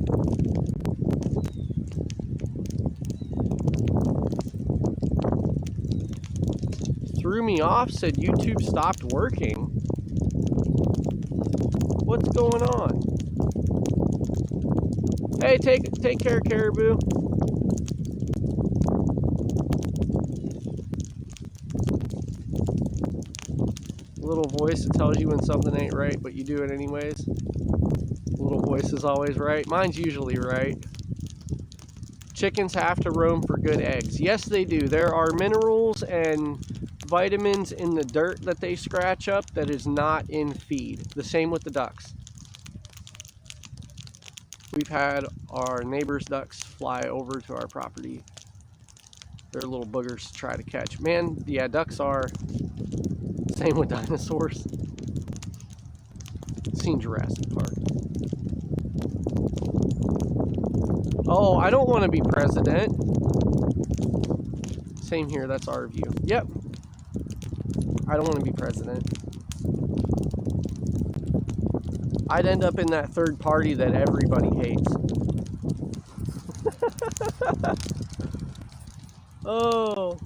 Speaker 1: Threw me off, said YouTube stopped working. What's going on? Hey, take care, Caribou. Little voice that tells you when something ain't right, but you do it anyways. Little voice is always right. Mine's usually right. Chickens have to roam for good eggs. Yes, they do. There are minerals and vitamins in the dirt that they scratch up that is not in feed. The same with the ducks. We've had our neighbor's ducks fly over to our property. They're little boogers to try to catch. Man, yeah, ducks are. Same with dinosaurs. Seen Jurassic Park. Oh, I don't want to be president. Same here, that's our view. Yep. I don't want to be president. I'd end up in that third party that everybody hates. Oh.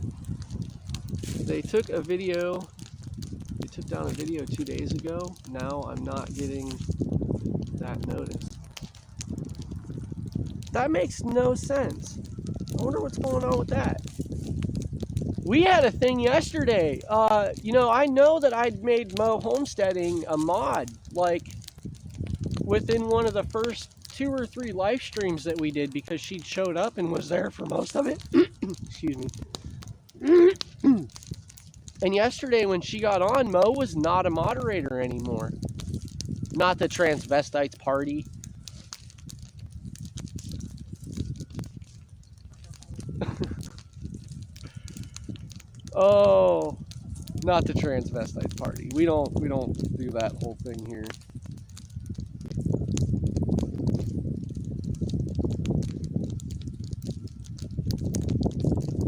Speaker 1: They took a video. They took down a video 2 days ago. Now I'm not getting that notice. That makes no sense. I wonder what's going on with that. We had a thing yesterday. You know, I know that I'd made Mo homesteading a mod, like, within one of the first 2 or 3 live streams that we did, because she showed up and was there for most of it. Excuse me. And yesterday when she got on, Mo was not a moderator anymore. Not the transvestites party. Oh, not the transvestite party. We don't do that whole thing here.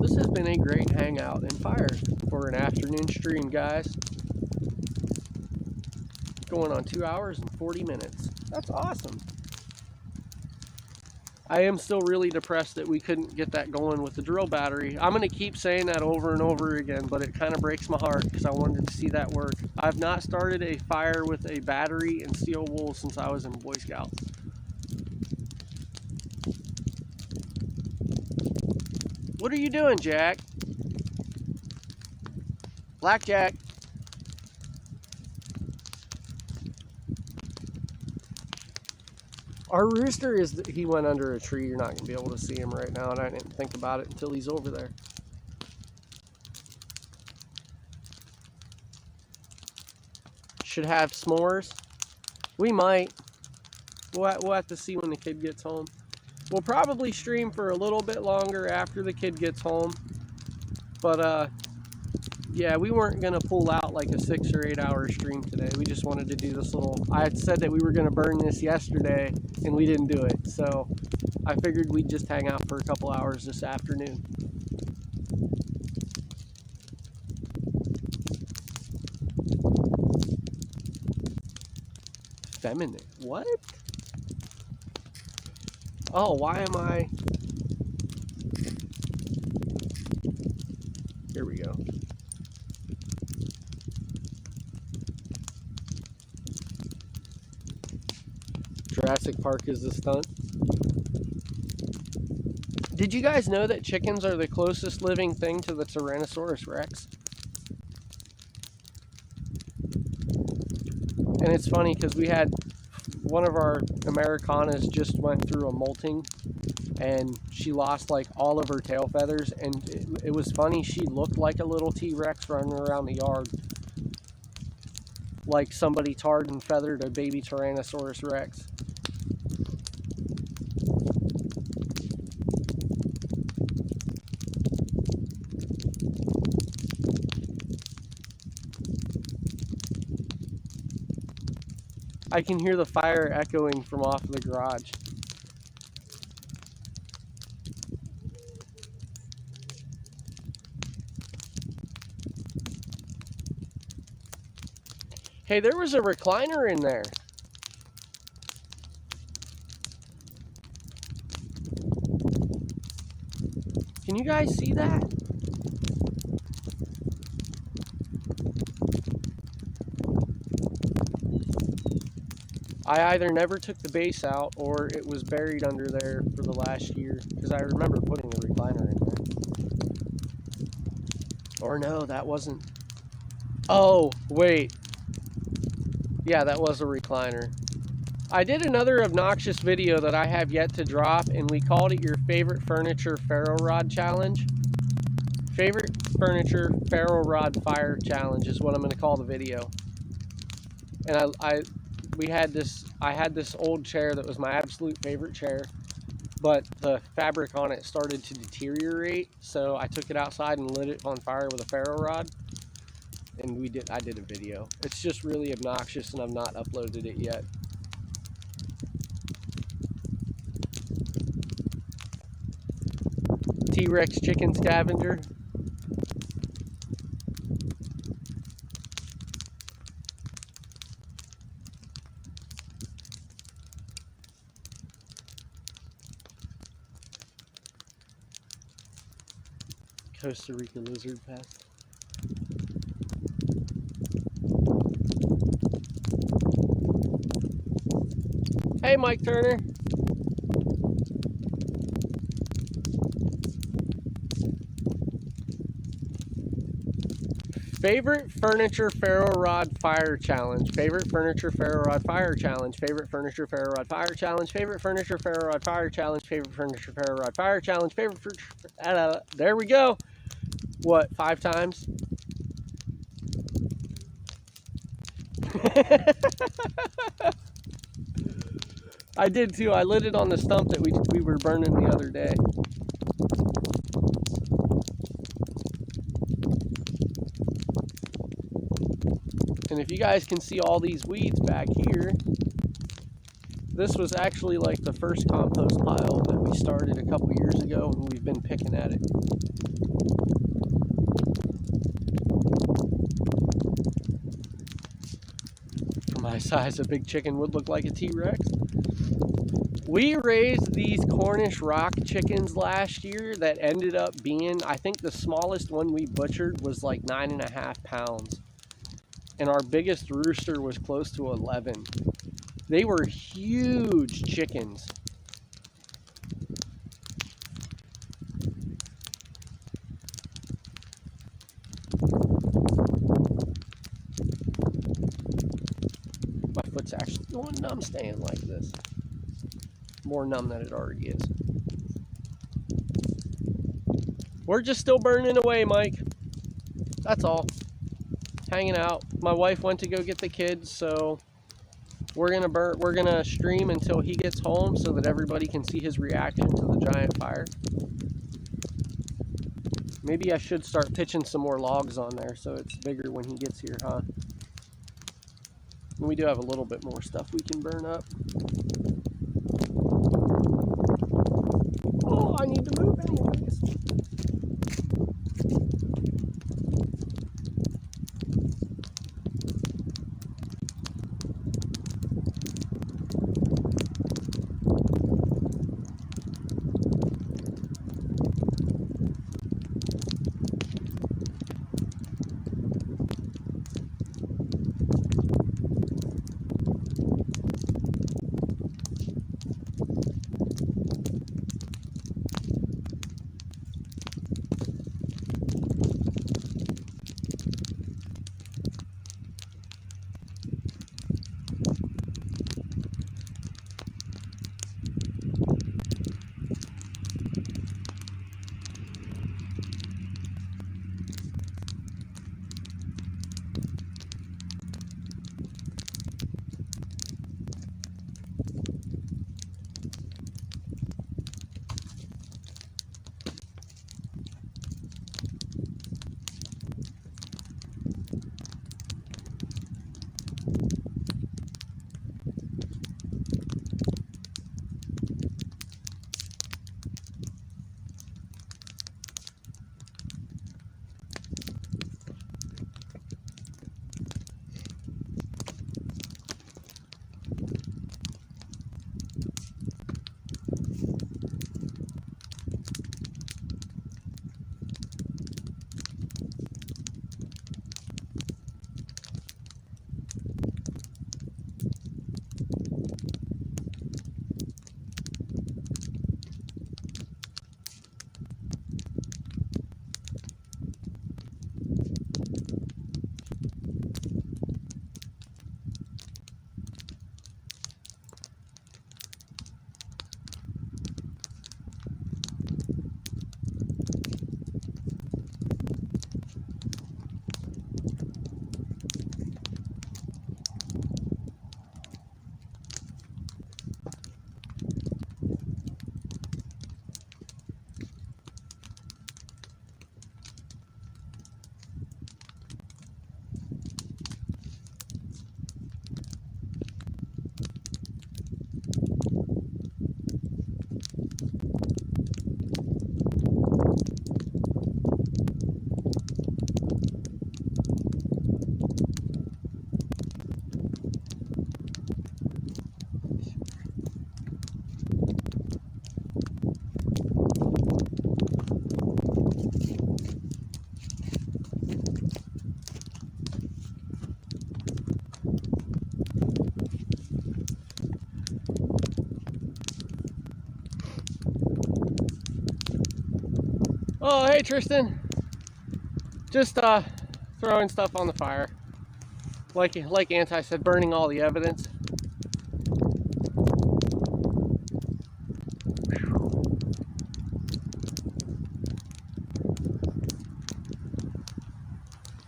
Speaker 1: This has been a great hangout and fire for an afternoon stream, guys. Going on 2 hours and 40 minutes. That's awesome. I am still really depressed that we couldn't get that going with the drill battery. I'm going to keep saying that over and over again, but it kind of breaks my heart because I wanted to see that work. I've not started a fire with a battery and steel wool since I was in Boy Scouts. What are you doing, Jack? Blackjack. Our rooster he went under a tree. You're not going to be able to see him right now, and I didn't think about it until he's over there. Should have s'mores. We might. We'll have to see when the kid gets home. We'll probably stream for a little bit longer after the kid gets home. But, yeah, we weren't going to pull out like a 6 or 8 hour stream today. We just wanted to do this little... I had said that we were going to burn this yesterday, and we didn't do it. So I figured we'd just hang out for a couple hours this afternoon. Feminine. What? Oh, why am I... Here we go. Jurassic Park is the stunt. Did you guys know that chickens are the closest living thing to the Tyrannosaurus Rex? And it's funny because we had one of our Americanas just went through a molting and she lost like all of her tail feathers, and it was funny, she looked like a little T-Rex running around the yard, like somebody tarred and feathered a baby Tyrannosaurus Rex. I can hear the fire echoing from off the garage. Hey, there was a recliner in there. Can you guys see that? I either never took the base out or it was buried under there for the last year, because I remember putting the recliner in there. Or no, that wasn't. Oh, wait. Yeah, that was a recliner. I did another obnoxious video that I have yet to drop, and we called it your favorite furniture ferro rod challenge. Favorite furniture ferro rod fire challenge is what I'm going to call the video. And I had this old chair that was my absolute favorite chair, but the fabric on it started to deteriorate, so I took it outside and lit it on fire with a ferro rod. And I did a video. It's just really obnoxious, and I've not uploaded it yet. T-Rex chicken scavenger. Costa Rica lizard pest. Hey, Mike Turner. Favorite furniture ferro rod fire challenge. Favorite furniture ferro rod fire challenge. Favorite furniture ferro rod fire challenge. Favorite furniture ferro rod fire challenge. Favorite furniture ferro rod fire challenge. Favorite there we go. What, 5 times? I did too. I lit it on the stump that we were burning the other day. And if you guys can see all these weeds back here, this was actually like the first compost pile that we started a couple years ago, and we've been picking at it. For my size, a big chicken would look like a T-Rex. We raised these Cornish rock chickens last year that ended up being, I think the smallest one we butchered was like 9.5 pounds. And our biggest rooster was close to 11. They were huge chickens. My foot's actually going numb staying like this. More numb than it already is. We're just still burning away, Mike. That's all. Hanging out. My wife went to go get the kids, so we're gonna stream until he gets home so that everybody can see his reaction to the giant fire. Maybe I should start pitching some more logs on there so it's bigger when he gets here, huh? And we do have a little bit more stuff we can burn up. Oh, I need to move anyways. Oh, hey Tristan. Just throwing stuff on the fire. Like Anti said, burning all the evidence.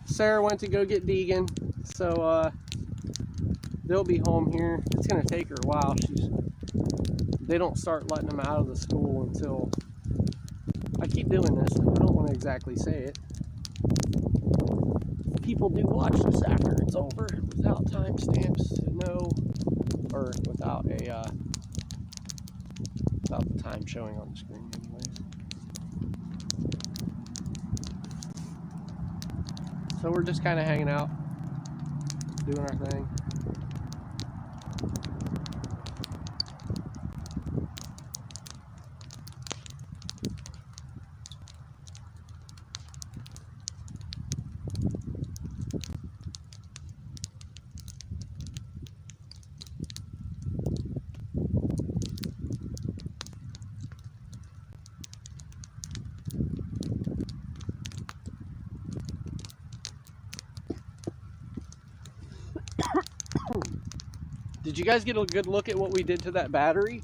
Speaker 1: Sarah went to go get Deegan, so they'll be home here. It's gonna take her a while. They don't start letting them out of the school until, I keep doing this, I don't want to exactly say it. People do watch this after it's over without timestamps to know, or without the time showing on the screen anyways. So we're just kind of hanging out, doing our thing. Did you guys get a good look at what we did to that battery?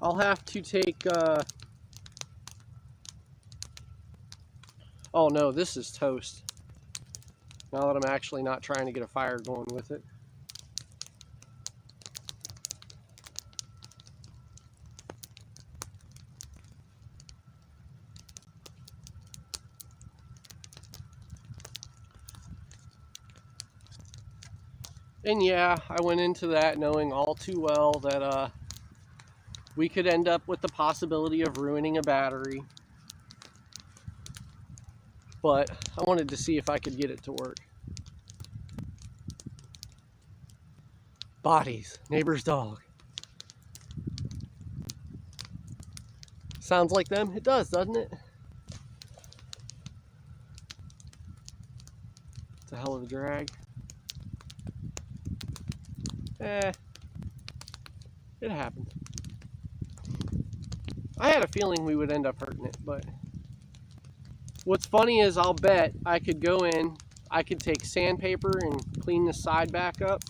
Speaker 1: I'll have to take oh no, this is toast. Now that I'm actually not trying to get a fire going with it. And yeah, I went into that knowing all too well that we could end up with the possibility of ruining a battery. But I wanted to see if I could get it to work. Bodies, neighbor's dog. Sounds like them? It does, doesn't it? It's a hell of a drag. It happens. I had a feeling we would end up hurting it, but what's funny is I'll bet I could go in, I could take sandpaper and clean the side back up,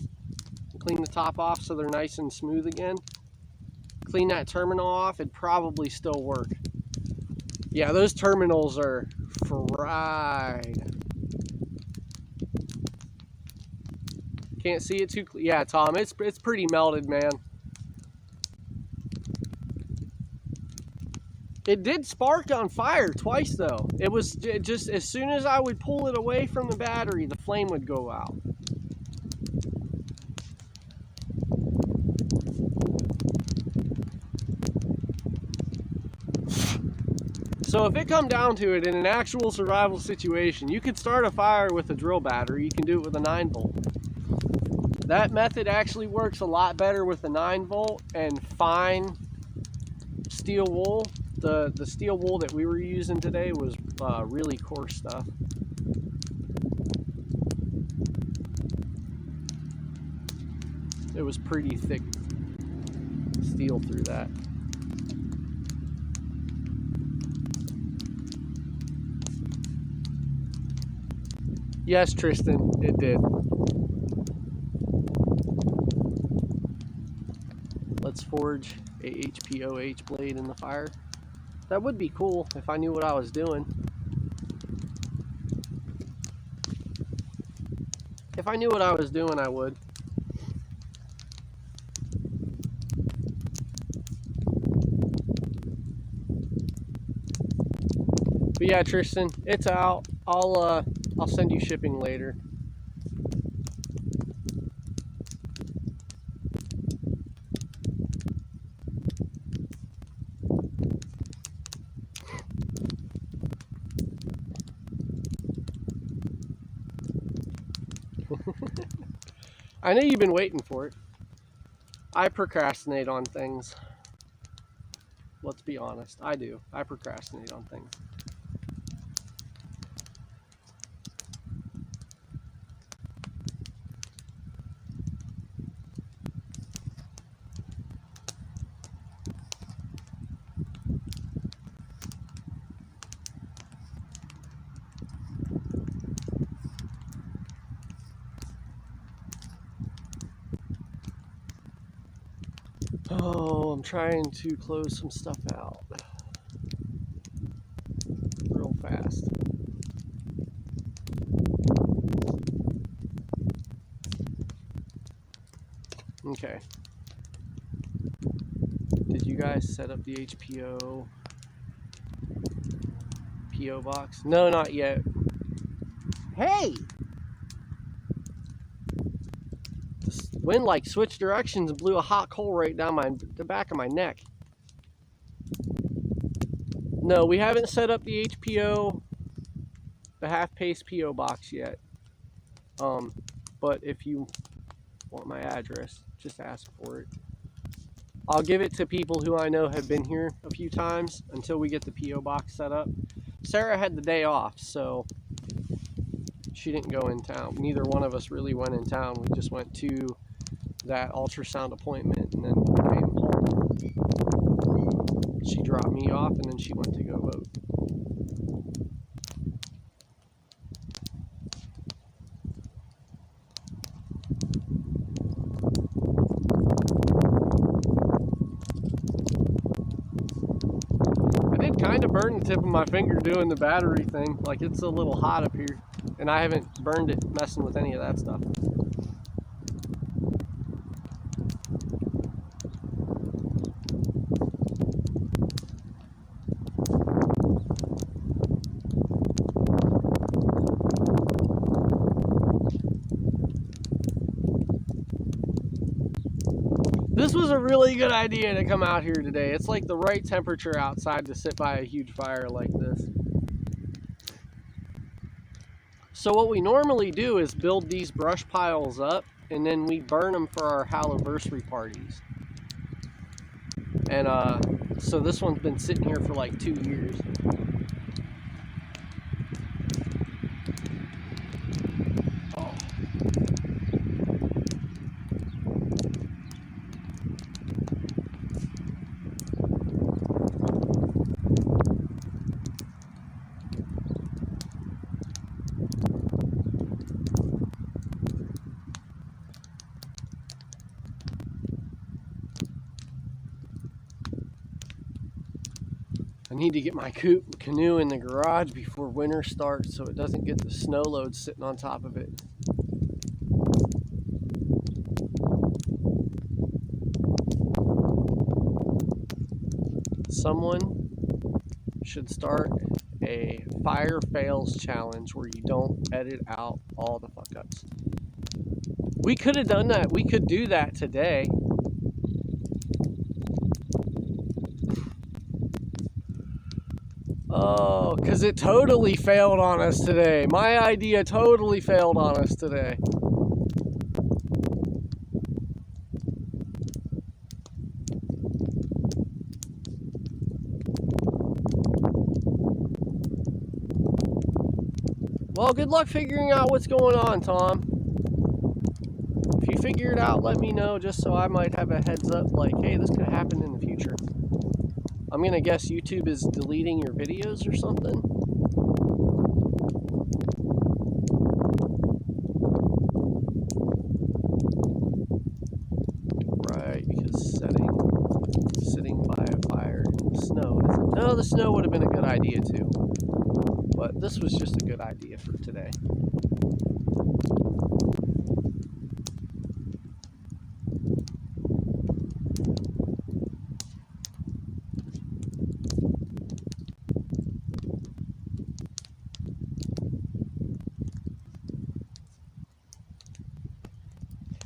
Speaker 1: clean the top off so they're nice and smooth again. Clean that terminal off, it'd probably still work. Yeah, those terminals are fried. Can't see it too clear. Yeah, Tom, it's pretty melted, man. It did spark on fire twice though. It just as soon as I would pull it away from the battery, the flame would go out. So if it come down to it, in an actual survival situation, you could start a fire with a drill battery. You can do it with a 9-volt. That method actually works a lot better with a 9-volt and fine steel wool. The steel wool that we were using today was really coarse stuff. It was pretty thick steel through that. Yes, Tristan, it did. Let's forge a HPOH blade in the fire. That would be cool if I knew what I was doing. If I knew what I was doing, I would. But yeah, Tristan, it's out. I'll send you shipping later. I know you've been waiting for it. I procrastinate on things. Let's be honest. I do. I procrastinate on things. Oh, I'm trying to close some stuff out real fast. Okay. Did you guys set up the HPO PO box? No, not yet. Hey! The wind like switched directions and blew a hot coal right down the back of my neck. No, we haven't set up the HPO, the half-pace PO box yet. But if you want my address, just ask for it. I'll give it to people who I know have been here a few times until we get the PO box set up. Sarah had the day off, so she didn't go in town. Neither one of us really went in town. We just went to that ultrasound appointment and then came home. She dropped me off and then she went to go vote. I did kind of burn the tip of my finger doing the battery thing. Like, it's a little hot up here, and I haven't burned it messing with any of that stuff. This was a really good idea to come out here today. It's like the right temperature outside to sit by a huge fire like this. So what we normally do is build these brush piles up and then we burn them for our Hallowversary parties. And so this one's been sitting here for like 2 years. I need to get my canoe in the garage before winter starts so it doesn't get the snow load sitting on top of it. Someone should start a fire fails challenge where you don't edit out all the fuck ups. We could have done that. We could do that today. Oh, because it totally failed on us today. My idea totally failed on us today. Well, good luck figuring out what's going on, Tom. If you figure it out, let me know just so I might have a heads up like, hey, this could happen in the future. I'm gonna guess YouTube is deleting your videos or something. Right, because sitting by a fire in the snow isn't. No, the snow would have been a good idea too. But this was just a good idea for today.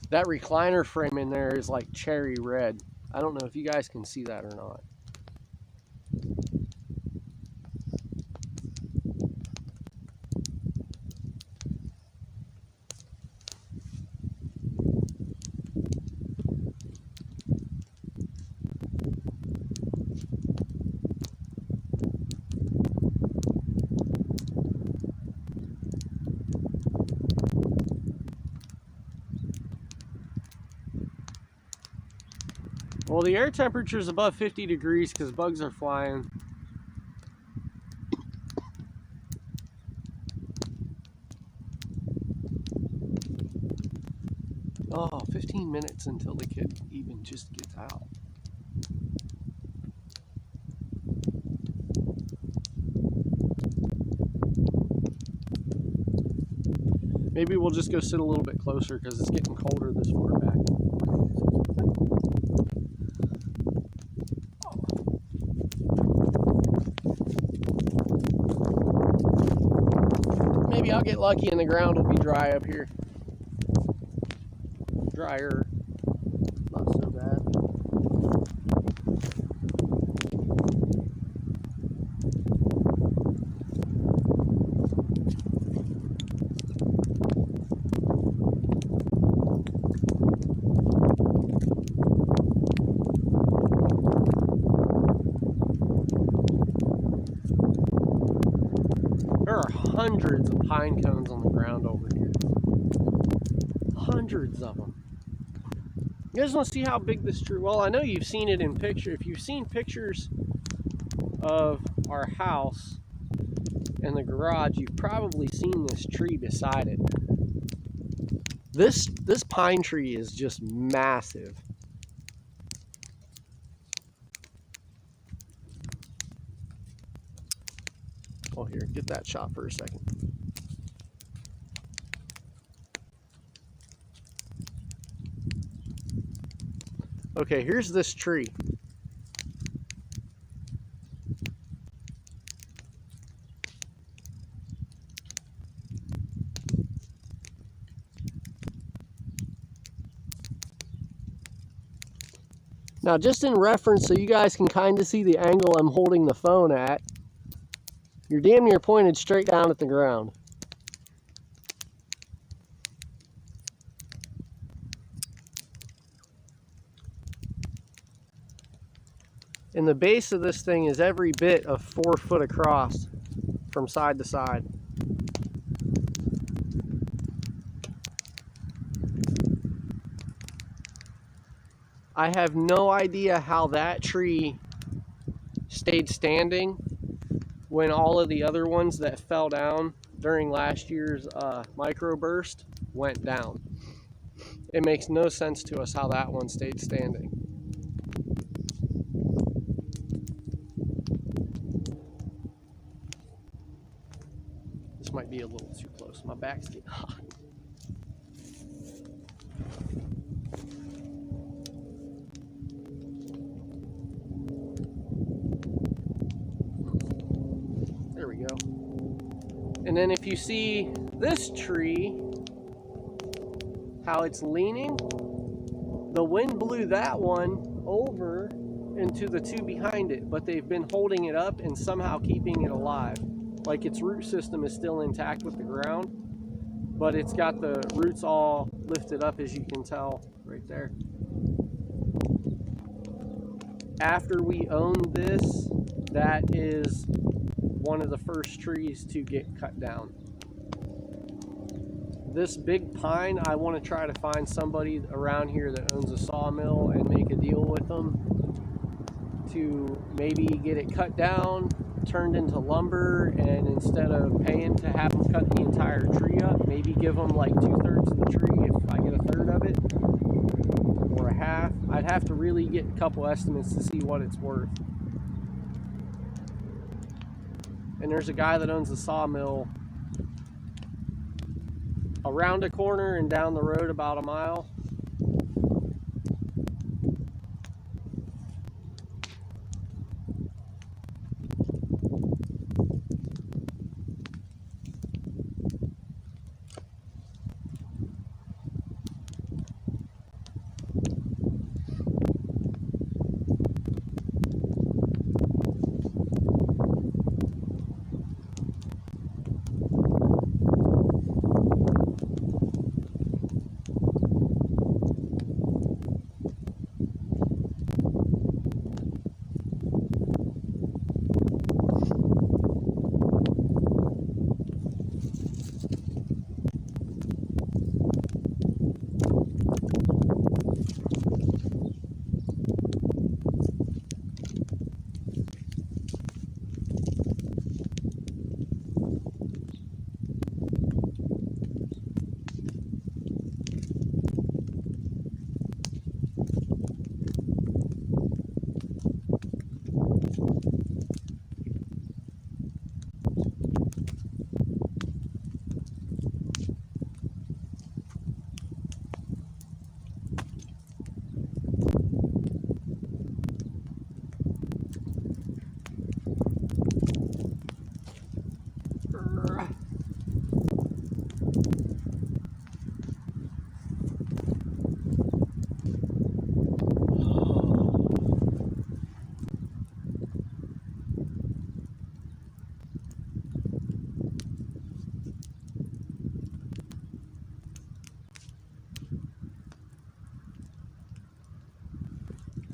Speaker 1: That recliner frame in there is like cherry red. I don't know if you guys can see that or not. Well, the air temperature is above 50 degrees because bugs are flying. Oh, 15 minutes until the kid even just gets out. Maybe we'll just go sit a little bit closer because it's getting colder this far back. Maybe I'll get lucky and the ground will be dry up here. Drier. Not so bad. There are hundreds of pine cones on the ground over here. Hundreds of them. You guys want to see how big this tree? Well, I know you've seen it in picture. If you've seen pictures of our house and the garage, you've probably seen this tree beside it. This pine tree is just massive. Oh, here, get that shot for a second. Okay, here's this tree. Now, just in reference so you guys can kind of see the angle I'm holding the phone at, you're damn near pointed straight down at the ground. And the base of this thing is every bit of 4 foot across from side to side. I have no idea how that tree stayed standing when all of the other ones that fell down during last year's microburst went down. It makes no sense to us how that one stayed standing. This might be a little too close. My back's getting hot. There we go. And then if you see this tree, how it's leaning, the wind blew that one over into the two behind it, but they've been holding it up and somehow keeping it alive. Like its root system is still intact with the ground, but it's got the roots all lifted up, as you can tell right there. After we owned this, that is one of the first trees to get cut down. This big pine, I want to try to find somebody around here that owns a sawmill and make a deal with them to maybe get it cut down, turned into lumber, and instead of paying to have them cut the entire tree up, maybe give them like 2/3 of the tree if I get 1/3 of it, or a half. I'd have to really get a couple estimates to see what it's worth. And there's a guy that owns a sawmill around a corner and down the road about a mile.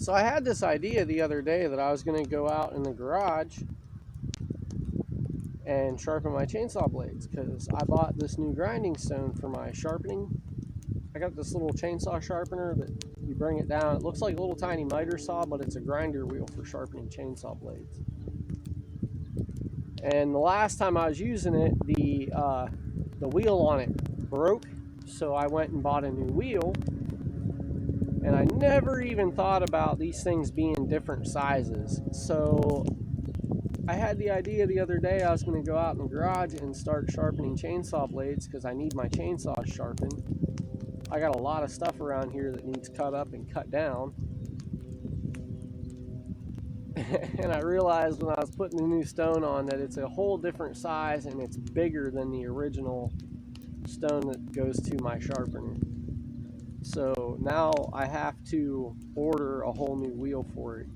Speaker 1: So I had this idea the other day that I was going to go out in the garage and sharpen my chainsaw blades, because I bought this new grinding stone for my sharpening. I got this little chainsaw sharpener that you bring it down. It looks like a little tiny miter saw, but it's a grinder wheel for sharpening chainsaw blades. And the last time I was using it, the wheel on it broke, so I went and bought a new wheel. And I never even thought about these things being different sizes. So I had the idea the other day I was going to go out in the garage and start sharpening chainsaw blades, because I need my chainsaw sharpened. I got a lot of stuff around here that needs cut up and cut down. And I realized when I was putting the new stone on that it's a whole different size, and it's bigger than the original stone that goes to my sharpener. So now I have to order a whole new wheel for it.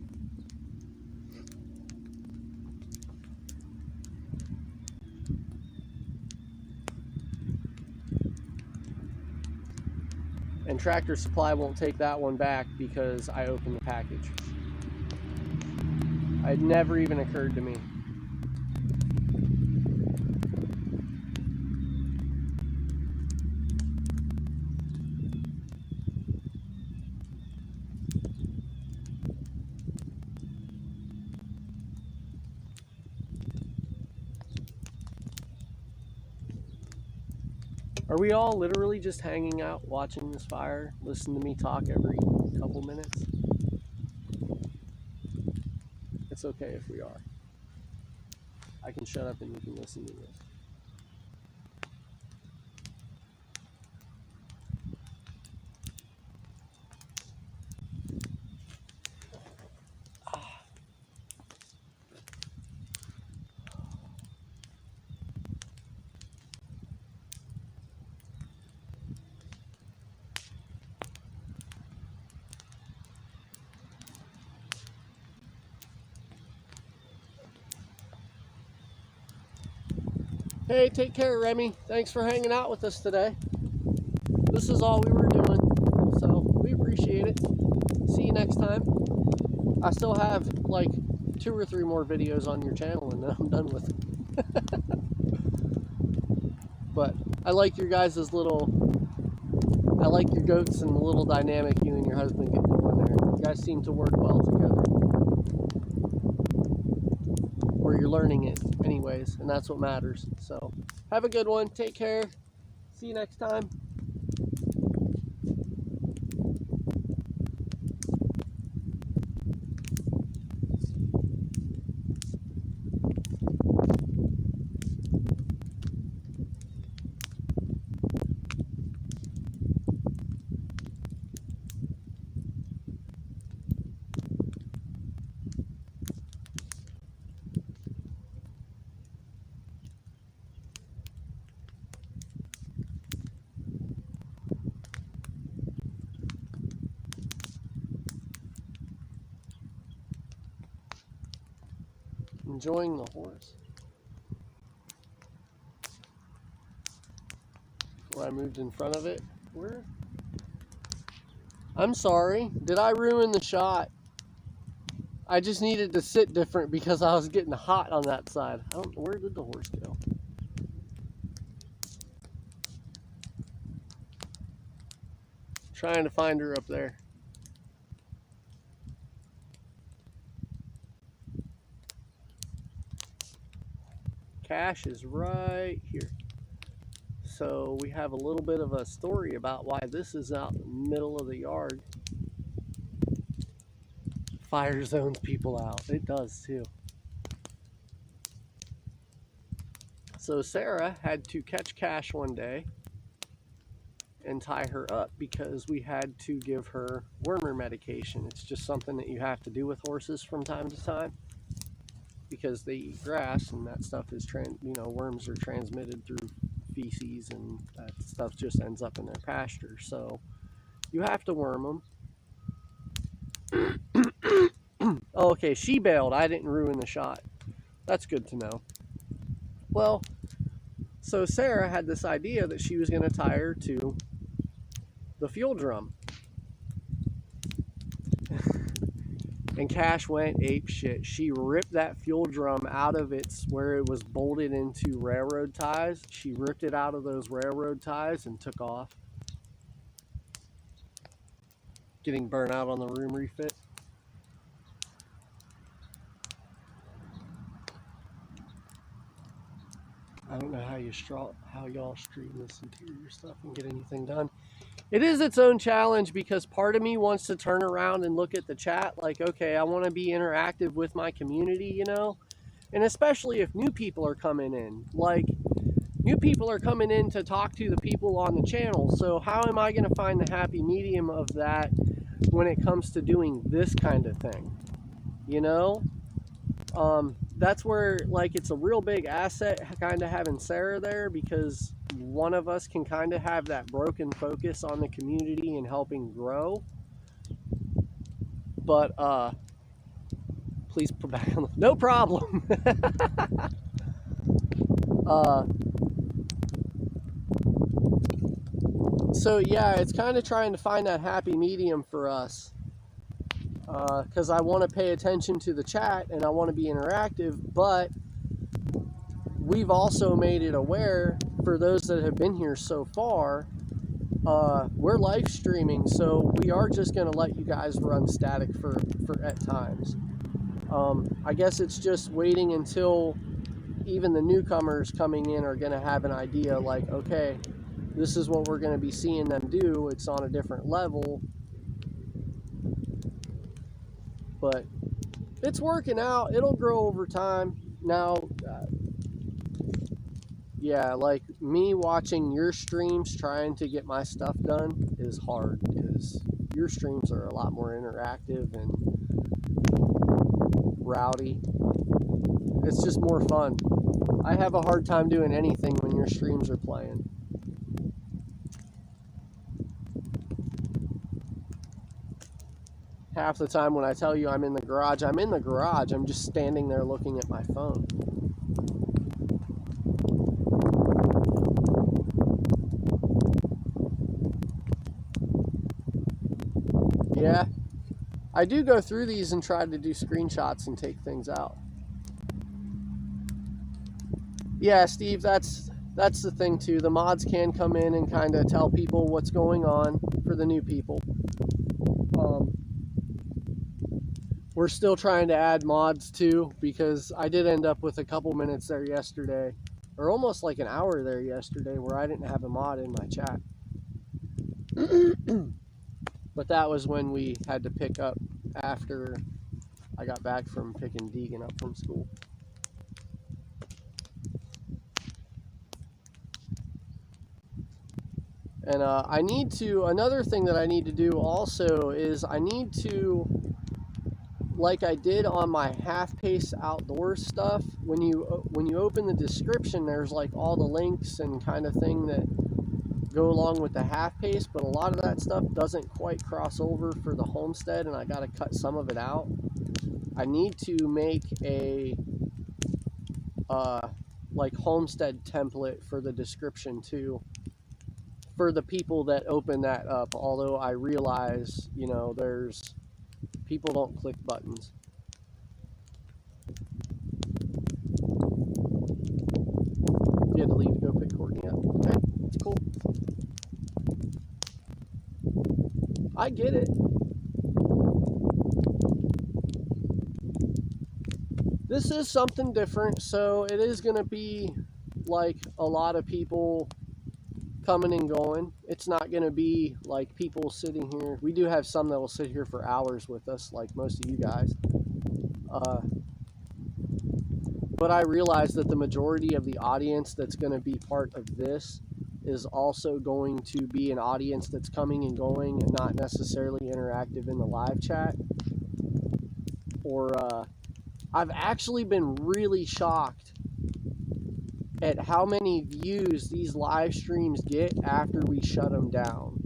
Speaker 1: And Tractor Supply won't take that one back because I opened the package. It never even occurred to me. Are we all literally just hanging out, watching this fire, listening to me talk every couple minutes? It's okay if we are. I can shut up and you can listen to this. Hey, take care, Remy. Thanks for hanging out with us today. This is all we were doing, so we appreciate it. See you next time. I still have like 2 or 3 more videos on your channel, and then I'm done with it. But I like your guys' I like your goats and the little dynamic you and your husband get going there. You guys seem to work well together. Or you're learning it anyways, and that's what matters. So have a good one. Take care. See you next time. Enjoying the horse. Before I moved in front of it. Where? I'm sorry. Did I ruin the shot? I just needed to sit different because I was getting hot on that side. Where did the horse go? Trying to find her up there. Cache is right here. So we have a little bit of a story about why this is out in the middle of the yard. Fire zones people out. It does too. So Sarah had to catch Cash one day and tie her up because we had to give her wormer medication. It's just something that you have to do with horses from time to time, because they eat grass, and that stuff is, worms are transmitted through feces, and that stuff just ends up in their pasture. So you have to worm them. Oh, okay, she bailed. I didn't ruin the shot. That's good to know. Well, so Sarah had this idea that she was going to tie her to the fuel drum. And Cash went ape shit. She ripped that fuel drum out of its where it was bolted into railroad ties. She ripped it out of those railroad ties and took off. Getting burnt out on the room refit. I don't know how y'all stream this interior stuff and get anything done. It is its own challenge because part of me wants to turn around and look at the chat like, okay, I want to be interactive with my community, you know? And especially if new people are coming in. Like, new people are coming in to talk to the people on the channel. So how am I going to find the happy medium of that when it comes to doing this kind of thing? You know? That's where, like, it's a real big asset kind of having Sarah there, because one of us can kind of have that broken focus on the community and helping grow. But please put back on the, no problem. So yeah, it's kind of trying to find that happy medium for us, because I want to pay attention to the chat and I want to be interactive, but we've also made it aware for those that have been here so far, we're live streaming, so we are just going to let you guys run static for at times. I guess it's just waiting until even the newcomers coming in are going to have an idea like, okay, this is what we're going to be seeing them do. It's on a different level, but it's working out. It'll grow over time. Now, yeah, like me watching your streams trying to get my stuff done is hard because your streams are a lot more interactive and rowdy. It's just more fun. I have a hard time doing anything when your streams are playing. Half the time when I tell you I'm in the garage, I'm in the garage. I'm just standing there looking at my phone. Yeah, I do go through these and try to do screenshots and take things out. Yeah, Steve, that's the thing too. The mods can come in and kind of tell people what's going on for the new people. We're still trying to add mods too, because I did end up with a couple minutes there yesterday, or almost like an hour there yesterday, where I didn't have a mod in my chat. But that was when we had to pick up after I got back from picking Deegan up from school. And I need to, another thing that I need to do also is I need to, like I did on my half-pace outdoor stuff, when you open the description, there's like all the links and kind of thing that go along with the half-pace, but a lot of that stuff doesn't quite cross over for the Homestead, and I got to cut some of it out. I need to make a like Homestead template for the description too, for the people that open that up, although I realize, you know, there's people don't click buttons. You had to leave to go pick Courtney up. Okay, that's cool. I get it. This is something different, so it is going to be like a lot of people coming and going. It's not going to be like people sitting here. We do have some that will sit here for hours with us, like most of you guys. But I realize that the majority of the audience that's going to be part of this is also going to be an audience that's coming and going and not necessarily interactive in the live chat. Or I've actually been really shocked at how many views these live streams get after we shut them down.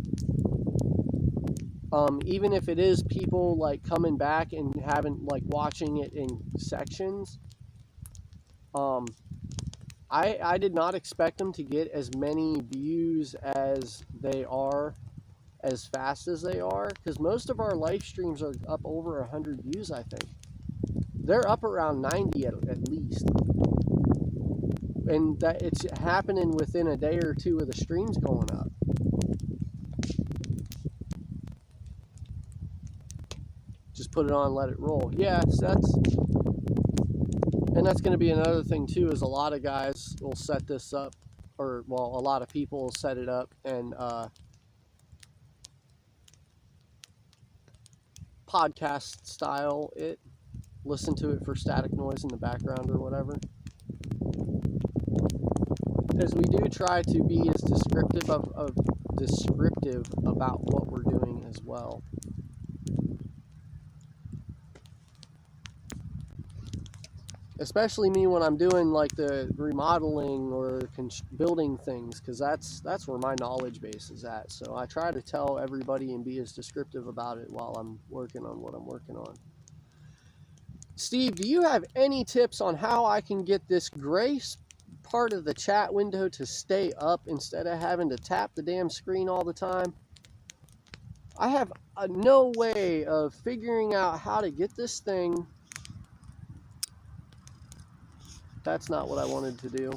Speaker 1: Even if it is people like coming back and having like watching it in sections, I did not expect them to get as many views as they are as fast as they are, because most of our live streams are up over 100 views, I think. They're up around 90 at least. And that it's happening within a day or two of the streams going up. Just put it on, let it roll. Yeah, that's going to be another thing too, is a lot of guys will set this up, or well, a lot of people will set it up and podcast style it, listen to it for static noise in the background or whatever. Because we do try to be as descriptive descriptive about what we're doing as well. Especially me when I'm doing like the remodeling or building things, because that's where my knowledge base is at. So I try to tell everybody and be as descriptive about it while I'm working on what I'm working on. Steve, do you have any tips on how I can get this gray part of the chat window to stay up instead of having to tap the damn screen all the time? I have no way of figuring out how to get this thing. That's not what I wanted to do.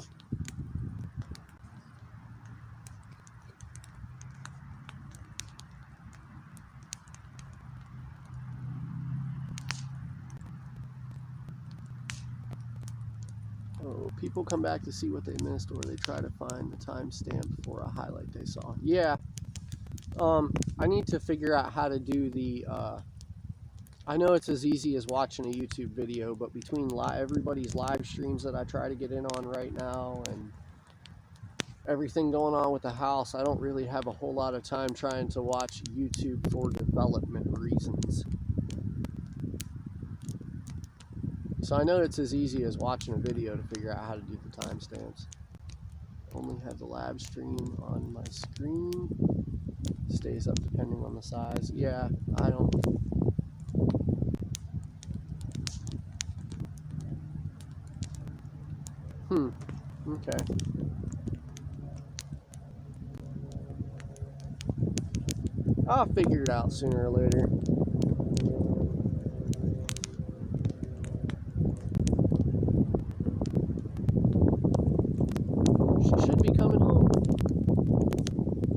Speaker 1: Oh, people come back to see what they missed, or they try to find the timestamp for a highlight they saw. Yeah. I need to figure out how to do the, I know it's as easy as watching a YouTube video, but between everybody's live streams that I try to get in on right now and everything going on with the house, I don't really have a whole lot of time trying to watch YouTube for development reasons. So I know it's as easy as watching a video to figure out how to do the timestamps. Only have the live stream on my screen. Stays up depending on the size. Yeah, I don't. Okay. I'll figure it out sooner or later. She should be coming home.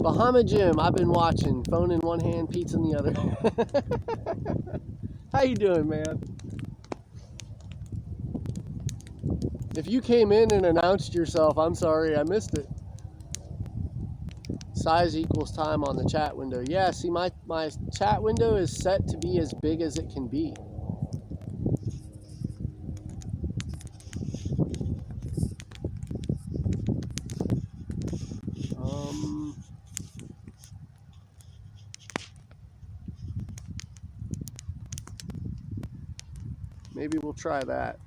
Speaker 1: Bahama Jim, I've been watching. Phone in one hand, pizza in the other. How you doing, man? If you came in and announced yourself, I'm sorry, I missed it. Size equals time on the chat window. Yeah, see, my chat window is set to be as big as it can be. Maybe we'll try that.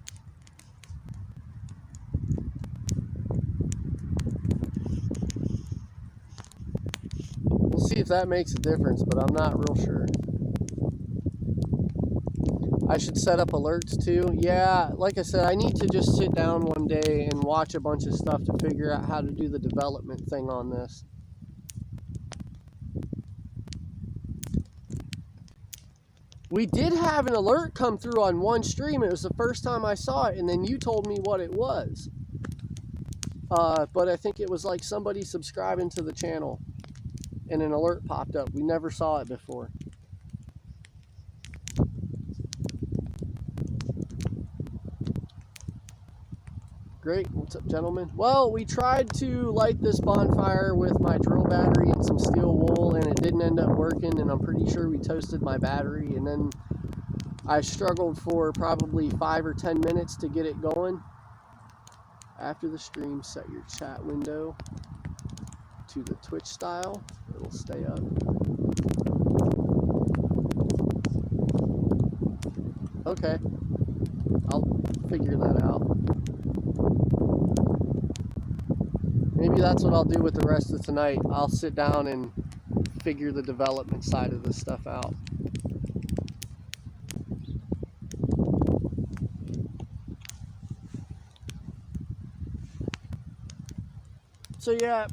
Speaker 1: We'll see if that makes a difference, but I'm not real sure. I should set up alerts too. Yeah, like I said, I need to just sit down one day and watch a bunch of stuff to figure out how to do the development thing on this. We did have an alert come through on one stream. It was the first time I saw it, and then you told me what it was. But I think it was like somebody subscribing to the channel, and an alert popped up. We never saw it before. Great. What's up, gentlemen? Well, we tried to light this bonfire with my drill battery and some steel wool, and it didn't end up working, and I'm pretty sure we toasted my battery, and then I struggled for probably 5 or 10 minutes to get it going. After the stream, set your chat window to the Twitch style. It'll stay up. Okay. I'll figure that out. Maybe that's what I'll do with the rest of tonight. I'll sit down and figure the development side of this stuff out. So yeah,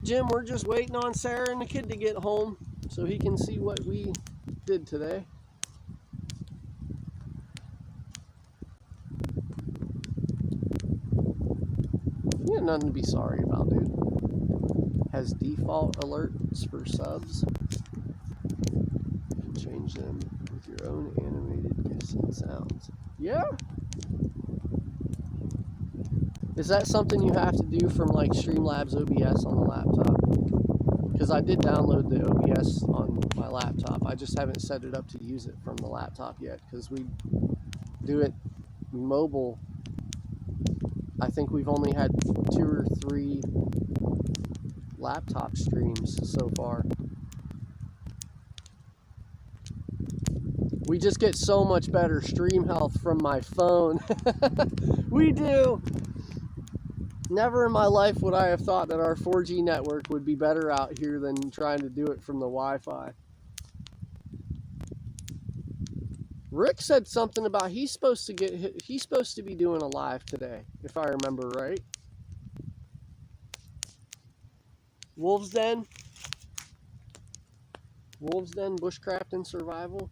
Speaker 1: Jim, we're just waiting on Sarah and the kid to get home. so he can see what we did today. You have nothing to be sorry about, dude. Has default alerts for subs. You can change them with your own animated GIFs and sounds. Yeah. Is that something you have to do from like Streamlabs OBS on the laptop? Because I did download the OBS on my laptop. I just haven't set it up to use it from the laptop yet, because we do it mobile. I think we've only had 2 or 3 laptop streams so far. We just get so much better stream health from my phone. We do. Never in my life would I have thought that our 4G network would be better out here than trying to do it from the Wi-Fi. Rick said something about he's supposed to be doing a live today, if I remember right. Wolves Den Bushcraft and Survival.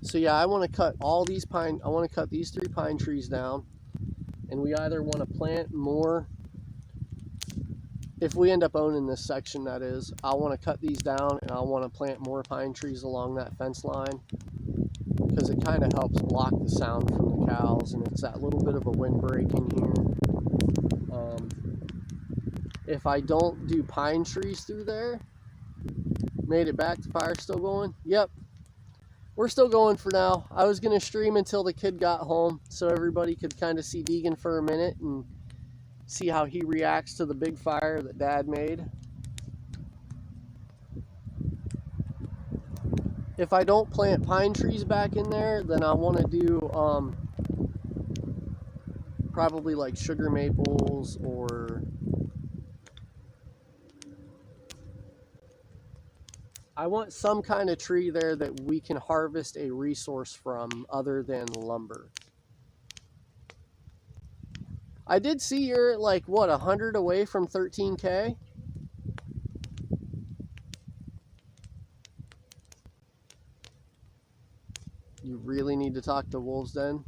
Speaker 1: So yeah, I want to cut all these I want to cut these 3 pine trees down, and we either want to plant more. If we end up owning this section, that is, I want to cut these down and I want to plant more pine trees along that fence line, because it kind of helps block the sound from the cows, and it's that little bit of a windbreak in here. If I don't do pine trees through there, made it back, the fire's still going? Yep. We're still going for now. I was going to stream until the kid got home so everybody could kind of see Deegan for a minute and see how he reacts to the big fire that Dad made. If I don't plant pine trees back in there, then I want to do probably like sugar maples, or I want some kind of tree there that we can harvest a resource from other than lumber. I did see you're at like, what, 100 away from 13K? You really need to talk to Wolves Den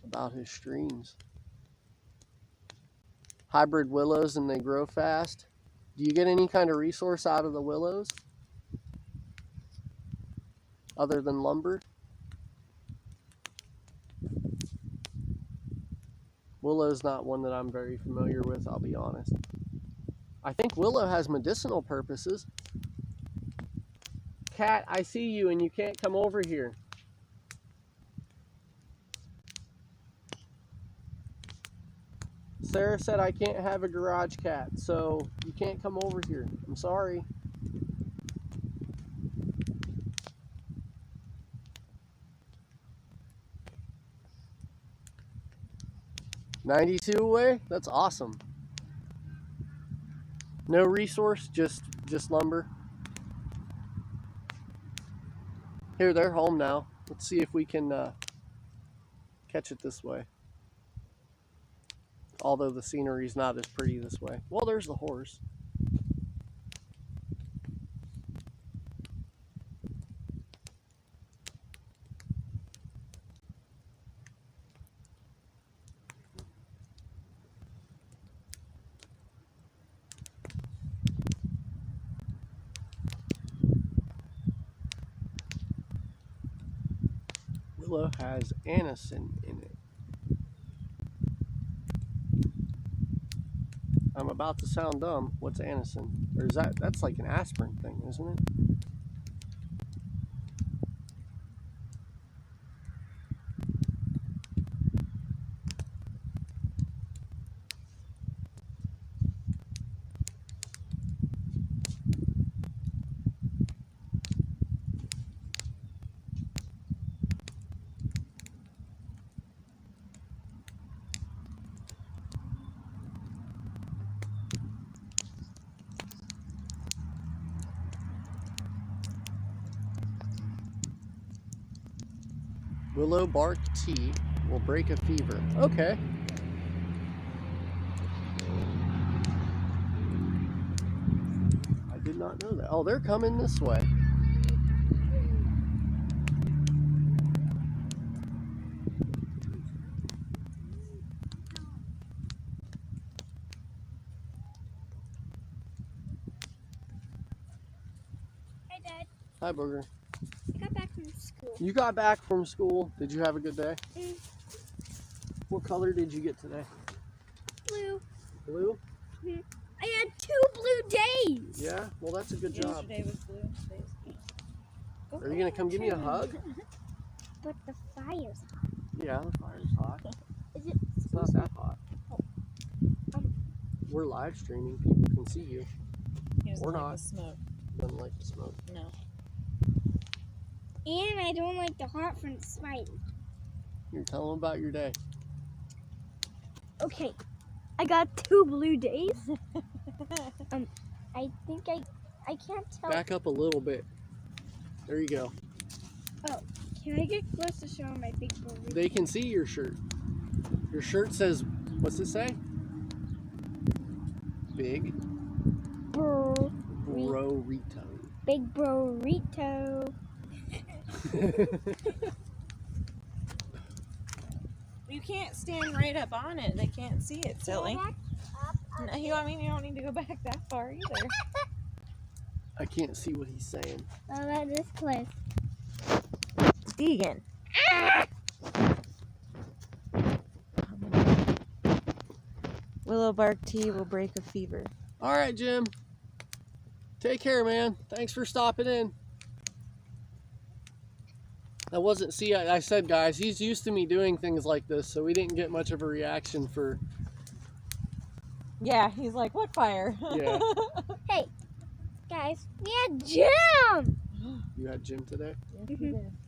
Speaker 1: about his streams. Hybrid willows, and they grow fast. Do you get any kind of resource out of the willows other than lumber? Willow's not one that I'm very familiar with, I'll be honest. I think willow has medicinal purposes. Cat, I see you and you can't come over here. Sarah said I can't have a garage cat, so you can't come over here. I'm sorry. $92 away? That's awesome. No resource, just lumber. Here, they're home now. Let's see if we can catch it this way. Although the scenery's not as pretty this way. Well, there's the horse. Willow has anison in it. I'm about to sound dumb. What's anison? Or is that's like an aspirin thing, isn't it? Willow bark tea will break a fever. Okay. I did not know that. Oh, they're coming this way.
Speaker 4: Hi, Dad.
Speaker 1: Hi, Booger.
Speaker 4: I got back from school.
Speaker 1: You got back from school. Did you have a good day?
Speaker 4: Mm.
Speaker 1: What color did you get today?
Speaker 4: Blue.
Speaker 1: Blue?
Speaker 4: I had 2 blue days.
Speaker 1: Yeah? Well, that's a good job.
Speaker 3: Yesterday was blue. Today's green.
Speaker 1: Are you going to come give me a hug?
Speaker 4: But the fire's hot.
Speaker 1: Yeah, the fire's hot.
Speaker 4: Is it?
Speaker 1: It's not that hot.
Speaker 4: Um.
Speaker 1: We're live streaming. People can see you.
Speaker 3: He doesn't
Speaker 1: Or
Speaker 3: like
Speaker 1: not.
Speaker 3: the smoke.
Speaker 1: Doesn't like the smoke.
Speaker 3: No.
Speaker 4: And I don't like the hot from the spider.
Speaker 1: You're telling them about your day.
Speaker 4: Okay. I got 2 blue days. I think I can't tell.
Speaker 1: Back up a little bit. There you go.
Speaker 4: Can I get close to show my big blue?
Speaker 1: They can see your shirt. Your shirt says, what's it say? Big Burrito.
Speaker 4: Big burrito.
Speaker 3: You can't stand right up on it. They can't see it, silly.
Speaker 4: Back up.
Speaker 3: No, you don't need to go back that far either.
Speaker 1: I can't see what he's saying.
Speaker 4: How about this close?
Speaker 3: Deegan. Willow bark tea will break a fever.
Speaker 1: All right, Jim. Take care, man. Thanks for stopping in. I said, guys, he's used to me doing things like this, so we didn't get much of a reaction for...
Speaker 3: Yeah, he's like, what fire?
Speaker 1: Yeah.
Speaker 4: Hey, guys, we had Jim.
Speaker 1: You had Jim today?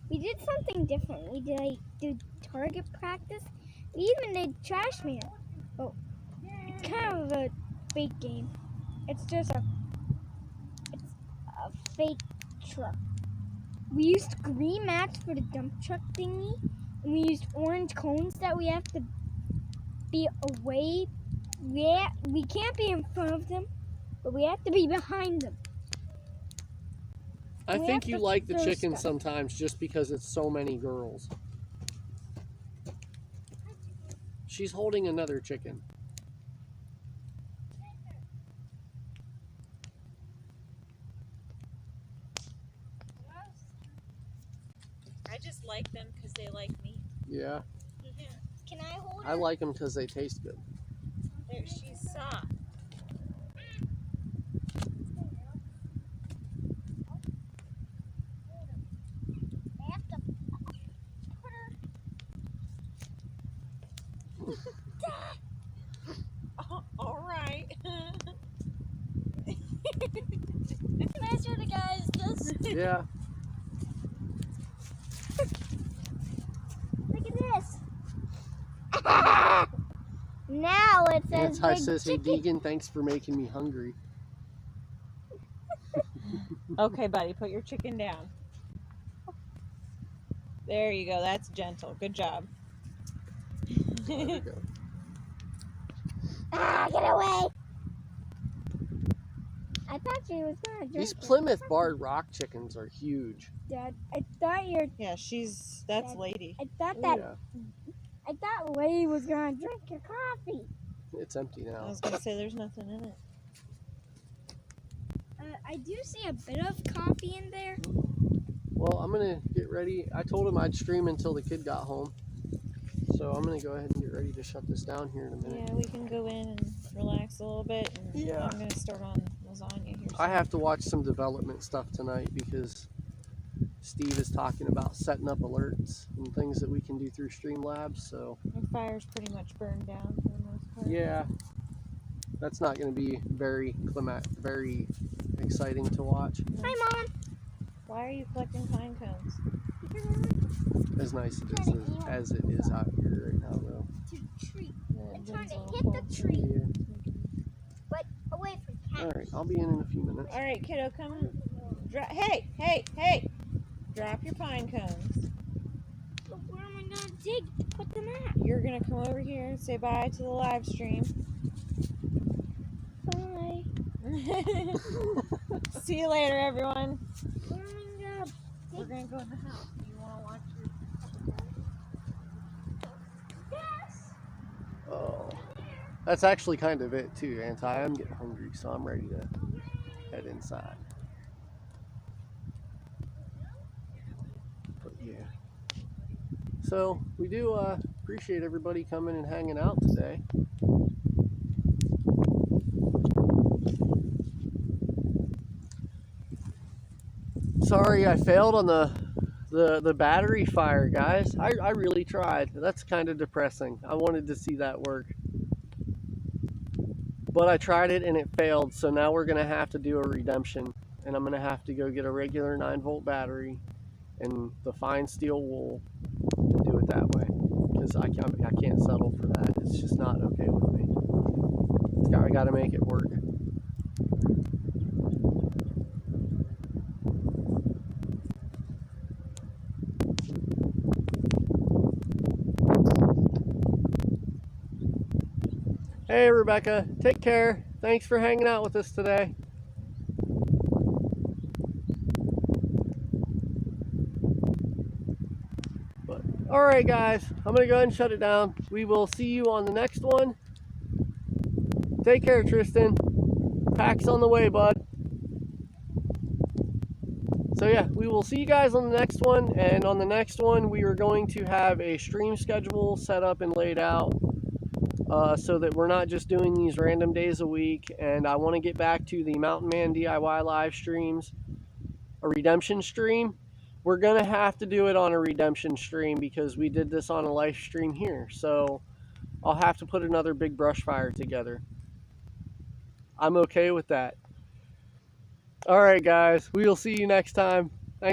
Speaker 4: We did something different. We did target practice. We even did trash man. Oh, it's kind of a fake game. It's a fake truck. We used green mats for the dump truck thingy, and we used orange cones that we have to be away. We can't be in front of them, but we have to be behind them.
Speaker 1: I
Speaker 4: We
Speaker 1: think
Speaker 4: have
Speaker 1: you
Speaker 4: to
Speaker 1: like the
Speaker 4: throw
Speaker 1: chicken
Speaker 4: stuff.
Speaker 1: sometimes just because it's so many girls. She's holding another chicken.
Speaker 3: I just like them because they like me.
Speaker 1: Yeah,
Speaker 4: Can I hold
Speaker 1: I
Speaker 4: it?
Speaker 1: like them because they taste good.
Speaker 3: There, she's soft.
Speaker 4: I have to put her.
Speaker 3: Oh, all right.
Speaker 4: Can I show the guys this?
Speaker 1: Yeah.
Speaker 4: Look at this. Now it says
Speaker 1: That's how it
Speaker 4: big
Speaker 1: says, hey,
Speaker 4: chicken.
Speaker 1: Deegan, thanks for making me hungry.
Speaker 3: Okay, buddy, put your chicken down. There you go. That's gentle. Good job.
Speaker 1: There we go.
Speaker 4: Get away! I thought she was gonna drink
Speaker 1: These
Speaker 4: it.
Speaker 1: Plymouth barred rock chickens are huge.
Speaker 4: Dad, I thought
Speaker 3: Yeah, that's
Speaker 4: Dad.
Speaker 3: Lady.
Speaker 4: I thought
Speaker 1: Oh,
Speaker 4: that.
Speaker 1: yeah.
Speaker 4: I thought Lady was gonna drink your coffee.
Speaker 1: It's empty
Speaker 3: I
Speaker 1: now.
Speaker 3: was gonna say there's nothing in it.
Speaker 4: I do see a bit of coffee in there.
Speaker 1: Well, I'm going to get ready. I told him I'd stream until the kid got home. So I'm going to go ahead and get ready to shut this down here in a minute.
Speaker 3: Yeah, we can go in and relax a little bit. And
Speaker 1: Yeah.
Speaker 3: I'm gonna start on lasagna here.
Speaker 1: I have to watch some development stuff tonight because Steve is talking about setting up alerts and things that we can do through Streamlabs. So
Speaker 3: The fire's pretty much burned down for the most part.
Speaker 1: yeah, that's not going to be very exciting to watch.
Speaker 4: Hi, Mom.
Speaker 3: Why are you collecting pine cones?
Speaker 1: As nice as it is out here right now, though.
Speaker 4: To tree.
Speaker 3: The
Speaker 4: I'm trying to
Speaker 3: Denzel
Speaker 4: hit
Speaker 3: pulled-
Speaker 4: the tree,
Speaker 1: Yeah.
Speaker 4: but away from
Speaker 1: All
Speaker 4: cats.
Speaker 1: right, I'll be in a few minutes.
Speaker 3: All right, kiddo, come. Hey! Drop your pine cones.
Speaker 4: But where am am I gonna dig to put them at?
Speaker 3: You're gonna come over here and say bye to the live stream.
Speaker 4: Bye.
Speaker 3: See you later, everyone.
Speaker 4: Where am I gonna
Speaker 3: We're gonna go in the house. Do you wanna watch your...
Speaker 4: Yes.
Speaker 1: Oh, that's actually kind of it too, Anti. I'm getting hungry, so I'm ready to head inside. But yeah. So we do appreciate everybody coming and hanging out today. Sorry I failed on the battery fire, guys. I really tried. That's kind of depressing. I wanted to see that work. But I tried it and it failed, so now we're going to have to do a redemption. And I'm going to have to go get a regular 9-volt battery and the fine steel wool and do it that way. Because I can't settle for that. It's just not okay with me. I got to make it work. Hey Rebecca, take care. Thanks for hanging out with us today. But alright guys, I'm gonna go ahead and shut it down. We will see you on the next one. Take care, Tristan. Pack's on the way, bud. So yeah, we will see you guys on the next one, and on the next one we are going to have a stream schedule set up and laid out. So that we're not just doing these random days a week. And I want to get back to the Mountain Man DIY live streams, a redemption stream. We're going to have to do it on a redemption stream because we did this on a live stream here. So I'll have to put another big brush fire together. I'm okay with that. All right, guys, we will see you next time.